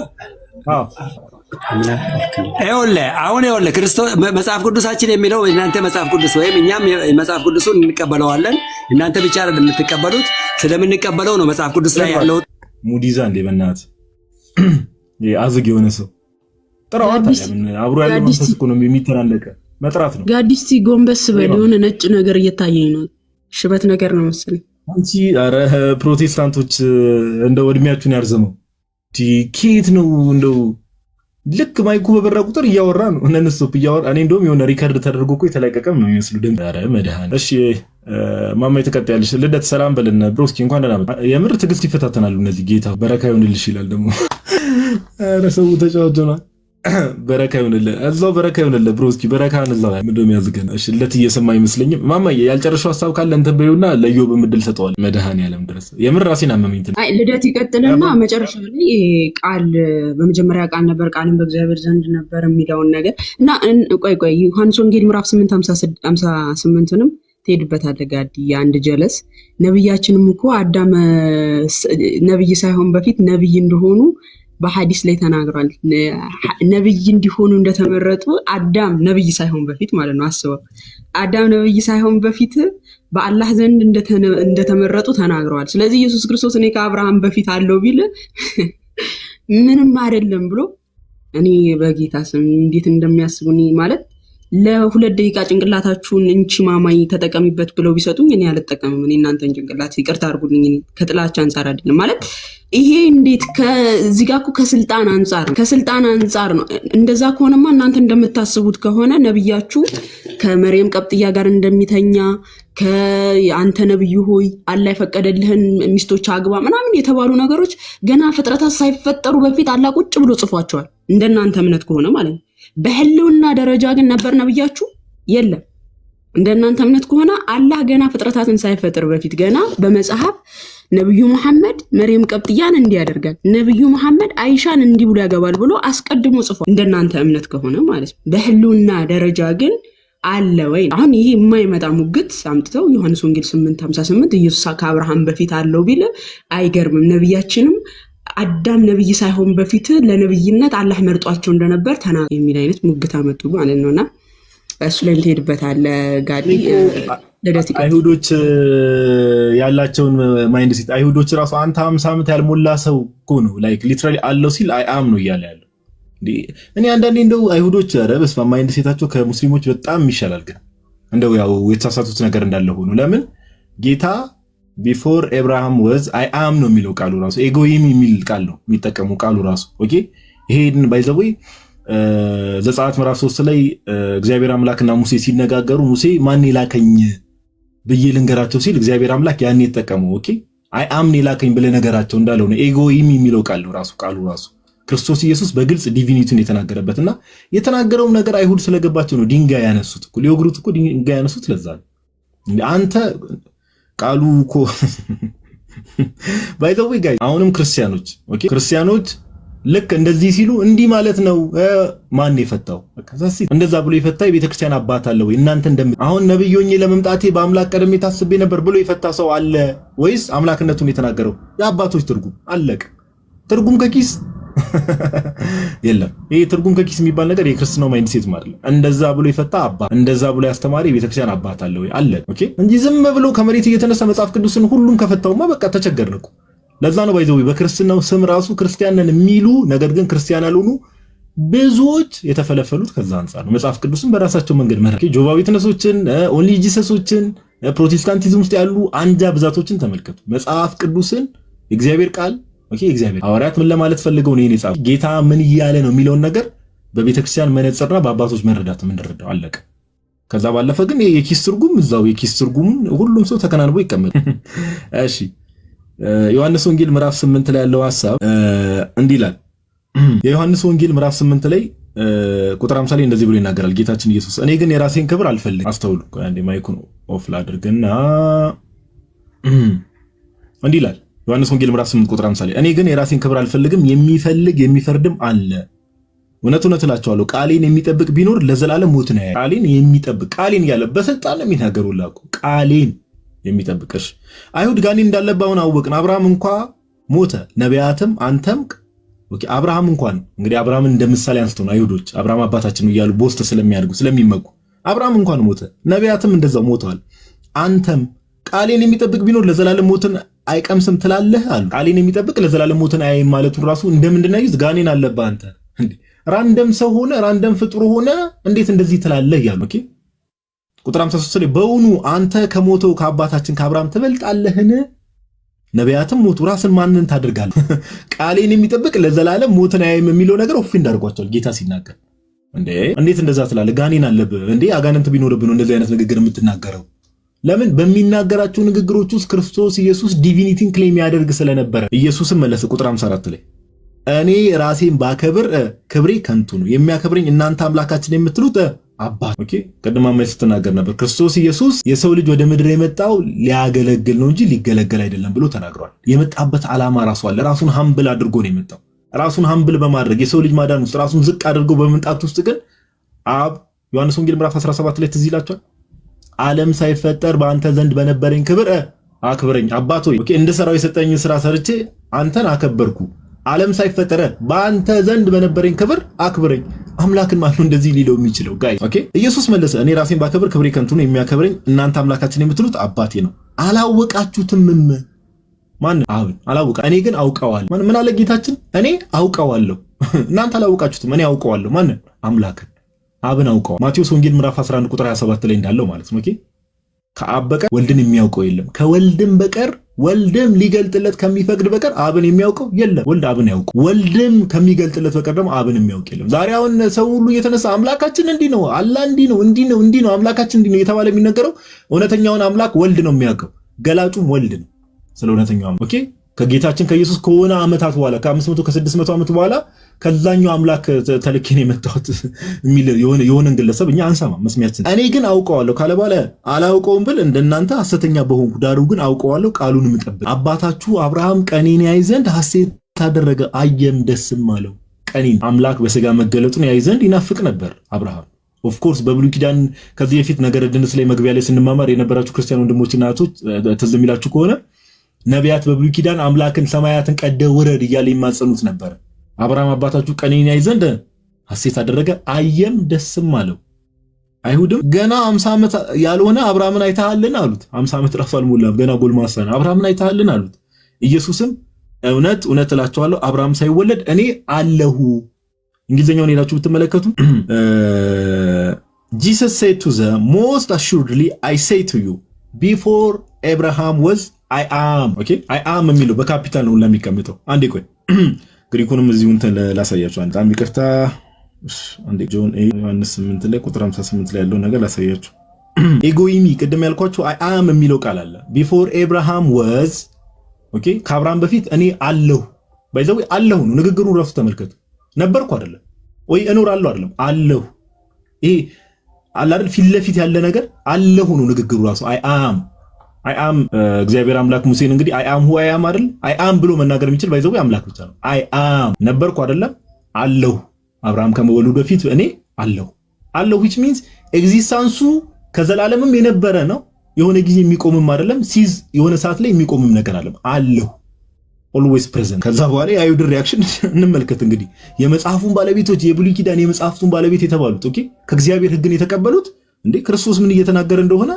Speaker 9: ይኸውልህ ክርስቶስ መጽሐፍ ቅዱሳችን የሚለው እናንተ መጽሐፍ ቅዱስ ወይም እኛም መጽሐፍ ቅዱሱን እንቀበለዋለን። እናንተ ብቻ አይደለም የምትቀበሉት፣ ስለምንቀበለው ነው መጽሐፍ ቅዱስ ላይ ያለው።
Speaker 2: ሙዲዛ እንደ በእናትህ አዝግ የሆነ ሰው ጥራው። አብሮ ያለው መንፈስ እኮ ነው የሚተናነቀ መጥራት ነው።
Speaker 4: ጋዲስቲ ጎንበስ በል። የሆነ ነጭ ነገር እየታየኝ ነው፣ ሽበት ነገር ነው መሰለኝ።
Speaker 2: አንቺ ኧረ ፕሮቴስታንቶች እንደው እድሜያችሁን ያርዘመው ኬት ነው እንደው ልክ ማይኩ በበራ ቁጥር እያወራ ነው እነሱፕ እያወራ። እኔ እንደውም የሆነ ሪከርድ ተደርጎ እኮ የተለቀቀም ነው የሚመስሉ ድምፅ። ኧረ መድኃኒዓለም። እሺ ማማ ተቀጥያለሽ። ልደት ሰላም በለን ብሮስኪ፣ እንኳን ደህና መጣ። የምር ትዕግስት ይፈታተናሉ እነዚህ። ጌታ በረካ ይሁንልሽ ይላል ደግሞ። ኧረ ሰው ተጫወተናል። በረካ ይሁንልህ፣ እዛው በረካ ይሁንልህ ብሮስኪ። በረካን እዛው ምንድነው የሚያዝገን? እሺ ለት እየሰማ አይመስለኝም። ማማ ያልጨረሰው ሐሳብ ካለ እንትን በይውና ለዮብ ምድል ሰጠዋል። መድኃኒዓለም ድረስ የምር ራሴን አመመኝ።
Speaker 4: አይ ልደት ይቀጥልና መጨረሻ ላይ ቃል በመጀመሪያ ቃል ነበር፣ ቃልም በእግዚአብሔር ዘንድ ነበር የሚለውን ነገር እና ቆይ ዮሐንስ ወንጌል ምዕራፍ 8:58ንም ትሄድበታለህ ጋዲ። አንድ ጀለስ ነብያችንም እኮ አዳም ነብይ ሳይሆን በፊት ነብይ እንደሆኑ በሐዲስ ላይ ተናግሯል። ነብይ እንዲሆኑ እንደተመረጡ አዳም ነብይ ሳይሆን በፊት ማለት ነው። አስበው፣ አዳም ነብይ ሳይሆን በፊት በአላህ ዘንድ እንደተመረጡ ተናግረዋል። ስለዚህ ኢየሱስ ክርስቶስ እኔ ከአብርሃም በፊት አለው ቢል ምንም አይደለም ብሎ እኔ በጌታ ስም እንዴት እንደሚያስቡኝ ማለት ለ2 ደቂቃ ጭንቅላታችሁን እንቺ ማማይ ተጠቀሚበት ብለው ቢሰጡኝ እኔ አልጠቀምም። እኔ እናንተን ጭንቅላት ይቅርታ አድርጉልኝ፣ ከጥላቻ አንፃር አይደለም ማለት ይሄ እንዴት ከዚህ ጋር እኮ ከስልጣን አንፃር ነው። እንደዛ ከሆነማ እናንተ እንደምታስቡት ከሆነ ነብያችሁ ከመርየም ቀብጥያ ጋር እንደሚተኛ ከአንተ ነብዩ ሆይ አላህ የፈቀደልህን ሚስቶች አግባ ምናምን የተባሉ ነገሮች ገና ፍጥረታት ሳይፈጠሩ በፊት አላህ ቁጭ ብሎ ጽፏቸዋል። እንደናንተ እምነት ከሆነ ማለት ነው። በህልውና ደረጃ ግን ነበር ነብያችሁ የለም። እንደናንተ እምነት ከሆነ አላህ ገና ፍጥረታትን ሳይፈጥር በፊት ገና በመጽሐፍ ነብዩ መሐመድ መርየም ቀብጥያን እንዲያደርጋል፣ ነብዩ መሐመድ አይሻን እንዲህ ብሎ ያገባል ብሎ አስቀድሞ ጽፏል። እንደናንተ እምነት ከሆነ ማለት ነው። በህልውና ደረጃ ግን አለ ወይ? አሁን ይሄ የማይመጣ ሙግት አምጥተው ዮሐንስ ወንጌል 8:58 ኢየሱስ ከአብርሃም በፊት አለው ቢል አይገርምም። ነብያችንም አዳም ነብይ ሳይሆን በፊት ለነብይነት አላህ መርጧቸው እንደነበር ተናገረ የሚል አይነት ሙግት አመጡ ማለት ነውና እሱ ላይ ልትሄድበታለህ ጋዲ።
Speaker 2: አይሁዶች ያላቸውን ማይንድ ሴት አይሁዶች ራሱ አንተ 50 ዓመት ያልሞላ ሰው እኮ ነው ላይክ ሊትራሊ አለው ሲል አይ አም ነው እያለ ያለው። እኔ አንዳንዴ እንደው አይሁዶች ኧረ በስመ አብ ማይንድ ሴታቸው ከሙስሊሞች በጣም ይሻላል። ግን እንደው ያው የተሳሳቱት ነገር እንዳለ ሆኖ ለምን ጌታ ቢፎር አብርሃም ወዝ አይ አም ነው የሚለው ቃሉ ራሱ ኤጎይም የሚል ቃል ነው የሚጠቀሙ ቃሉ ራሱ ኦኬ። ይሄን ባይዘው ዘጸአት ምዕራፍ 3 ላይ እግዚአብሔር አምላክና ሙሴ ሲነጋገሩ ሙሴ ማን ይላከኝ ብዬ ልንገራቸው ሲል እግዚአብሔር አምላክ ያን የተጠቀመው ኦኬ አይ አም ይላከኝ ብለ ነገራቸው እንዳለው ነው። ኤጎይም የሚለው ቃል ነው ራሱ ቃሉ ራሱ ክርስቶስ ኢየሱስ በግልጽ ዲቪኒቲውን የተናገረበትና የተናገረው ነገር አይሁድ ስለገባቸው ነው ድንጋይ ያነሱት እኮ ሊወግሩት እኮ ድንጋይ ያነሱት ለዛ ነው። አንተ ቃሉ እኮ ባይዘው ጋይ አሁንም ክርስቲያኖች ኦኬ ክርስቲያኖች ልክ እንደዚህ ሲሉ እንዲህ ማለት ነው ማን የፈታው ከዛሲ እንደዛ ብሎ የፈታ የቤተክርስቲያን አባት አለ ወይ? እናንተ አሁን ነብዮኝ ለመምጣቴ በአምላክ ቀደም የታስቤ ነበር ብሎ የፈታ ሰው አለ ወይስ አምላክነቱን የተናገረው የአባቶች ትርጉም አለቀ? ትርጉም ከኪስ የለም። ይሄ ትርጉም ከኪስ የሚባል ነገር የክርስትናው ማይንድ ሴት ማለት ነው። እንደዛ ብሎ የፈታ አባት እንደዛ ብሎ ያስተማሪ የቤተክርስቲያን አባት አለ ወይ? አለ ኦኬ እንጂ ዝም ብሎ ከመሬት እየተነሳ መጽሐፍ ቅዱስን ሁሉም ከፈታውማ በቃ ተቸገርን እኮ። ለዛ ነው ባይዘው በክርስትናው ስም ራሱ ክርስቲያንን የሚሉ ነገር ግን ክርስቲያን ያልሆኑ ብዙዎች የተፈለፈሉት ከዛ አንፃር ነው። መጽሐፍ ቅዱስን በራሳቸው መንገድ መረክ ጆቫ ዊትነሶችን ኦንሊ ጂሰሶችን ፕሮቴስታንቲዝም ውስጥ ያሉ አንጃ ብዛቶችን ተመልከቱ። መጽሐፍ ቅዱስን እግዚአብሔር ቃል ኦኬ እግዚአብሔር ሐዋርያት ምን ለማለት ፈልገው ነው የጻፈው ጌታ ምን እያለ ነው የሚለውን ነገር በቤተክርስቲያን መነጽርና በአባቶች መረዳት የምንረዳው አለቀ። ከዛ ባለፈ ግን የኪስ ትርጉም እዛው የኪስ ትርጉም ሁሉም ሰው ተከናንቦ ይቀመጥ። እሺ ዮሐንስ ወንጌል ምዕራፍ 8 ላይ ያለው ሐሳብ እንዲህ ይላል። የዮሐንስ ወንጌል ምዕራፍ 8 ላይ ቁጥር 50 ላይ እንደዚህ ብሎ ይናገራል ጌታችን ኢየሱስ እኔ ግን የራሴን ክብር አልፈልግም። አስተውሉ አንዴ ማይኩን ኦፍ ላድርግና እንዲህ ይላል ዮሐንስ ወንጌል ምዕራፍ 8 ቁጥር 50 ላይ እኔ ግን የራሴን ክብር አልፈልግም የሚፈልግ የሚፈርድም አለ። እውነት እውነት እላችኋለሁ ቃሌን የሚጠብቅ ቢኖር ለዘላለም ሞት ነው። ቃሌን የሚጠብቅ ቃሌን ያለ በስልጣን ነው የሚናገሩላኩ ቃሌን የሚጠብቅሽ አይሁድ ጋኔን እንዳለበት አሁን አወቅን። አብርሃም እንኳን ሞተ ነቢያትም አንተም ኦኬ አብርሃም እንኳን እንግዲህ አብርሃምን እንደምሳሌ አንስተው ነው አይሁዶች አብርሃም አባታችን ነው እያሉ ቦስት ስለሚያድጉ ስለሚመኩ አብርሃም እንኳን ሞተ ነቢያትም እንደዛው ሞተዋል። አንተም ቃሌን የሚጠብቅ ቢኖር ለዘላለም ሞትን አይቀምስም ትላለህ አሉ። ቃሌን የሚጠብቅ ለዘላለም ሞትን አያይም ማለቱ ራሱ እንደምንድን ነው? ጋኔን አለበት አንተ እንዴ ራንደም ሰው ሆነ ራንደም ፍጡር ሆነ እንዴት እንደዚህ ትላለህ ያሉ ኦኬ ቁጥር 53 ላይ በእውኑ አንተ ከሞተው ከአባታችን ከአብርሃም ትበልጣለህን? ነቢያትም ሞቱ ራስን ማንን ታደርጋለህ? ቃሌን የሚጠብቅ ለዘላለም ሞትን አያይም የሚለው ነገር ኦፊንድ አድርጓቸዋል ጌታ ሲናገር። እንዴት እንደዛ ትላለህ? ጋኔን አለብህ እንዴ? አጋንንት ቢኖርብህ ነው እንደዚህ አይነት ንግግር የምትናገረው? ለምን? በሚናገራቸው ንግግሮች ውስጥ ክርስቶስ ኢየሱስ ዲቪኒቲን ክሌም ያደርግ ስለነበረ። ኢየሱስም መለሰ ቁጥር 54 ላይ እኔ ራሴን ባከብር ክብሬ ከንቱ ነው፣ የሚያከብረኝ እናንተ አምላካችን የምትሉት አባት። ኦኬ ቀድማ ማለት ስትናገር ነበር ክርስቶስ ኢየሱስ የሰው ልጅ ወደ ምድር የመጣው ሊያገለግል ነው እንጂ ሊገለገል አይደለም ብሎ ተናግሯል። የመጣበት ዓላማ ራሱ አለ። ራሱን ሀምብል አድርጎ ነው የመጣው። ራሱን ሀምብል በማድረግ የሰው ልጅ ማዳን ውስጥ ራሱን ዝቅ አድርጎ በመምጣት ውስጥ ግን አብ ዮሐንስ ወንጌል ምዕራፍ 17 ላይ ትዝ ይላችኋል ዓለም ሳይፈጠር በአንተ ዘንድ በነበረኝ ክብር አክብረኝ አባት ሆይ ኦኬ እንደ ሥራው የሰጠኝ ሥራ ሰርቼ አንተን አከበርኩ። ዓለም ሳይፈጠረ በአንተ ዘንድ በነበረኝ ክብር አክብረኝ። አምላክን ማለት ነው እንደዚህ ሊለው የሚችለው ጋይ ኦኬ። ኢየሱስ መለሰ እኔ ራሴን ባከብር ክብሬ ከንቱ ነው፣ የሚያከብረኝ እናንተ አምላካችን የምትሉት አባቴ ነው። አላወቃችሁትም። ማን አሁን አላወቃ እኔ ግን አውቀዋለሁ። ምን አለ ጌታችን? እኔ አውቀዋለሁ እናንተ አላወቃችሁትም፣ እኔ አውቀዋለሁ። ማን? አምላክን አብን አውቀዋል። ማቴዎስ ወንጌል ምዕራፍ 11 ቁጥር 27 ላይ እንዳለው ማለት ነው። ኦኬ ከአብ በቀር ወልድን የሚያውቀው የለም፣ ከወልድም በቀር ወልድም ሊገልጥለት ከሚፈቅድ በቀር አብን የሚያውቀው የለም። ወልድ አብን ያውቀው፣ ወልድም ከሚገልጥለት በቀር ደግሞ አብን የሚያውቅ የለም። ዛሬ አሁን ሰው ሁሉ እየተነሳ አምላካችን እንዲህ ነው፣ አላህ እንዲህ ነው፣ እንዲህ ነው፣ አምላካችን እንዲህ ነው እየተባለ የሚነገረው እውነተኛውን አምላክ ወልድ ነው የሚያውቀው፣ ገላጩም ወልድ ነው። ስለ እውነተኛው አምላክ ኦኬ ከጌታችን ከኢየሱስ ከሆነ ዓመታት በኋላ ከ500 ከ600 ዓመት በኋላ ከዛኛው አምላክ ተልኬ ነው የመጣሁት የሚል የሆነን ግለሰብ እኛ አንሰማ መስሚያችን። እኔ ግን አውቀዋለሁ ካለ በኋላ አላውቀውም ብል እንደናንተ ሐሰተኛ በሆንኩ፣ ዳሩ ግን አውቀዋለሁ ቃሉንም እጠብቅ። አባታችሁ አብርሃም ቀኔን ያይ ዘንድ ሐሴት ታደረገ አየም ደስም አለው። ቀኔን አምላክ በስጋ መገለጡን ያይ ዘንድ ይናፍቅ ነበር አብርሃም። ኦፍ ኮርስ በብሉይ ኪዳን ከዚህ በፊት ነገረ ድነት ላይ መግቢያ ላይ ስንማማር የነበራችሁ ክርስቲያን ወንድሞችና እህቶች ትዝ የሚላችሁ ከሆነ ነቢያት በብሉይ ኪዳን አምላክን ሰማያትን ቀደ ውረድ እያለ ይማጸኑት ነበር። አብርሃም አባታችሁ ቀኔን ያይ ዘንድ ሐሴት አደረገ አየም ደስም አለው። አይሁድም ገና 50 ዓመት ያልሆነ አብርሃምን አይተሃልን አሉት። 50 ዓመት ራሱ አልሞላም ገና ጎልማሳ ነው። አብርሃምን አይተሃልን አሉት። ኢየሱስም እውነት እውነት እላችኋለሁ አብርሃም ሳይወለድ እኔ አለሁ። እንግሊዝኛውን ሄዳችሁ ብትመለከቱ Jesus said to them, most assuredly I say to you, before Abraham was I am. ኦኬ I am የሚለው በካፒታል ነው ለሚቀመጠው። አንዴ ቆይ ግሪኩንም እዚሁ እንትን ላሳያችሁ። አንተ ይቅርታ አንዴ ጆን ዮሐንስ 8 ላይ ቁጥር 58 ላይ ያለው ነገር ላሳያችሁ። ኤጎይሚ ቅድም ያልኳችሁ I am የሚለው ቃል አለ። before Abraham was ኦኬ ከአብርሃም በፊት እኔ አለሁ። ባይዘው አለሁ ነው ንግግሩን ራሱ ተመልከቱ። ነበርኩ አይደለም ወይ እኖራለሁ አይደለም አለሁ። ይሄ አለ አይደል ፊት ለፊት ያለ ነገር አለሁ ነው ንግግሩ ራሱ I am እግዚአብሔር አምላክ ሙሴን እንግዲህ I am who I am አይደል I am ብሎ መናገር የሚችል ባይዘው አምላክ ብቻ ነው። I am ነበርኩ አይደለም አለሁ። አብርሃም ከመወለዱ በፊት እኔ አለሁ which means ኤግዚስተንሱ ከዘላለምም የነበረ ነው። የሆነ ጊዜ የሚቆምም አይደለም ሲዝ የሆነ ሰዓት ላይ የሚቆምም ነገር አለሁ always present። ከዛ በኋላ የአይሁድ ሪአክሽን እንመልከት። እንግዲህ የመጽሐፉን ባለቤቶች የብሉይ ኪዳን የመጽሐፍቱን ባለቤት የተባሉት ኦኬ ከእግዚአብሔር ሕግን የተቀበሉት እንዴ ክርስቶስ ምን እየተናገረ እንደሆነ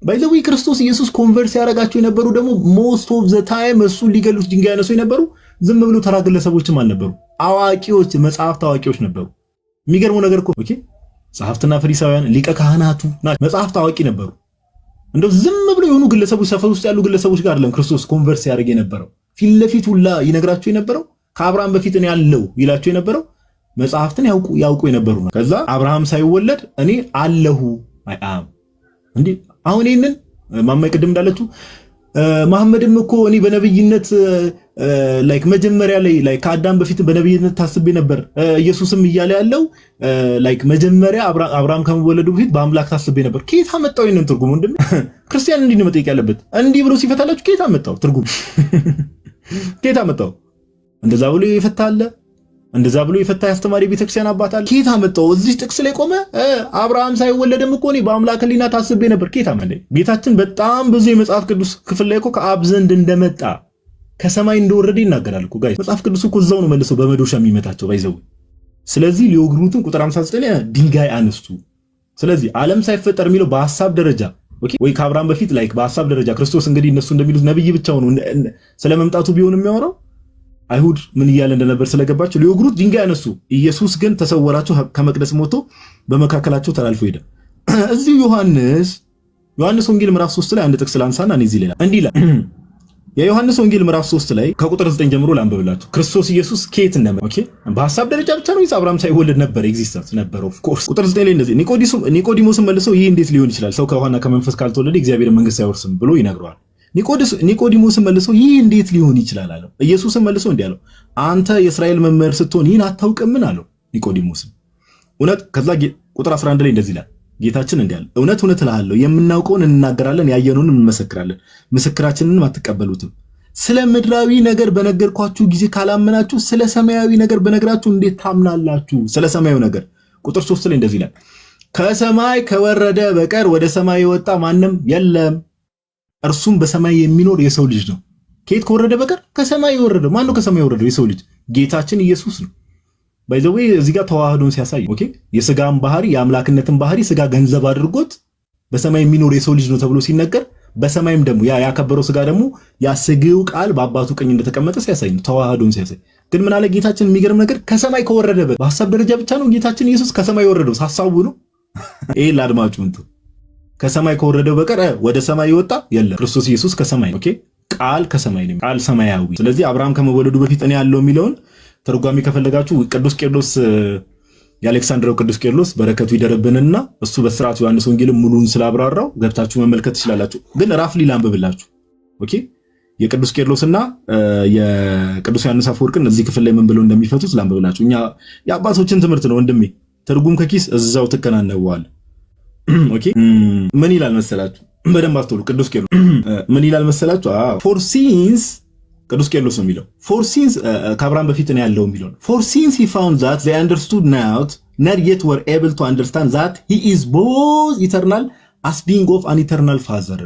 Speaker 2: ባይዘው ክርስቶስ ኢየሱስ ኮንቨርስ ያደረጋቸው የነበሩ ደግሞ most of the time እሱ ሊገሉት ድንጋይ ያነሱ የነበሩ ዝም ብሎ ተራ ግለሰቦችም አልነበሩ፣ አዋቂዎች መጽሐፍት አዋቂዎች ነበሩ። የሚገርመው ነገር እኮ ኦኬ ጸሐፍትና ፈሪሳውያን ሊቀ ካህናቱ መጽሐፍት አዋቂ ነበሩ። እንደው ዝም ብሎ የሆኑ ግለሰቦች ሰፈር ውስጥ ያሉ ግለሰቦች ጋር አይደለም ክርስቶስ ኮንቨርስ ያደርግ የነበረው። ፊት ለፊት ሁላ ይነግራቸው የነበረው ከአብርሃም በፊት እኔ ያለው ይላቸው የነበረው መጽሐፍትን ያውቁ የነበሩ ነው። ከዛ አብርሃም ሳይወለድ እኔ አለሁ I am እንዴ አሁን ይሄንን ማማይ ቅድም እንዳለችው መሐመድም እኮ እኔ በነብይነት ላይክ መጀመሪያ ላይ ከአዳም በፊት በነብይነት ታስቤ ነበር። ኢየሱስም እያለ ያለው ላይክ መጀመሪያ አብርሃም ከመወለዱ በፊት በአምላክ ታስቤ ነበር። ከየት አመጣው ይሄንን ትርጉም? እንደም ክርስቲያን እንዲህ ነው መጠየቅ ያለበት። እንዲህ ብሎ ሲፈታላችሁ ከየት አመጣው ትርጉም? ከየት አመጣው? እንደዛ ብሎ ይፈታል። እንደዛ ብሎ የፈታ ያስተማሪ ቤተክርስቲያን አባት አለ። ከየት አመጣው? እዚህ ጥቅስ ላይ ቆመ አብርሃም ሳይወለድም እኮ እኔ በአምላክ ሕሊና ታስቤ ነበር። ከየት አመጣ? ጌታችን በጣም ብዙ የመጽሐፍ ቅዱስ ክፍል ላይ እኮ ከአብ ዘንድ እንደመጣ ከሰማይ እንደወረደ ይናገራል እኮ ጋይ። መጽሐፍ ቅዱስ እኮ እዛው ነው መልሰው በመዶሻ የሚመታቸው ባይዘው። ስለዚህ ሊወግሩትን ቁጥር 59 ላይ ድንጋይ አነሱ። ስለዚህ ዓለም ሳይፈጠር የሚለው በሐሳብ ደረጃ ኦኬ ወይ ከአብርሃም በፊት ላይክ በሐሳብ ደረጃ ክርስቶስ እንግዲህ እነሱ እንደሚሉት ነብይ ብቻ ሆኖ ስለመምጣቱ ቢሆን የሚያወራው አይሁድ ምን እያለ እንደነበር ስለገባቸው ሊወግሩት ድንጋይ አነሱ። ኢየሱስ ግን ተሰወራቸው፣ ከመቅደስ ሞቶ በመካከላቸው ተላልፎ ሄደ። እዚህ ዮሐንስ ወንጌል ምዕራፍ 3 ላይ አንድ ጥቅስ ላንሳና እዚህ ላይ እንዲህ ይላል። የዮሐንስ ወንጌል ምዕራፍ 3 ላይ ከቁጥር 9 ጀምሮ ላንብብላችሁ። ክርስቶስ ኢየሱስ ከየት እንደመጣ ኦኬ በሐሳብ ደረጃ ብቻ ነው ወይስ አብርሃም ሳይወለድ ነበር ኤግዚስተንስ ነበር? ኦፍ ኮርስ ቁጥር 9 ላይ እንደዚህ ኒቆዲሞስን መልሰው ይህ እንዴት ሊሆን ይችላል? ሰው ከውሃና ከመንፈስ ካልተወለደ እግዚአብሔር መንግስት አይወርስም ብሎ ይነግረዋል። ኒቆዲሞስን መልሰው ይህ እንዴት ሊሆን ይችላል አለው። ኢየሱስን መልሰው እንዲህ አለው፣ አንተ የእስራኤል መምህር ስትሆን ይህን አታውቅምን አለው ኒቆዲሞስን። እውነት ከዛ ቁጥር 11 ላይ እንደዚህ ይላል ጌታችን እንዲህ አለ፣ እውነት እውነት እልሃለሁ የምናውቀውን እንናገራለን፣ ያየነውን እንመሰክራለን፣ ምስክራችንንም አትቀበሉትም። ስለ ምድራዊ ነገር በነገርኳችሁ ጊዜ ካላመናችሁ ስለ ሰማያዊ ነገር በነገራችሁ እንዴት ታምናላችሁ? ስለ ሰማያዊ ነገር ቁጥር 3 ላይ እንደዚህ ይላል፣ ከሰማይ ከወረደ በቀር ወደ ሰማይ የወጣ ማንም የለም፣ እርሱም በሰማይ የሚኖር የሰው ልጅ ነው። ከየት ከወረደ በቀር? ከሰማይ የወረደው ማን ነው? ከሰማይ የወረደው የሰው ልጅ ጌታችን ኢየሱስ ነው። ባይ ዘ ዌይ እዚህ ጋር ተዋህዶን ሲያሳይ ኦኬ የስጋን ባህሪ የአምላክነትን ባህሪ ስጋ ገንዘብ አድርጎት በሰማይ የሚኖር የሰው ልጅ ነው ተብሎ ሲነገር በሰማይም ደግሞ ያ ያከበረው ስጋ ደግሞ ያ ስጋው ቃል በአባቱ ቀኝ እንደተቀመጠ ሲያሳይ ነው፣ ተዋህዶን ሲያሳይ። ግን ምን አለ ጌታችን? የሚገርም ነገር ከሰማይ ከወረደ በሐሳብ ደረጃ ብቻ ነው ጌታችን ኢየሱስ ከሰማይ የወረደው። ሐሳቡ ነው ይሄ ለአድማጩ እንቱ ከሰማይ ከወረደው በቀር ወደ ሰማይ ይወጣ የለም። ክርስቶስ ኢየሱስ ከሰማይ ኦኬ፣ ቃል ከሰማይ ነው፣ ቃል ሰማያዊ። ስለዚህ አብርሃም ከመወለዱ በፊት እኔ ያለው የሚለውን ትርጓሜ ከፈለጋችሁ ቅዱስ ቄርሎስ የአሌክሳንድሪያው ቅዱስ ቄርሎስ በረከቱ ይደረብንና እሱ በስርዓቱ ዮሐንስ ወንጌልን ሙሉን ስላብራራው ገብታችሁ መመልከት ትችላላችሁ። ግን ራፍሊ ላንብብላችሁ። ኦኬ የቅዱስ ቄርሎስና የቅዱስ ዮሐንስ አፈወርቅን እዚህ ክፍል ላይ ምን ብለው እንደሚፈቱት ላንብብላችሁ። እኛ የአባቶችን ትምህርት ነው ወንድሜ፣ ትርጉም ከኪስ እዛው ትከናነበዋል። ኦኬ ምን ይላል መሰላችሁ? በደንብ አስተውሉ። ቅዱስ ቄርሎስ ምን ይላል መሰላችሁ? ፎር ሲንስ ቅዱስ ቄርሎስ ነው የሚለው ፎር ሲንስ ከአብርሃም በፊት ነው ያለው የሚለው ፎር ሲንስ he found that they understood not yet were able to understand that he is both eternal as being of an eternal father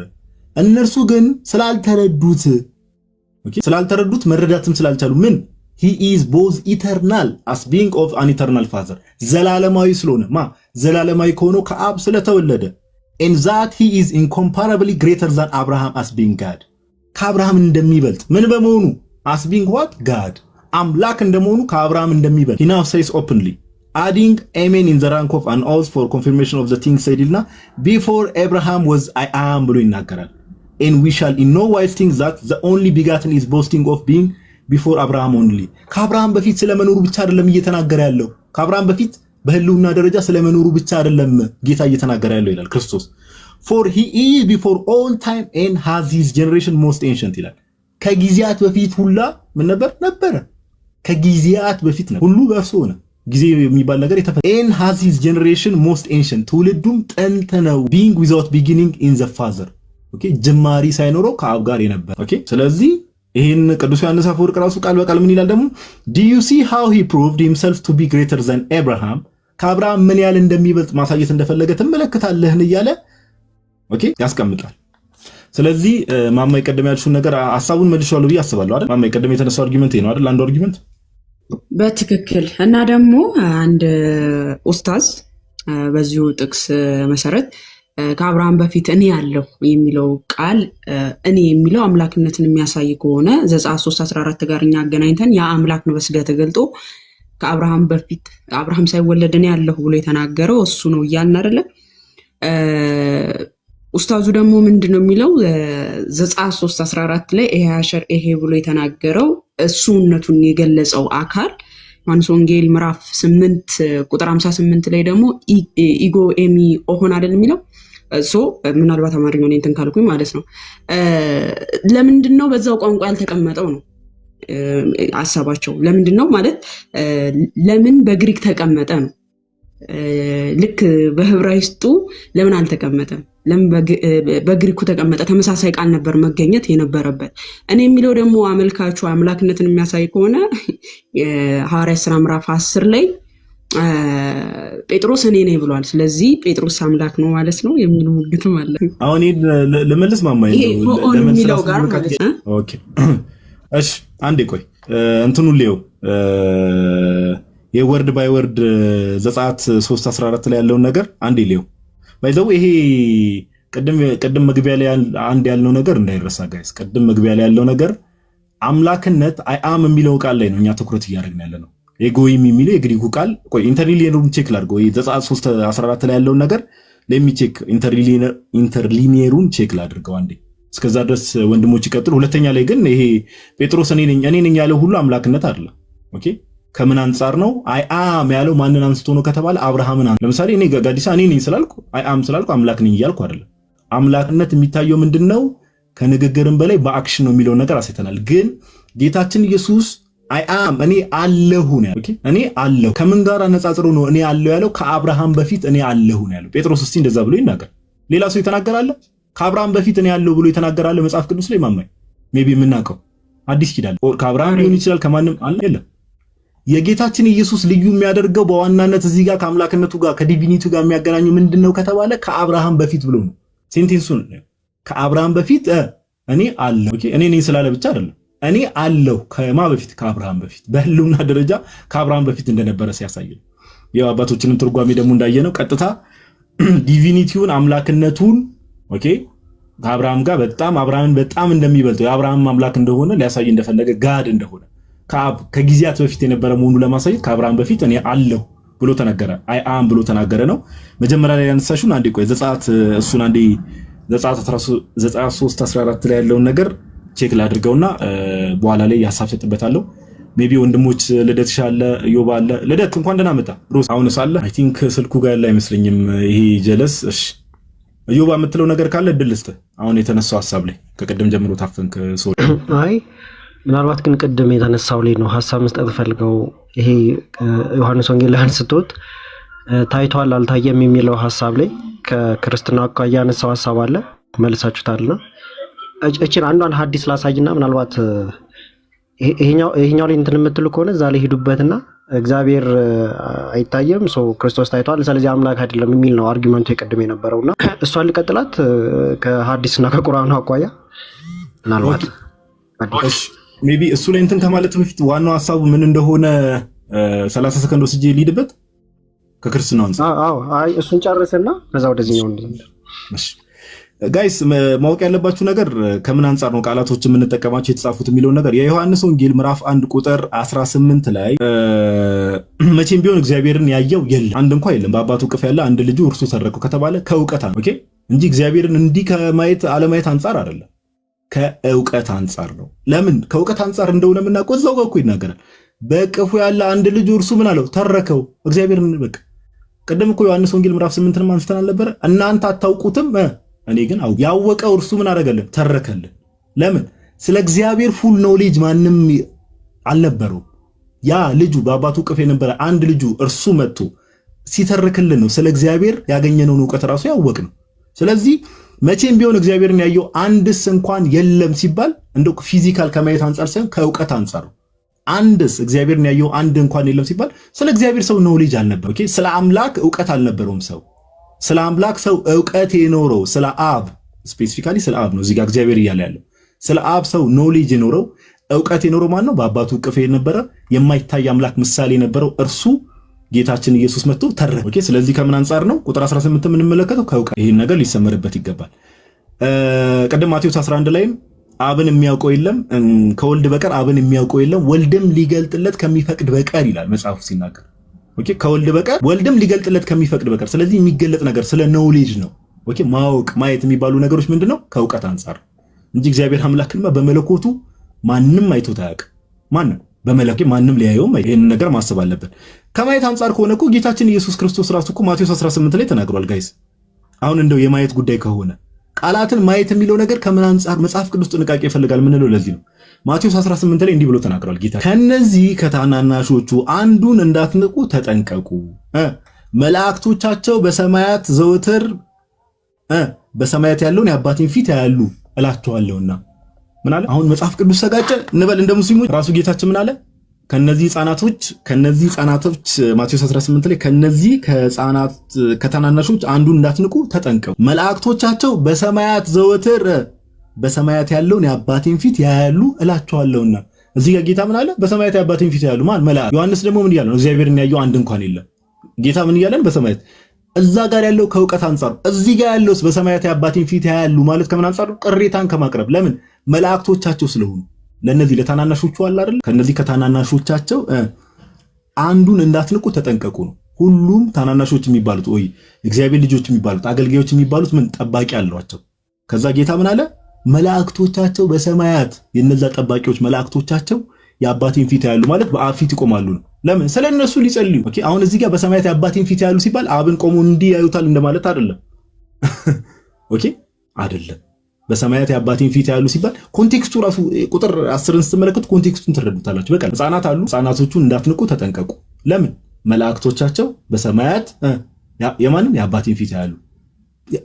Speaker 2: እነርሱ ግን ስላልተረዱት ስላልተረዱት መረዳትም ስላልቻሉ ምን he is both eternal as being of an eternal father ዘላለማዊ ስለሆነ ዘላለማዊ ከሆነው ከአብ ስለተወለደ and that he is incomparably greater than Abraham as being God ከአብርሃም እንደሚበልጥ ምን በመሆኑ as being what God አምላክ እንደመሆኑ ከአብርሃም እንደሚበልጥ he now says openly adding amen in the rank of an oath for confirmation of the things said ይልና before Abraham was I am ብሎ ይናገራል and we shall in no wise think that the only begotten is boasting of being before Abraham only ከአብርሃም በፊት ስለመኖሩ ብቻ አይደለም እየተናገረ ያለው ከአብርሃም በፊት በህልውና ደረጃ ስለመኖሩ ብቻ አይደለም ጌታ እየተናገረ ያለው ይላል ክርስቶስ for he is before all time and has his generation most ancient ይላል ከጊዜያት በፊት ሁላ ምን ነበረ ከጊዜያት በፊት ነው ሁሉ በእርሱ ሆነ ጊዜ የሚባል ነገር የተፈጠረ and has his generation most ancient ትውልዱም ጥንት ነው being without beginning in the father ኦኬ ጅማሪ ሳይኖረው ከአብ ጋር የነበረ ኦኬ ስለዚህ ይሄን ቅዱስ ዮሐንስ አፈወርቅ ራሱ ቃል በቃል ምን ይላል ደግሞ do you see how he proved himself to be greater than Abraham ከአብርሃም ምን ያህል እንደሚበልጥ ማሳየት እንደፈለገ ትመለከታለህን እያለ ኦኬ ያስቀምጣል። ስለዚህ ማማ ይቀደም ያልሽውን ነገር ሐሳቡን መልሼዋለሁ ብዬ አስባለሁ አይደል? ማማ ይቀደም የተነሳው አርጊመንት ነው አይደል? አንዱ አርጊመንት
Speaker 4: በትክክል እና ደግሞ አንድ ኡስታዝ በዚሁ ጥቅስ መሰረት ከአብርሃም በፊት እኔ ያለው የሚለው ቃል እኔ የሚለው አምላክነትን የሚያሳይ ከሆነ ዘጸአት 3:14 ጋር እኛ አገናኝተን ያ አምላክ ነው በስጋ ተገልጦ ከአብርሃም በፊት አብርሃም ሳይወለድ እኔ ያለው ብሎ የተናገረው እሱ ነው እያልን አይደለ? ኡስታዙ ደግሞ ምንድነው የሚለው ዘጸአት 3:14 ላይ ይሄ ብሎ የተናገረው እሱነቱን የገለጸው አካል ዮሐንስ ወንጌል ምዕራፍ 8 ቁጥር 58 ላይ ደግሞ ኢጎ ኤሚ ኦሆን አይደል የሚለው ሶ ምናልባት አማርኛው እንትን ካልኩኝ ማለት ነው ለምንድነው በዛው ቋንቋ ያልተቀመጠው ነው ሐሳባቸው ለምንድነው ማለት ለምን በግሪክ ተቀመጠ ነው ልክ በዕብራይስጡ ለምን አልተቀመጠም ለምን በግሪኩ ተቀመጠ ተመሳሳይ ቃል ነበር መገኘት የነበረበት እኔ የሚለው ደግሞ አመልካቹ አምላክነትን የሚያሳይ ከሆነ ሐዋርያት ሥራ ምዕራፍ 10 ላይ ጴጥሮስ እኔ ነኝ ብሏል ስለዚህ ጴጥሮስ አምላክ ነው ማለት ነው የሚሉ ግጥም አለ
Speaker 2: አሁን ለመለስ ማማይ ነው
Speaker 4: ለሚለው ጋር ማለት ነው
Speaker 2: ኦኬ እሺ አንዴ ቆይ እንትኑ ሊየው የወርድ ባይ ወርድ ዘጸአት 3:14 ላይ ያለው ነገር አንዴ ሊየው ባይዘው ይሄ ቀደም መግቢያ ላይ አንድ ያልነው ነገር እንዳይረሳ ጋይስ ቀደም መግቢያ ላይ ያለው ነገር አምላክነት አይ አም የሚለው ቃል ላይ ነው እኛ ትኩረት እያደረግን ያለነው ኤጎይም የሚለው የግሪኩ ቃል ቆይ ኢንተርሊኒየሩን ቼክ ላድርገው ዘጸአት 3:14 ላይ ያለው ነገር ለሚቼክ ኢንተርሊኒየሩን ቼክ ላድርገው አንዴ እስከዛ ድረስ ወንድሞች ይቀጥሉ ሁለተኛ ላይ ግን ይሄ ጴጥሮስ እኔ ነኝ ያለው ሁሉ አምላክነት አይደለም ኦኬ ከምን አንፃር ነው አይ አም ያለው ማንን አንስቶ ነው ከተባለ አብርሃምን ለምሳሌ እኔ ጋዲሳ እኔ ነኝ ስላልኩ አይ አም ስላልኩ አምላክ ነኝ እያልኩ አይደለም አምላክነት የሚታየው ምንድነው ከንግግርም በላይ በአክሽን ነው የሚለው ነገር አሳይተናል ግን ጌታችን ኢየሱስ አይ አም እኔ አለሁ ነው ኦኬ እኔ አለሁ ከምን ጋር አነጻጽሮ ነው እኔ አለሁ ያለው ከአብርሃም በፊት እኔ አለሁ ነው ያለው ጴጥሮስ እስቲ እንደዛ ብሎ ይናገር ሌላ ሰው ይተናገራል ከአብርሃም በፊት እኔ አለሁ ብሎ ይተናገራል መጽሐፍ ቅዱስ ላይ ማማይ ሜቢ የምናውቀው አዲስ ኪዳን ከአብርሃም ሊሆን ይችላል ከማንም አለ የለም የጌታችን ኢየሱስ ልዩ የሚያደርገው በዋናነት እዚህ ጋር ከአምላክነቱ ጋር ከዲቪኒቲው ጋር የሚያገናኙ ምንድነው ከተባለ ከአብርሃም በፊት ብሎ ነው ሴንቴንሱን ከአብርሃም በፊት እኔ አለሁ ኦኬ እኔ ነኝ ስላለ ብቻ አይደለም እኔ አለሁ ከማ በፊት ከአብርሃም በፊት በህልውና ደረጃ ከአብርሃም በፊት እንደነበረ ሲያሳይ ነው የአባቶችንም ትርጓሜ ደግሞ እንዳየነው ቀጥታ ዲቪኒቲውን አምላክነቱን ኦኬ ከአብርሃም ጋር አብርሃምን በጣም እንደሚበልጠው የአብርሃም አምላክ እንደሆነ ሊያሳይ እንደፈለገ ጋድ እንደሆነ ከጊዜያት በፊት የነበረ መሆኑ ለማሳየት ከአብርሃም በፊት እኔ አለሁ ብሎ ተናገረ። አይ አም ብሎ ተናገረ ነው። መጀመሪያ ላይ ያነሳሽውን አንዴ ቆይ ዘጸአት እሱን አንዴ ዘጸአት 13:14 ላይ ያለውን ነገር ቼክ ላድርገውና በኋላ ላይ ያሳብ ሰጥበታለሁ። ሜቢ ወንድሞች ልደት ሻለ ዮባ አለ። ልደት እንኳን ደህና መጣ ብሮስ። አሁን ሳለ አይ ቲንክ ስልኩ ጋር ያለ አይመስለኝም ይሄ ጀለስ። እሺ ዮባ የምትለው ነገር ካለ እድል ልስጥህ። አሁን የተነሳው ሐሳብ ላይ ከቀደም ጀምሮ ታፈንክ ሰው።
Speaker 5: አይ ምናልባት ግን ቅድም የተነሳው ላይ ነው ሐሳብ መስጠት ፈልገው ይሄ ዮሐንስ ወንጌል ላይ አንስቶት ታይቷል አልታየም የሚለው ሐሳብ ላይ ከክርስትና አኳያ ያነሳው ሐሳብ አለ መልሳችሁታልና እቺን አንዷን ሐዲስ ላሳይና ምናልባት ይሄኛው ላይ እንትን የምትሉ ከሆነ እዛ ላይ ሄዱበትና እግዚአብሔር አይታየም ክርስቶስ ታይቷል ስለዚህ አምላክ አይደለም የሚል ነው አርጊመንቱ የቀደም የነበረውና እሷን ልቀጥላት ከሐዲስና ከቁርአኑ አኳያ ምናልባት
Speaker 2: እሺ ሜቢ እሱ ላይ እንትን ከማለት በፊት ዋናው ሐሳቡ ምን እንደሆነ 30 ሰከንድ ወስጄ ልሂድበት ከክርስትናው አንፃር።
Speaker 5: አይ እሱን ጨርሰና ከዛ ወደዚህኛው
Speaker 2: እሺ ጋይስ ማወቅ ያለባችሁ ነገር ከምን አንፃር ነው ቃላቶች የምንጠቀማቸው የተጻፉት የሚለው ነገር የዮሐንስ ወንጌል ምዕራፍ 1 ቁጥር 18 ላይ መቼም ቢሆን እግዚአብሔርን ያየው የለም አንድ እንኳን የለም በአባቱ እቅፍ ያለ አንድ ልጁ እርሱ ሰረቀው ከተባለ ከእውቀት ነው ኦኬ እንጂ እግዚአብሔርን እንዲህ ከማየት አለማየት አንፃር አይደለም ከእውቀት አንፃር ነው። ለምን ከእውቀት አንፃር እንደሆነ የምናውቀው እዛው ጋር እኮ ይናገራል። በእቅፉ ያለ አንድ ልጁ እርሱ ምን አለው ተረከው እግዚአብሔርን በቃ ቀደም እኮ ዮሐንስ ወንጌል ምዕራፍ 8ን አንስተን አልነበረ እናንተ አታውቁትም እኔ ግን ያወቀው እርሱ ምን አደረገልን ተረከልን። ለምን ስለ እግዚአብሔር ፉል ኖሌጅ ማንም አልነበረው። ያ ልጁ በአባቱ እቅፍ የነበረ አንድ ልጁ እርሱ መጥቶ ሲተረክልን ነው ስለ እግዚአብሔር ያገኘነውን ዕውቀት ራሱ ያወቅነው። ስለዚህ መቼም ቢሆን እግዚአብሔርን ያየው አንድስ እንኳን የለም ሲባል እንደው ፊዚካል ከማየት አንፃር ሳይሆን ከዕውቀት አንፃር አንድስ እግዚአብሔርን ያየው አንድ እንኳን የለም ሲባል ስለ እግዚአብሔር ሰው ኖሌጅ አልነበረው። ኦኬ ስለ አምላክ ዕውቀት አልነበረውም ሰው ስለ አምላክ ሰው ዕውቀት የኖረው ስለ አብ ስፔሲፊካሊ ስለ አብ ነው እዚህ ጋር እግዚአብሔር እያለ ያለው ስለ አብ ሰው ኖሌጅ የኖረው ዕውቀት የኖረው ማን ነው? በአባቱ እቅፍ የነበረ የማይታይ አምላክ ምሳሌ የነበረው እርሱ ጌታችን ኢየሱስ መጥቶ ተረከ። ኦኬ ስለዚህ ከምን አንፃር ነው ቁጥር 18 የምንመለከተው ከዕውቀት። ይሄን ነገር ሊሰመርበት ይገባል። ቀደም ማቴዎስ 11 ላይም አብን የሚያውቀው የለም ከወልድ በቀር አብን የሚያውቀው የለም ወልድም ሊገልጥለት ከሚፈቅድ በቀር ይላል መጽሐፉ ሲናገር። ኦኬ ከወልድ በቀር ወልድም ሊገልጥለት ከሚፈቅድ በቀር ስለዚህ የሚገለጥ ነገር ስለ ኖሌጅ ነው። ኦኬ ማወቅ ማየት የሚባሉ ነገሮች ምንድነው ከዕውቀት አንፃር እንጂ እግዚአብሔር አምላክማ በመለኮቱ ማንም አይቶት አያውቅም። ማንም በመለኮቱ ማንም ሊያየው ይሄን ነገር ማሰብ አለበት። ከማየት አንፃር ከሆነ እኮ ጌታችን ኢየሱስ ክርስቶስ ራሱ እኮ ማቴዎስ 18 ላይ ተናግሯል። ጋይስ አሁን እንደው የማየት ጉዳይ ከሆነ ቃላትን ማየት የሚለው ነገር ከምን አንፃር መጽሐፍ ቅዱስ ጥንቃቄ ይፈልጋል ምንለው ለዚህ ነው። ማቴዎስ 18 ላይ እንዲህ ብሎ ተናግሯል ጌታ ከነዚህ ከታናናሾቹ አንዱን እንዳትንቁ ተጠንቀቁ መላእክቶቻቸው በሰማያት ዘወትር በሰማያት ያለውን የአባቴን ፊት ያያሉ እላቸዋለሁና። ምን አለ አሁን መጽሐፍ ቅዱስ ተጋጨ እንበል እንደ ሙስሊሞች ራሱ ጌታችን ምን አለ ከነዚህ ህፃናቶች ማቴዎስ 18 ላይ ከነዚህ ከታናናሾች አንዱን እንዳትንቁ ተጠንቀቁ መላእክቶቻቸው በሰማያት ዘወትር በሰማያት ያለውን የአባቴን ፊት ያያሉ እላቸዋለሁና። እዚህ ጋር ጌታ ምን አለ በሰማያት የአባቴን ፊት ያያሉ ማን መላእክት። ዮሐንስ ደግሞ ምን እያለ ነው እግዚአብሔርን ያየው አንድ እንኳን የለም። ጌታ ምን እያለን በሰማያት እዛ ጋር ያለው ከዕውቀት አንፃር እዚህ ጋር ያለውስ በሰማያት የአባቴን ፊት ያያሉ ማለት ከምን አንፃር ቅሬታን ከማቅረብ ለምን መላእክቶቻቸው ስለሆኑ ለነዚህ ለታናናሾቹ አለ አይደል ከነዚህ ከታናናሾቻቸው አንዱን እንዳትንቁ ተጠንቀቁ ነው። ሁሉም ታናናሾች የሚባሉት ወይ እግዚአብሔር ልጆች የሚባሉት አገልጋዮች የሚባሉት ምን ጠባቂ አሏቸው። ከዛ ጌታ ምን አለ መላእክቶቻቸው በሰማያት የነዛ ጠባቂዎች መላእክቶቻቸው የአባቴን ፊት ያያሉ ማለት በአብ ፊት ይቆማሉ ነው። ለምን ስለነሱ ሊጸልዩ። ኦኬ አሁን እዚህ ጋር በሰማያት የአባቴን ፊት ያያሉ ሲባል አብን ቆሞ እንዲህ ያዩታል እንደማለት አይደለም። ኦኬ አይደለም በሰማያት የአባቴን ፊት ያያሉ ሲባል ኮንቴክስቱ ራሱ ቁጥር 10ን ስትመለከቱ ኮንቴክስቱን ትረዱታላችሁ። በቃ ህፃናት አሉ ህፃናቶቹን እንዳትንቁ ተጠንቀቁ። ለምን መላእክቶቻቸው በሰማያት የማንም የአባቴን ፊት ያያሉ።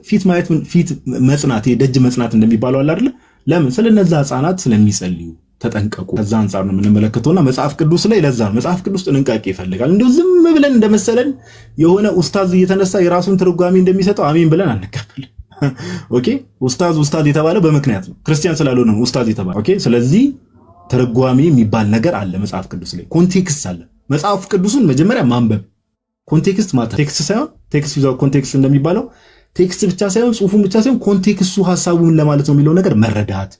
Speaker 2: ፊት ማየት ፊት መጽናት የደጅ መጽናት እንደሚባለው አለ አይደል ለምን ስለነዛ ህፃናት ስለሚጸልዩ ተጠንቀቁ። ከዛ አንፃር ነው የምንመለከተውና መጽሐፍ ቅዱስ ላይ ለዛ ነው መጽሐፍ ቅዱስ ጥንቃቄ ይፈልጋል። እንደው ዝም ብለን እንደመሰለን የሆነ ኡስታዝ እየተነሳ የራሱን ትርጓሜ እንደሚሰጠው አሜን ብለን አንቀበል። ኦኬ ኡስታዝ የተባለው በምክንያት ነው ክርስቲያን ስላልሆነ ነው ኡስታዝ የተባለው። ኦኬ ስለዚህ ትርጓሜ የሚባል ነገር አለ መጽሐፍ ቅዱስ ላይ ኮንቴክስት አለ። መጽሐፍ ቅዱስን መጀመሪያ ማንበብ ኮንቴክስት ማለት ቴክስት ሳይሆን ቴክስት ዊዛውት ኮንቴክስት እንደሚባለው ቴክስት ብቻ ሳይሆን ጽሁፉን ብቻ ሳይሆን ኮንቴክስቱ ሐሳቡን ለማለት ነው የሚለው ነገር መረዳት።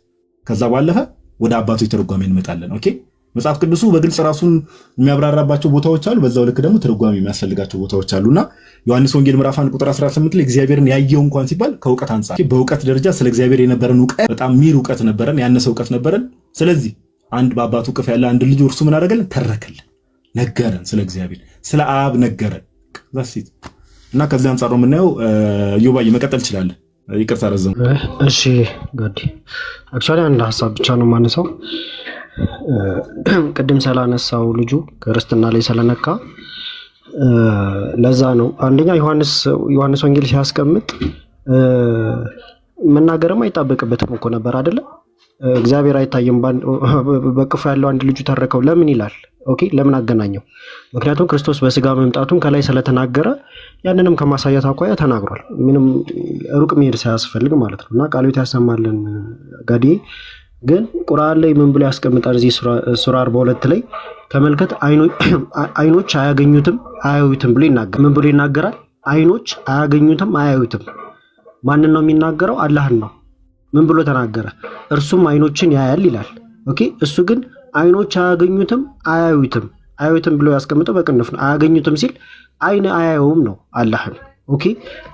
Speaker 2: ከዛ ባለፈ ወደ አባቶች ተርጓሜ እንመጣለን። ኦኬ መጽሐፍ ቅዱሱ በግልጽ ራሱን የሚያብራራባቸው ቦታዎች አሉ። በዛው ልክ ደግሞ ትርጓሜ የሚያስፈልጋቸው ቦታዎች አሉና ዮሐንስ ወንጌል ምዕራፍ 1 ቁጥር 18 ላይ እግዚአብሔርን ያየው እንኳን ሲባል ከእውቀት አንፃር በእውቀት ደረጃ ስለ እግዚአብሔር የነበረን እውቀት በጣም ሚር እውቀት ነበረን፣ ያነሰ እውቀት ነበረን። ስለዚህ አንድ በአባቱ እቅፍ ያለ አንድ ልጅ እርሱ ምን አደረገልን? ተረከልን፣ ነገረን፣ ስለ እግዚአብሔር ስለ አብ ነገረን። ዛሲት እና ከዚህ አንፃር ነው የምናየው። ዮባይ መቀጠል ይችላል። ይቅርታ ረዘም።
Speaker 5: እሺ ጋዲ አክቹዋሊ አንድ ሀሳብ ብቻ ነው የማነሳው። ቅድም ስላነሳው ልጁ ክርስትና ላይ ስለነካ ለዛ ነው። አንደኛ ዮሐንስ ወንጌል ሲያስቀምጥ መናገርም አይጣበቅበትም እኮ ነበር አይደለ? እግዚአብሔር አይታየም በቅፉ ያለው አንድ ልጁ ተረከው ለምን ይላል? ኦኬ ለምን አገናኘው? ምክንያቱም ክርስቶስ በስጋ መምጣቱን ከላይ ስለተናገረ ያንንም ከማሳየት አኳያ ተናግሯል። ምንም ሩቅ መሄድ ሳያስፈልግ ማለት ነው። እና ቃሉ ያሰማልን ጋዲ ግን ቁርአን ላይ ምን ብሎ ያስቀምጣል? እዚህ ሱራ 42 ላይ ተመልከት። አይኖች አያገኙትም አያዩትም ብሎ ይናገራል። ምን ብሎ ይናገራል? አይኖች አያገኙትም አያዩትም። ማንን ነው የሚናገረው? አላህን ነው። ምን ብሎ ተናገረ? እርሱም አይኖችን ያያል ይላል። ኦኬ እሱ ግን አይኖች አያገኙትም አያዩትም ብሎ ያስቀምጠው በቅንፍ ነው። አያገኙትም ሲል አይን አያየውም ነው አላህን። ኦኬ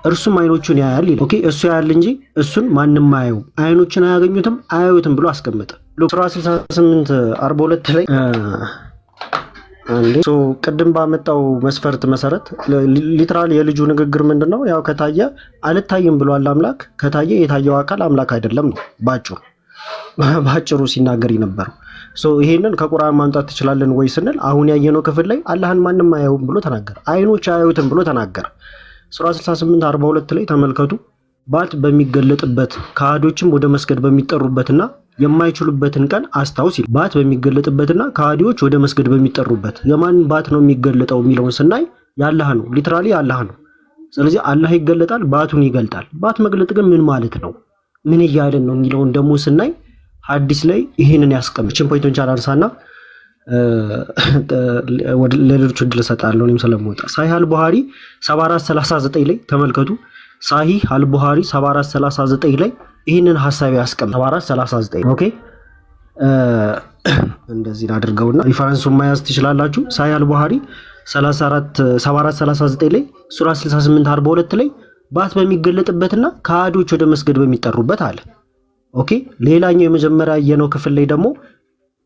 Speaker 5: እርሱም አይኖቹን ያያል ይላል። ኦኬ እሱ ያያል እንጂ እሱን ማንም አያየውም። አይኖችን አያገኙትም አያዩትም ብሎ አስቀመጠ። ሱራ 68 42 ላይ ቅድም ባመጣው መስፈርት መሰረት ሊትራሊ የልጁ ንግግር ምንድነው? ያው ከታየ አልታይም ብሏል አምላክ። ከታየ የታየው አካል አምላክ አይደለም ነው ባጭሩ ሲናገር የነበረው። ይሄንን ከቁርአን ማምጣት ትችላለን ወይ ስንል አሁን ያየነው ክፍል ላይ አላህን ማንም አያየውም ብሎ ተናገረ። አይኖች አያዩትም ብሎ ተናገረ። ሱራ 68 42 ላይ ተመልከቱ። ባት በሚገለጥበት ከሃዲዎችም ወደ መስገድ በሚጠሩበትና የማይችሉበትን ቀን አስታውስ ይላል። ባት በሚገለጥበትና ከሃዲዎች ወደ መስገድ በሚጠሩበት የማን ባት ነው የሚገለጠው የሚለውን ስናይ ያላህ ነው። ሊትራሊ ያላህ ነው። ስለዚህ አላህ ይገለጣል፣ ባቱን ይገልጣል። ባት መግለጥ ግን ምን ማለት ነው? ምን እያለን ነው የሚለውን ደግሞ ስናይ ሐዲስ ላይ ይሄንን ያስቀምጥን ፖይንቱን ቻላንሳና ለሌሎች እድል እሰጣለሁ እኔም ስለምወጣ። ሳሂህ አልቡኻሪ 7439 ላይ ተመልከቱ። ሳሂህ አልቡኻሪ 7439 ላይ ይሄንን ሐሳብ ያስቀምጥ 7439 ኦኬ። እንደዚህ አድርገውና ሪፈረንሱን መያዝ ትችላላችሁ። ሳሂህ አልቡኻሪ 7439 ላይ ሱራ 68 42 ላይ ባት በሚገለጥበትና ከሃዲዎች ወደ መስገድ በሚጠሩበት አለ። ኦኬ ሌላኛው የመጀመሪያ የነው ክፍል ላይ ደግሞ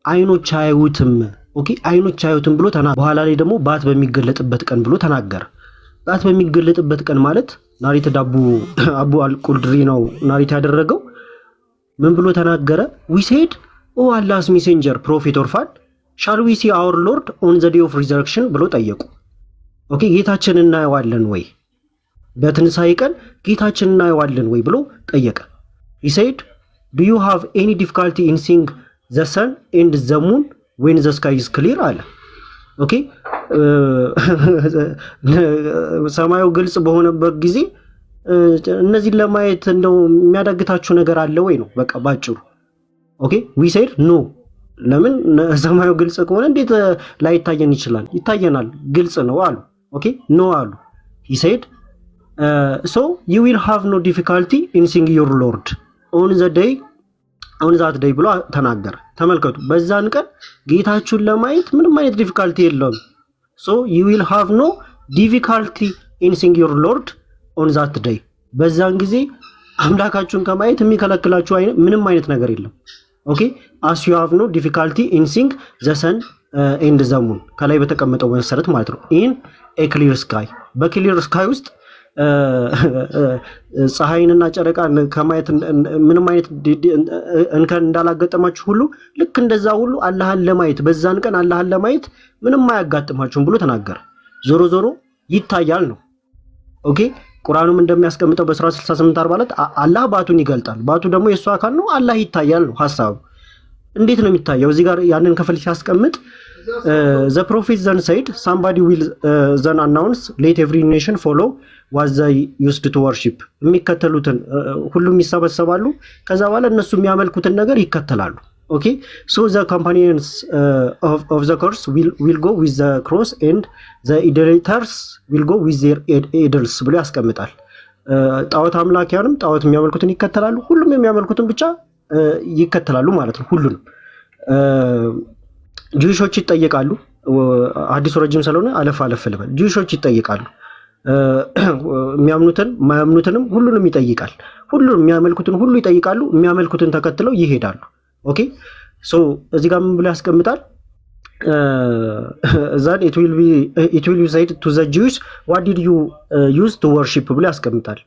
Speaker 5: አይኖች አያዩትም። ኦኬ አይኖች አያዩትም ብሎ በኋላ ላይ ደግሞ ባት በሚገለጥበት ቀን ብሎ ተናገረ። ባት በሚገለጥበት ቀን ማለት ናሪት አቡ አልቁድሪ ነው ናሪት ያደረገው። ምን ብሎ ተናገረ? we said oh Allah's messenger prophet or fan shall we see our lord on the day of resurrection ብሎ ጠየቁ። ኦኬ ጌታችንን እናየዋለን ወይ በትንሳኤ ቀን ጌታችንን እናየዋለን ወይ ብሎ ጠየቀ። he said do you have any difficulty in seeing the sun and the moon when the sky is clear አለ። ኦኬ ሰማዩ ግልጽ በሆነበት ጊዜ እነዚህን ለማየት እንደው የሚያዳግታችሁ ነገር አለ ወይ ነው በቃ ባጭሩ። ኦኬ we said no ለምን ሰማዩ ግልጽ ከሆነ እንዴት ላይታየን ይችላል? ይታየናል፣ ግልጽ ነው አሉ። ኦኬ no አሉ። he said so you will have no difficulty in seeing your lord on that day ብሎ ተናገረ። ተመልከቱ በዛን ቀን ጌታችሁን ለማየት ምንም አይነት ዲፊካልቲ የለውም። so you will have no difficulty in seeing your lord on that day በዛን ጊዜ አምላካችሁን ከማየት የሚከለክላችሁ ምንም አይነት ነገር የለም። ኦኬ as you have no difficulty in seeing the sun and the moon ከላይ በተቀመጠው መሰረት ማለት ነው። in a clear sky በክሊር ስካይ ውስጥ ፀሐይንና ጨረቃን ከማየት ምንም አይነት እንከን እንዳላገጠማችሁ ሁሉ ልክ እንደዛ ሁሉ አላህን ለማየት በዛን ቀን አላህን ለማየት ምንም አያጋጥማችሁም ብሎ ተናገረ። ዞሮ ዞሮ ይታያል ነው። ኦኬ ቁርአኑም እንደሚያስቀምጠው በሱራ 68:42 አላህ ባቱን ይገልጣል። ባቱ ደግሞ የሱ አካል ነው። አላህ ይታያል ነው ሐሳቡ። እንዴት ነው የሚታየው? እዚህ ጋር ያንን ክፍል ሲያስቀምጥ the prophet then said somebody will then announce let every nation follow what they used to worship የሚከተሉትን ሁሉም ይሰበሰባሉ። ከዛ በኋላ እነሱ የሚያመልኩትን ነገር ይከተላሉ። ኦኬ so the companions of the cross will go with the cross and the idolaters will go with their idols ብሎ ያስቀምጣል። ጣዖት አምላኪያንም ጣዖት የሚያመልኩትን ይከተላሉ። ሁሉም የሚያመልኩትን ብቻ ይከተላሉ ማለት ነው። ሁሉንም ጂውሾች ይጠየቃሉ። ሐዲሱ ረጅም ስለሆነ አለፍ ልበል። ጂውሾች ይጠየቃሉ። የሚያምኑትን ማያምኑትንም ሁሉንም ይጠይቃል። ሁሉንም የሚያመልኩትን ሁሉ ይጠይቃሉ። የሚያመልኩትን ተከትለው ይሄዳሉ። ኦኬ ሶ እዚህ ጋር ምን ብሎ ያስቀምጣል? that it will be said to the Jews, what did you use to worship ብሎ ያስቀምጣል።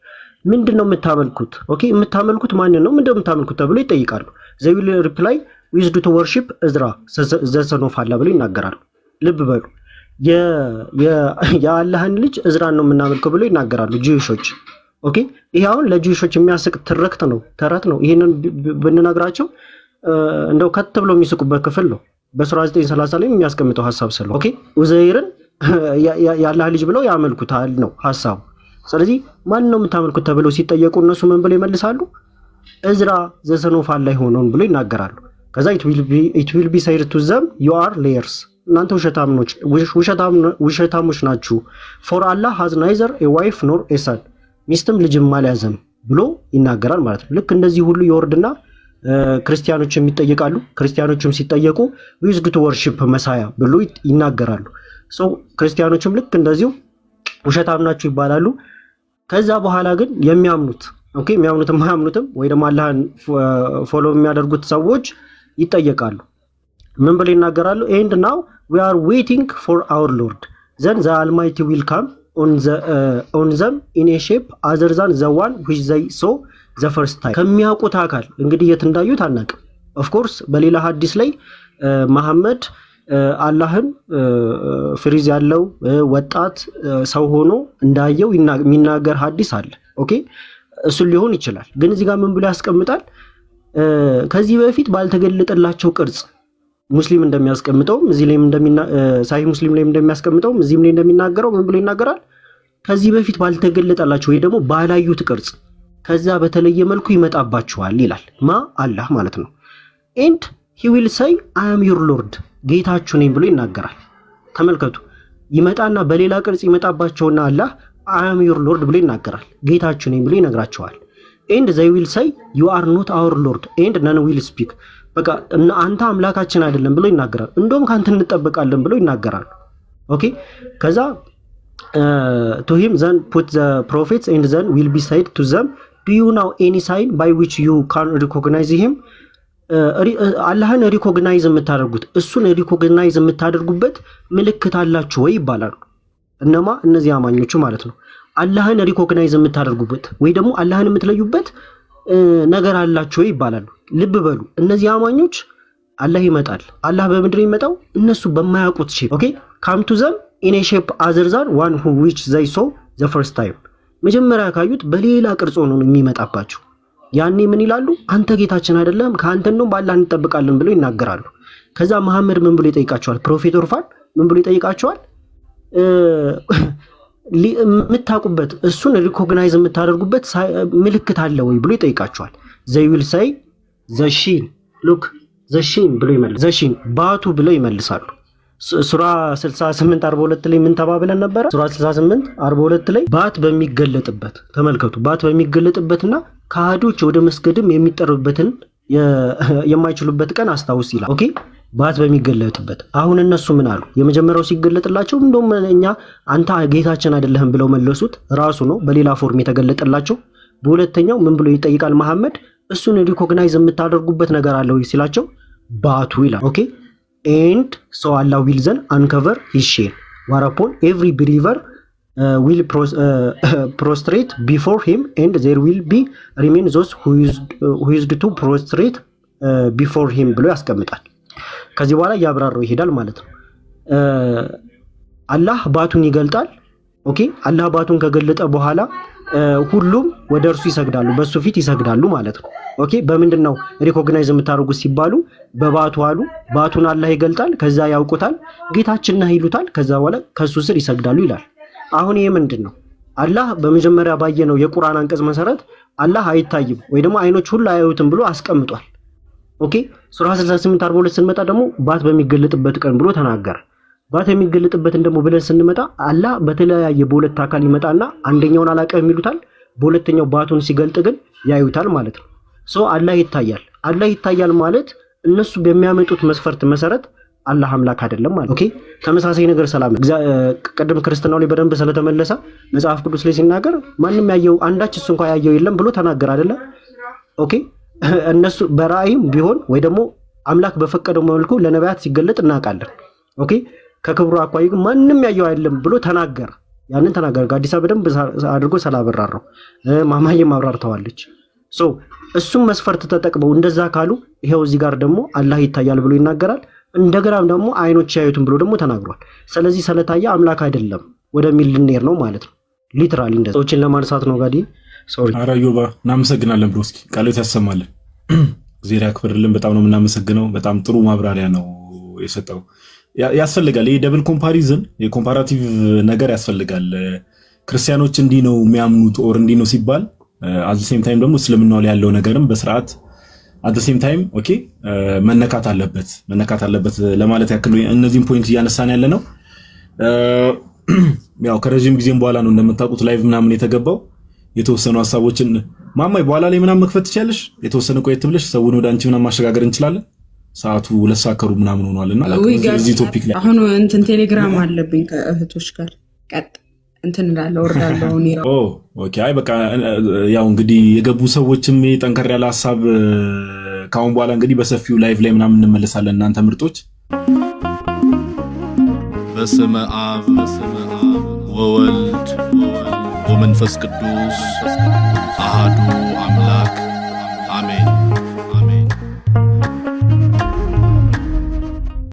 Speaker 5: ምንድነው የምታመልኩት? ኦኬ የምታመልኩት ማንን ነው? ምንድነው የምታመልኩት ተብሎ ይጠይቃሉ። they will reply we used to worship Ezra the son of Allah ብሎ ይናገራሉ። ልብ በሉ የአላህን ልጅ እዝራን ነው የምናመልከው ብሎ ይናገራሉ ጂውሾች። ኦኬ ይሄ አሁን ለጂውሾች የሚያስቅ ትርክት ነው፣ ተረት ነው። ይሄንን ብንነግራቸው እንደው ከት ብሎ የሚስቁበት ክፍል ነው። በሱራ 9:30 ላይ የሚያስቀምጠው ሐሳብ ስለ ኦኬ ኡዘይርን የአላህ ልጅ ብለው ያመልኩታል ነው ሐሳቡ። ስለዚህ ማን ነው የምታመልኩት ተብለው ሲጠየቁ እነሱ ምን ብለው ይመልሳሉ? እዝራ the son of Allah ሆነውን ብሎ ይናገራሉ። ከዛ it will be said to them you are liars፣ እናንተ ውሸታሞች ናችሁ። for Allah has neither a wife nor a son፣ ሚስትም ልጅም አልያዘም ብሎ ይናገራል ማለት ነው። ልክ እንደዚህ ሁሉ ይወርድና ክርስቲያኖችም ይጠየቃሉ። ክርስቲያኖችም ሲጠየቁ we used to worship Messiah ብሎ ይናገራሉ። ሶ ክርስቲያኖችም ልክ እንደዚሁ ውሸታም ናችሁ ይባላሉ። ከዛ በኋላ ግን የሚያምኑት ኦኬ የሚያምኑትም ማያምኑትም ወይ ደግሞ አላህን ፎሎ የሚያደርጉት ሰዎች ይጠየቃሉ። ምን ብለው ይናገራሉ? and now we are waiting for our Lord, then the Almighty will come on them in a shape other than the one which they saw the first time። ከሚያውቁት አካል እንግዲህ የት እንዳዩት አናውቅም። ኦፍ ኮርስ በሌላ ሐዲስ ላይ መሐመድ አላህን ፍሪዝ ያለው ወጣት ሰው ሆኖ እንዳየው የሚናገር ሐዲስ አለ። ኦኬ እሱ ሊሆን ይችላል። ግን እዚህ ጋር ምን ብሎ ያስቀምጣል? ከዚህ በፊት ባልተገለጠላቸው ቅርጽ ሙስሊም እንደሚያስቀምጠው እዚህ ላይ ሳሂህ ሙስሊም ላይ እንደሚያስቀምጠው እዚህም ላይ እንደሚናገረው ምን ብሎ ይናገራል? ከዚህ በፊት ባልተገለጠላቸው ወይ ደግሞ ባላዩት ቅርጽ ከዛ በተለየ መልኩ ይመጣባቸዋል ይላል። አላህ ማለት ነው። and he will say I am your Lord፣ ጌታችሁ ነኝ ብሎ ይናገራል። ተመልከቱ፣ ይመጣና በሌላ ቅርጽ ይመጣባቸውና አላህ I am your Lord ብሎ ይናገራል። ጌታችሁ ነኝ ብሎ ይነግራቸዋል። and they will say you are not our Lord and none will speak፣ በቃ አንተ አምላካችን አይደለም ብሎ ይናገራል። እንደውም ካንተ እንጠበቃለን ብሎ ይናገራል። ኦኬ ከዛ to him then put the prophets and then will be said to them do you know any sign by which you can recognize him? አላህን ሪኮግናይዝ የምታደርጉት እሱን ሪኮግናይዝ የምታደርጉበት ምልክት አላችሁ ወይ ይባላሉ። እነዚህ አማኞቹ ማለት ነው። አላህን ሪኮግናይዝ የምታደርጉበት ወይ ደግሞ አላህን የምትለዩበት ነገር አላችሁ ወይ ይባላሉ። ልብ በሉ እነዚህ አማኞች አላህ ይመጣል። አላህ በምንድን ነው የሚመጣው? እነሱ በማያውቁት ሼፕ ኦኬ come to them in a shape other than one who which they saw the first time፣ መጀመሪያ ካዩት በሌላ ቅርጽ ሆኖ ነው የሚመጣባቸው። ያኔ ምን ይላሉ? አንተ ጌታችን አይደለም ከአንተ ነው በአላህ እንጠብቃለን ብለው ይናገራሉ። ከዛ መሐመድ ምን ብሎ ይጠይቃቸዋል? ፕሮፌት ኦርፋን ምን ብሎ ይጠይቃቸዋል? የምታውቁበት እሱን ሪኮግናይዝ የምታደርጉበት ምልክት አለ ወይ ብሎ ይጠይቃቸዋል። they will say the shin look the shin ብሎ ይመልሳሉ። the shin ባቱ ብለው ይመልሳሉ። ሱራ 68:42 ላይ ምን ተባብለን ነበር? ሱራ 68:42 ላይ ባት በሚገለጥበት ተመልከቱ። ባት በሚገለጥበትና ካህዶች ወደ መስገድም የሚጠሩበትን የማይችሉበት ቀን አስታውስ ይላል። ኦኬ ባት በሚገለጥበት። አሁን እነሱ ምን አሉ? የመጀመሪያው ሲገለጥላቸው እንደውም እኛ አንተ ጌታችን አይደለህም ብለው መለሱት። ራሱ ነው በሌላ ፎርም የተገለጠላቸው። በሁለተኛው ምን ብሎ ይጠይቃል መሐመድ? እሱን ሪኮግናይዝ የምታደርጉበት ነገር አለ ወይ ሲላቸው ባቱ ይላል። ኦኬ and so Allah will then uncover his shame whereupon every believer will prostrate before him and there will be remain those who used to prostrate before him ብሎ ያስቀምጣል። ከዚህ በኋላ ያብራራው ይሄዳል ማለት ነው። አላህ ባቱን ይገልጣል። ኦኬ አላህ ባቱን ከገለጠ በኋላ ሁሉም ወደ እርሱ ይሰግዳሉ፣ በሱ ፊት ይሰግዳሉ ማለት ነው። ኦኬ በምንድነው ሪኮግናይዝ የምታደርጉት ሲባሉ በባቱ አሉ። ባቱን አላህ ይገልጣል፣ ከዛ ያውቁታል፣ ጌታችን ነህ ይሉታል፣ ከዛ በኋላ ከሱ ስር ይሰግዳሉ ይላል። አሁን ይሄ ምንድነው? አላህ በመጀመሪያ ባየነው የቁርአን አንቀጽ መሰረት አላህ አይታይም ወይ ደግሞ አይኖች ሁሉ አያዩትም ብሎ አስቀምጧል። ኦኬ ሱራ 68:42 ስንመጣ ደግሞ ባት በሚገለጥበት ቀን ብሎ ተናገረ። ባት የሚገለጥበትን ደግሞ ብለን ስንመጣ አላህ በተለያየ በሁለት አካል ይመጣና አንደኛውን አላቀም ይሉታል፣ በሁለተኛው ባቱን ሲገልጥ ግን ያዩታል ማለት ነው። አላህ ይታያል ማለት እነሱ በሚያመጡት መስፈርት መሰረት አላህ አምላክ አይደለም ማለት ኦኬ። ተመሳሳይ ነገር ሰላም ቀደም ክርስቲያናው ላይ በደንብ ስለተመለሰ መጽሐፍ ቅዱስ ላይ ሲናገር ማንንም ያየው አንዳች እሱ እንኳን ያየው የለም ብሎ ተናገር አይደለ? ኦኬ እነሱ በራእይም ቢሆን ወይ ደግሞ አምላክ በፈቀደው መልኩ ለነቢያት ሲገለጥ እናውቃለን። ኦኬ ከክብሩ አኳያ ግን ማንንም ያየው አይደለም ብሎ ተናገር። ያንን ተናገር ጋዲሳ በደንብ አድርጎ ሰላበራራው ማማዬም አብራርተዋለች። እሱም መስፈርት ተጠቅመው እንደዛ ካሉ ይሄው እዚህ ጋር ደግሞ አላህ ይታያል ብሎ ይናገራል። እንደገናም ደግሞ አይኖች ያዩትን ብሎ ደግሞ ተናግሯል። ስለዚህ ስለታየ አምላክ አይደለም ወደሚል ልንሄድ ነው ማለት ነው። ሊትራሊ እንደዛ ሰዎችን ለማንሳት ነው ጋዲ። ሶሪ
Speaker 2: አራዮባ እናመሰግናለን ብሮስኪ ቃሎት ያሰማልን። እግዚአብሔር ያክብርልን። በጣም ነው የምናመሰግነው። በጣም ጥሩ ማብራሪያ ነው የሰጠው። ያስፈልጋል ይሄ ደብል ኮምፓሪዝን የኮምፓራቲቭ ነገር ያስፈልጋል። ክርስቲያኖች እንዲህ ነው የሚያምኑት ኦር እንዲህ ነው ሲባል አት ሴም ታይም ደግሞ እስልምናው ላይ ያለው ነገርም በስርዓት አት ሴም ታይም ኦኬ መነካት አለበት ለማለት ያክል እነዚህን ፖይንት እያነሳን ያለ ነው። ያው ከረጅም ጊዜም በኋላ ነው እንደምታውቁት ላይቭ ምናምን የተገባው። የተወሰኑ ሐሳቦችን ማማይ በኋላ ላይ ምናምን መክፈት ትችያለሽ። የተወሰነ ቆየት ብለሽ ሰውን ወደ አንቺ ምናምን ማሸጋገር እንችላለን። ሰዓቱ ለሳከሩ ምናምን ሆኗልና እዚህ ቶፒክ ላይ
Speaker 4: አሁን እንትን ቴሌግራም አለብኝ ከእህቶች ጋር ቀጥ እንትን እላለሁ ወርዳለሁ ነው።
Speaker 2: ኦኬ አይ በቃ ያው እንግዲህ የገቡ ሰዎችም ጠንከር ያለ ሐሳብ ካሁን በኋላ እንግዲህ በሰፊው ላይቭ ላይ ምናምን እንመለሳለን። እናንተ ምርጦች
Speaker 1: በስመ አብ ወወልድ ወመንፈስ ቅዱስ አሃዱ አምላክ አሜን።